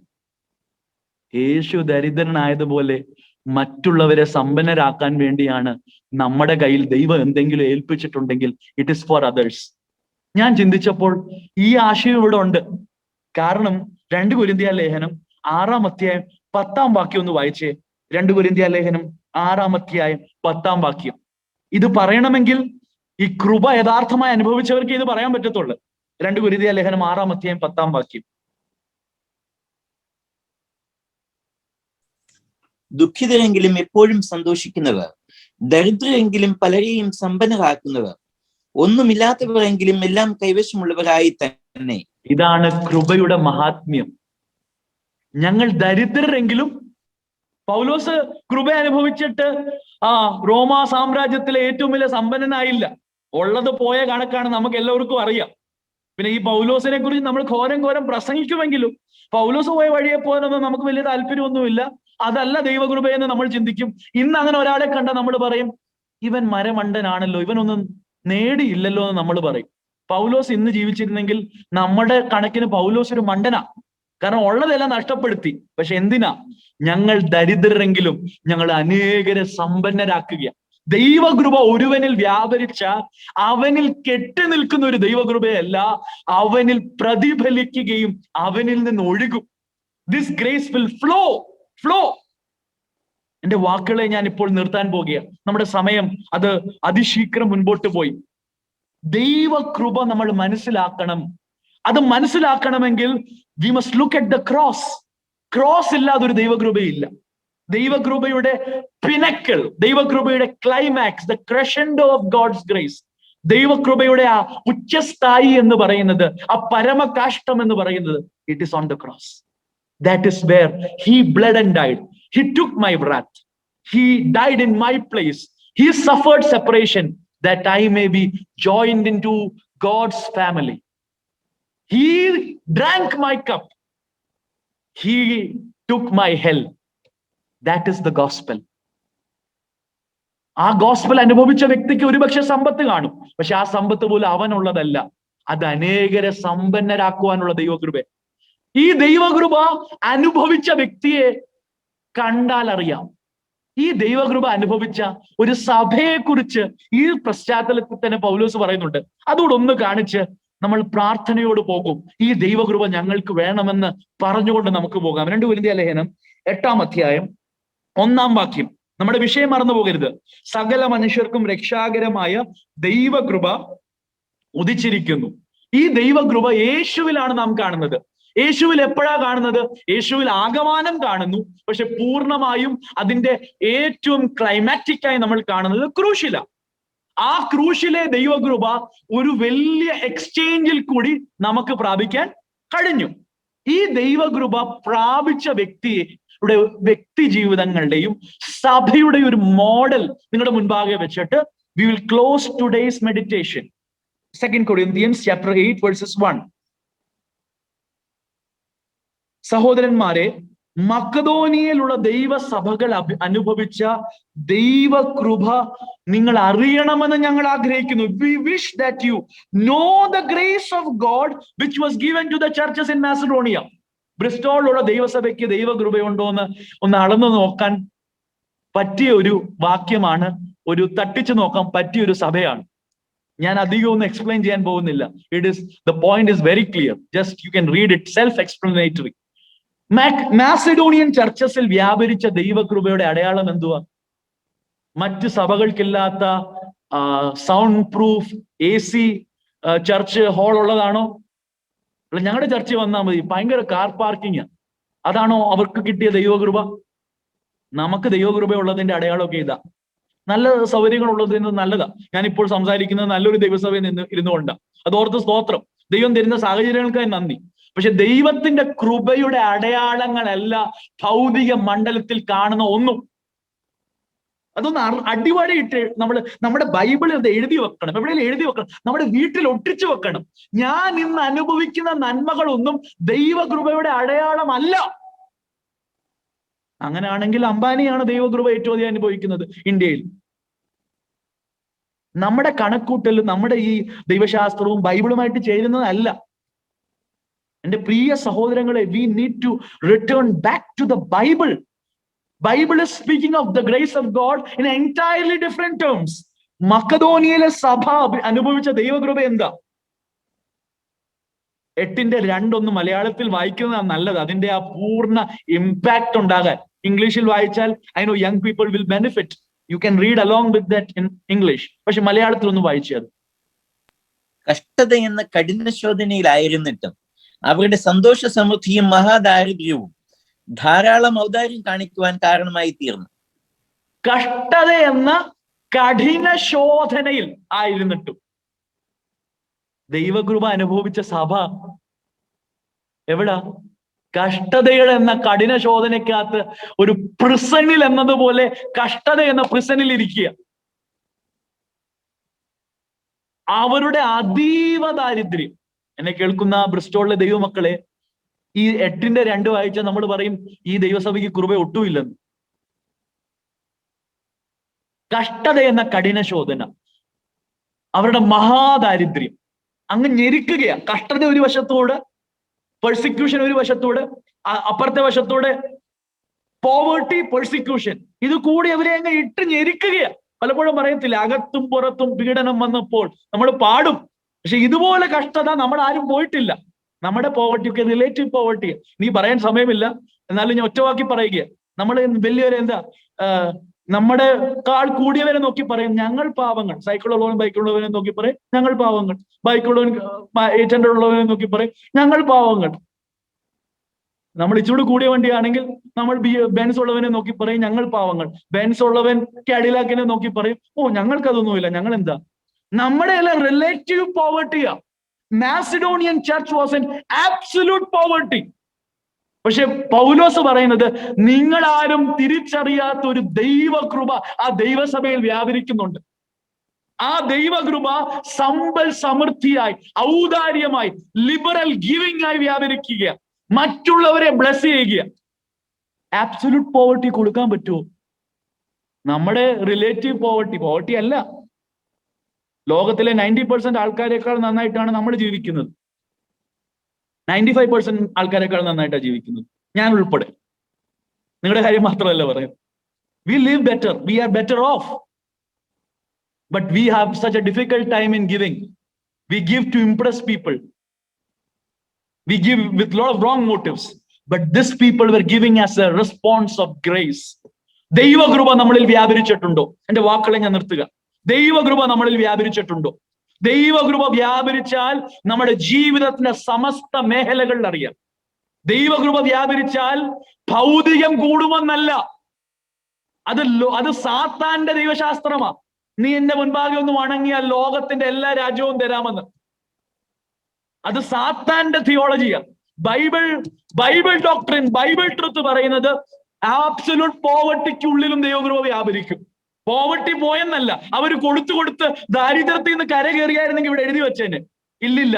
യേശു ദരിദ്രനായതുപോലെ മറ്റുള്ളവരെ സമ്പന്നരാക്കാൻ വേണ്ടിയാണ്. നമ്മുടെ കയ്യിൽ ദൈവം എന്തെങ്കിലും ഏൽപ്പിച്ചിട്ടുണ്ടെങ്കിൽ ഇറ്റ് ഇസ് ഫോർ അതേഴ്സ്. ഞാൻ ചിന്തിച്ചപ്പോൾ ഈ ആശയം ഇവിടെ ഉണ്ട്. കാരണം 2 കൊരിന്ത്യർ ലേഖനം 6-ാം അധ്യായം 10-ാം വാക്യം ഒന്ന് വായിച്ചേ. 2 കൊരിന്ത്യർ ലേഖനം 6-ാം അധ്യായം 10-ാം വാക്യം. ഇത് പറയണമെങ്കിൽ ഈ കൃപ യഥാർത്ഥമായി അനുഭവിച്ചവർക്ക് ഇത് പറയാൻ പറ്റത്തുള്ളൂ. 2 കൊരിന്ത്യർ ലേഖനം 6-ാം അധ്യായം 10-ാം വാക്യം. ദുഃഖിതരെങ്കിലും എപ്പോഴും സന്തോഷിക്കുന്നവർ, ദരിദ്രരെങ്കിലും പലരെയും സമ്പന്നരാക്കുന്നവർ, ഒന്നുമില്ലാത്തവരെങ്കിലും എല്ലാം കൈവശമുള്ളവരായി തന്നെ. ഇതാണ് കൃപയുടെ മഹാത്മ്യം. ഞങ്ങൾ ദരിദ്രരെങ്കിലും, പൗലോസ് കൃപ അനുഭവിച്ചിട്ട് റോമാ സാമ്രാജ്യത്തിലെ ഏറ്റവും വലിയ സമ്പന്നനായില്ല. ഉള്ളത് പോയ കണക്കാണ് നമുക്ക് എല്ലാവർക്കും അറിയാം. പിന്നെ ഈ പൗലോസിനെ കുറിച്ച് നമ്മൾ ഘോരം പ്രസംഗിക്കുമെങ്കിലും പൗലോസ് പോയ വഴിയെ പോകാനൊന്നും നമുക്ക് വലിയ താല്പര്യമൊന്നുമില്ല. അതല്ല ദൈവകൃപയെന്ന് നമ്മൾ ചിന്തിക്കും. ഇന്ന് അങ്ങനെ ഒരാളെ കണ്ട നമ്മൾ പറയും, ഇവൻ മരമണ്ടനാണല്ലോ, ഇവനൊന്നും നേടിയില്ലല്ലോ എന്ന് നമ്മൾ പറയും. പൗലോസ് ഇന്ന് ജീവിച്ചിരുന്നെങ്കിൽ നമ്മുടെ കണക്കിന് പൗലോസ് ഒരു മണ്ടനാ. കാരണം ഉള്ളതെല്ലാം നഷ്ടപ്പെടുത്തി. പക്ഷെ എന്തിനാ? ഞങ്ങൾ ദരിദ്രരെങ്കിലും ഞങ്ങൾ അനേകരെ സമ്പന്നരാക്കുക. ദൈവകൃപ ഒരുവനിൽ വ്യാപരിച്ച അവനിൽ കെട്ടി നിൽക്കുന്ന ഒരു ദൈവകൃപയല്ല, അവനിൽ പ്രതിഫലിക്കുകയും അവനിൽ നിന്ന് ഒഴുകും. This grace will flow. എന്റെ വാക്കുകളെ ഞാൻ ഇപ്പോൾ നിർത്താൻ പോകുകയാണ്. നമ്മുടെ സമയം അത് അതിശീഘ്രം മുൻപോട്ട് പോയി. ദൈവകൃപ നമ്മൾ മനസ്സിലാക്കണം. അത് മനസ്സിലാക്കണമെങ്കിൽ we must look at the cross. Cross ഇല്ലാതെ ഒരു ദൈവകൃപയില്ല. ദൈവകൃപയുടെ പിനക്കിൾ, ദൈവകൃപയുടെ climax, the crescendo of God's grace, ദൈവകൃപയുടെ ആ ഉച്ചസ്ഥായി എന്ന് പറയുന്നത്, ആ പരമകാഷ്ടം എന്ന് പറയുന്നത്, it is on the cross. That is where he bled and died. He took my wrath. He died in my place. He suffered separation that I may be joined into God's family. He drank my cup. He took my hell. That is the gospel. ആ ഗോസ്പൽ അനുഭവിച്ച വ്യക്തിക്ക് ഒരുപക്ഷെ സമ്പത്ത് കാണും. പക്ഷെ ആ സമ്പത്ത് പോലും അവനുള്ളതല്ല. അത് അനേകരെ സമ്പന്നരാക്കുവാനുള്ള ദൈവകൃപ. ഈ ദൈവകൃപ അനുഭവിച്ച വ്യക്തിയെ കണ്ടാൽ അറിയാം. ഈ ദൈവകൃപ അനുഭവിച്ച ഒരു സഭയെ കുറിച്ച് ഈ പശ്ചാത്തലത്തിൽ തന്നെ പൗലോസ് പറയുന്നുണ്ട്. അതുകൂടെ ഒന്ന് കാണിച്ച് നമ്മൾ പ്രാർത്ഥനയോട് പോകും. ഈ ദൈവകൃപ ഞങ്ങൾക്ക് വേണമെന്ന് പറഞ്ഞുകൊണ്ട് നമുക്ക് പോകാം. 2 കൊരിന്ത്യർ ലേഖനം 8-ാം അധ്യായം 1-ാം വാക്യം. നമ്മുടെ വിഷയം മറന്നു പോകരുത്. സകല മനുഷ്യർക്കും രക്ഷാകരമായ ദൈവകൃപ ഉദിച്ചിരിക്കുന്നു. ഈ ദൈവകൃപ യേശുവിലാണ് നാം കാണുന്നത്. യേശുവിൽ എപ്പോഴാ കാണുന്നത്? യേശുവിൽ ആഗമനം കാണുന്നു. പക്ഷെ പൂർണ്ണമായും അതിന്റെ ഏറ്റവും ക്ലൈമാറ്റിക്കായി നമ്മൾ കാണുന്നത് ക്രൂശില. ആ ക്രൂശിലെ ദൈവകൃപ ഒരു വലിയ എക്സ്ചേഞ്ചിൽ കൂടി നമുക്ക് പ്രാപിക്കാൻ കഴിഞ്ഞു. ഈ ദൈവകൃപ പ്രാപിച്ച വ്യക്തിയുടെ വ്യക്തി ജീവിതങ്ങളുടെയും സഭയുടെ ഒരു മോഡൽ നിങ്ങളുടെ മുൻപാകെ വെച്ചിട്ട് we will close today's meditation. 2 Corinthians chapter 8 verses 1. സഹോദരന്മാരെ, മക്കദോനിയയിലുള്ള ദൈവസഭകൾ അനുഭവിച്ച ദൈവകൃപ നിങ്ങൾ അറിയണമെന്ന് ഞങ്ങൾ ആഗ്രഹിക്കുന്നു. We wish that you know the grace of God which was given to the churches in Macedonia. ബ്രിസ്റ്റോളിലുള്ള ദൈവസഭയ്ക്ക് ദൈവകൃപയുണ്ടോ എന്ന് ഒന്ന് അളന്നു നോക്കാൻ പറ്റിയ ഒരു വാക്യമാണ്. ഒരു തട്ടിച്ചു നോക്കാൻ പറ്റിയ ഒരു സഭയാണ്. ഞാൻ അധികം ഒന്നും എക്സ്പ്ലെയിൻ ചെയ്യാൻ പോകുന്നില്ല. the point is very clear. Just you can read it, self-explanatory. Macedonian ചർച്ചസിൽ വ്യാപരിച്ച ദൈവകൃപയുടെ അടയാളം എന്തുവാ? മറ്റ് സഭകൾക്കില്ലാത്ത soundproof AC church hall ഉള്ളതാണോ? അല്ല, ഞങ്ങളുടെ ചർച്ച വന്നാൽ മതി, ഭയങ്കര കാർ പാർക്കിംഗ്. അതാണോ അവർക്ക് കിട്ടിയ ദൈവകൃപ? നമുക്ക് ദൈവകൃപ ഉള്ളതിന്റെ അടയാളമൊക്കെ ഇതാ. നല്ല സൗകര്യങ്ങൾ ഉള്ളതിന് നല്ലതാ. ഞാനിപ്പോൾ സംസാരിക്കുന്നത് നല്ലൊരു ദൈവസഭയിൽ നിന്ന് ഇരുന്നുകൊണ്ടാണ്. അതോർത്ത് സ്തോത്രം. ദൈവം തരുന്ന സാഹചര്യങ്ങൾക്കായി നന്ദി. പക്ഷെ ദൈവത്തിന്റെ കൃപയുടെ അടയാളങ്ങളല്ല ഭൗതിക മണ്ഡലത്തിൽ കാണുന്ന ഒന്നും. അതൊന്ന് അടിവരയിട്ട് നമ്മുടെ ബൈബിളിൽ അത് എഴുതി വെക്കണം. എവിടെയെങ്കിലും എഴുതി വെക്കണം, നമ്മുടെ വീട്ടിൽ ഒട്ടിച്ചു വെക്കണം. ഞാൻ ഇന്ന് അനുഭവിക്കുന്ന നന്മകളൊന്നും ദൈവകൃപയുടെ അടയാളമല്ല. അങ്ങനെയാണെങ്കിൽ അംബാനിയാണ് ദൈവകൃപ ഏറ്റവും അധികം അനുഭവിക്കുന്നത് ഇന്ത്യയിൽ. നമ്മുടെ കണക്കൂട്ടലും നമ്മുടെ ഈ ദൈവശാസ്ത്രവും ബൈബിളുമായിട്ട് ചേരുന്നതല്ല. എന്റെ പ്രിയ സഹോദരങ്ങളെ, we need to return back to the Bible. Bible is speaking of the grace of God in entirely different terms. മക്കദോനിയയിലെ സഭ അനുഭവിച്ച ദൈവകൃപ എന്താ? 8:2 മലയാളത്തിൽ വായിക്കുന്നതാണ് നല്ലത്. അതിന്റെ ആ പൂർണ്ണ ഇമ്പാക്ട് ഉണ്ടാകാൻ. ഇംഗ്ലീഷിൽ വായിച്ചാൽ I know young people will benefit, you can read along with that in English. പക്ഷെ മലയാളത്തിൽ ഒന്ന് വായിച്ചത്. കഷ്ടത എന്ന കഠിന ശോധനയിലായിരുന്നിട്ടും അവരുടെ സന്തോഷ സമൃദ്ധിയും മഹാദാരിദ്ര്യവും ധാരാളം ഔദാര്യം കാണിക്കുവാൻ കാരണമായി തീർന്നു. കഷ്ടത എന്ന കഠിന ശോധനയിൽ ആയിരുന്നിട്ടും ദൈവകൃപ അനുഭവിച്ച സഭ എവിടാ? കഷ്ടതയുടെ എന്ന കഠിന ശോധനയ്ക്കകത്ത് ഒരു പ്രിസണിൽ എന്നതുപോലെ കഷ്ടത എന്ന പ്രിസണിൽ ഇരിക്കുക. അവരുടെ അതീവ ദാരിദ്ര്യം. എന്നെ കേൾക്കുന്ന ബ്രിസ്റ്റോളിലെ ദൈവമക്കളെ, ഈ 8:2 വായിച്ചാൽ നമ്മൾ പറയും ഈ ദൈവസഭയ്ക്ക് കൃപ ഒട്ടുമില്ലെന്ന്. കഷ്ടത എന്ന കഠിന ശോധന, അവരുടെ മഹാദാരിദ്ര്യം അങ്ങ് ഞെരുക്കുകയാ. കഷ്ടത ഒരു വശത്തോട്, പെർസിക്യൂഷൻ ഒരു വശത്തോട്, അപ്പുറത്തെ വശത്തോടെ പോവേർട്ടി, പെർസിക്യൂഷൻ, ഇത് കൂടി അവരെ അങ്ങ് ഇട്ട് ഞെരുക്കുകയാ. പലപ്പോഴും പറയത്തില്ല, അകത്തും പുറത്തും പീഡനം വന്നപ്പോൾ നമ്മൾ പാടും. പക്ഷെ ഇതുപോലെ കഷ്ടത നമ്മൾ ആരും പോയിട്ടില്ല. നമ്മുടെ പോവർട്ടി റിലേറ്റീവ് പോവർട്ടി. നീ പറയാൻ സമയമില്ല, എന്നാലും ഞാൻ ഒറ്റവാക്കി പറയുക. നമ്മൾ വലിയൊരു നമ്മുടെ കാൾ കൂടിയവരെ നോക്കി പറയും ഞങ്ങൾ പാവങ്ങൾ. സൈക്കിളുള്ളവൻ ബൈക്കുള്ളവനെ നോക്കി പറയും ഞങ്ങൾ പാവങ്ങൾ. ബൈക്കുള്ളവൻ 800 ഉള്ളവനെ നോക്കി പറയും ഞങ്ങൾ പാവങ്ങൾ. നമ്മൾ ഇച്ചിരി കൂടിയ വണ്ടിയാണെങ്കിൽ നമ്മൾ ബെൻസ് ഉള്ളവനെ നോക്കി പറയും ഞങ്ങൾ പാവങ്ങൾ. ബെൻസ് ഉള്ളവൻ കാഡിലാക്കിനെ നോക്കി പറയും ഓ ഞങ്ങൾക്കതൊന്നുമില്ല, ഞങ്ങൾ എന്താ. നമ്മുടെ എല്ലാം റിലേറ്റീവ് പോവർട്ടിയാ. Macedonian church was an absolute poverty. പക്ഷെ പൗലോസ് പറയുന്നത് നിങ്ങൾ ആരും തിരിച്ചറിയാത്ത ഒരു ദൈവകൃപ ആ ദൈവസഭയിൽ വ്യാപരിക്കുന്നുണ്ട്. ആ ദൈവകൃപ സമ്പൽ സമൃദ്ധിയായി, ഔദാര്യമായി, ലിബറൽ ഗിവിംഗ് ആയി വ്യാപരിക്കുക, മറ്റുള്ളവരെ ബ്ലെസ് ചെയ്യുക. ആബ്സല്യൂട്ട് പോവർട്ടി കൊടുക്കാൻ പറ്റുമോ? നമ്മുടെ റിലേറ്റീവ് പോവർട്ടി അല്ല. ലോകത്തിലെ 90% ആൾക്കാരെക്കാൾ നന്നായിട്ടാണ് നമ്മൾ ജീവിക്കുന്നത്. 95% ആൾക്കാരെക്കാൾ നന്നായിട്ടാണ് ജീവിക്കുന്നത്, ഞാൻ ഉൾപ്പെടെ. നിങ്ങളുടെ കാര്യം മാത്രമല്ല പറയും. We live better, we are better off, but we have such a difficult time in giving. We give to impress people, we give with lot of wrong motives, but this people were giving as a response of grace. ദൈവകൃപ നമ്മളിൽ വ്യാപരിച്ചിട്ടുണ്ടോ? എന്റെ വാക്കുകളെ ഞാൻ നിർത്തുക. ദൈവകൃപ നമ്മളിൽ വ്യാപരിച്ചിട്ടുണ്ടോ? ദൈവകൃപ വ്യാപരിച്ചാൽ നമ്മുടെ ജീവിതത്തിന്റെ സമസ്ത മേഖലകളിൽ അറിയാം. ദൈവകൃപ വ്യാപരിച്ചാൽ ഭൗതികം കൂടുമെന്നല്ല, അത് സാത്താന്റെ ദൈവശാസ്ത്രമാ. നീ എന്റെ മുൻപാകെ ഒന്ന് വണങ്ങിയാൽ ലോകത്തിന്റെ എല്ലാ രാജ്യവും തരാമെന്ന്. അത് സാത്താന്റെ തിയോളജിയാ. ബൈബിൾ ഡോക്ട്രിൻ, ബൈബിൾ ട്രുത്ത് പറയുന്നത് ആബ്സല്യൂട്ട് പോവർട്ടിക്കുള്ളിലും ദൈവകൃപ വ്യാപരിക്കും. പോവർട്ടി പോയെന്നല്ല, അവർ കൊടുത്ത് ദാരിദ്ര്യത്തിൽ നിന്ന് കരകയറിയായിരുന്നെങ്കിൽ ഇവിടെ എഴുതി വെച്ചേനെ. ഇല്ലില്ല,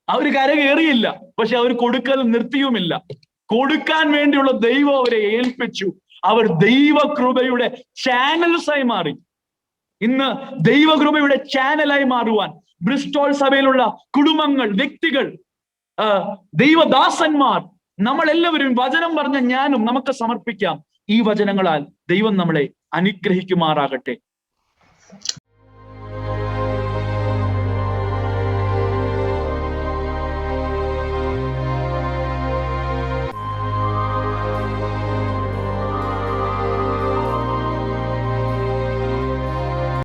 അവർ കരകയറിയില്ല. പക്ഷെ അവർ കൊടുക്കൽ നിർത്തിയുമില്ല. കൊടുക്കാൻ വേണ്ടിയുള്ള ദൈവം അവരെ ഏൽപ്പിച്ചു. അവർ ദൈവകൃപയുടെ ചാനൽസായി മാറി. ഇന്ന് ദൈവകൃപയുടെ ചാനലായി മാറുവാൻ ബ്രിസ്റ്റോൾ സഭയിലുള്ള കുടുംബങ്ങൾ, വ്യക്തികൾ, ദൈവദാസന്മാർ, നമ്മളെല്ലാവരും വചനം പറഞ്ഞ ഞാനും നമുക്ക് സമർപ്പിക്കാം. ഈ വചനങ്ങളാൽ ദൈവം നമ്മളെ അനുഗ്രഹിക്കുമാറാകട്ടെ.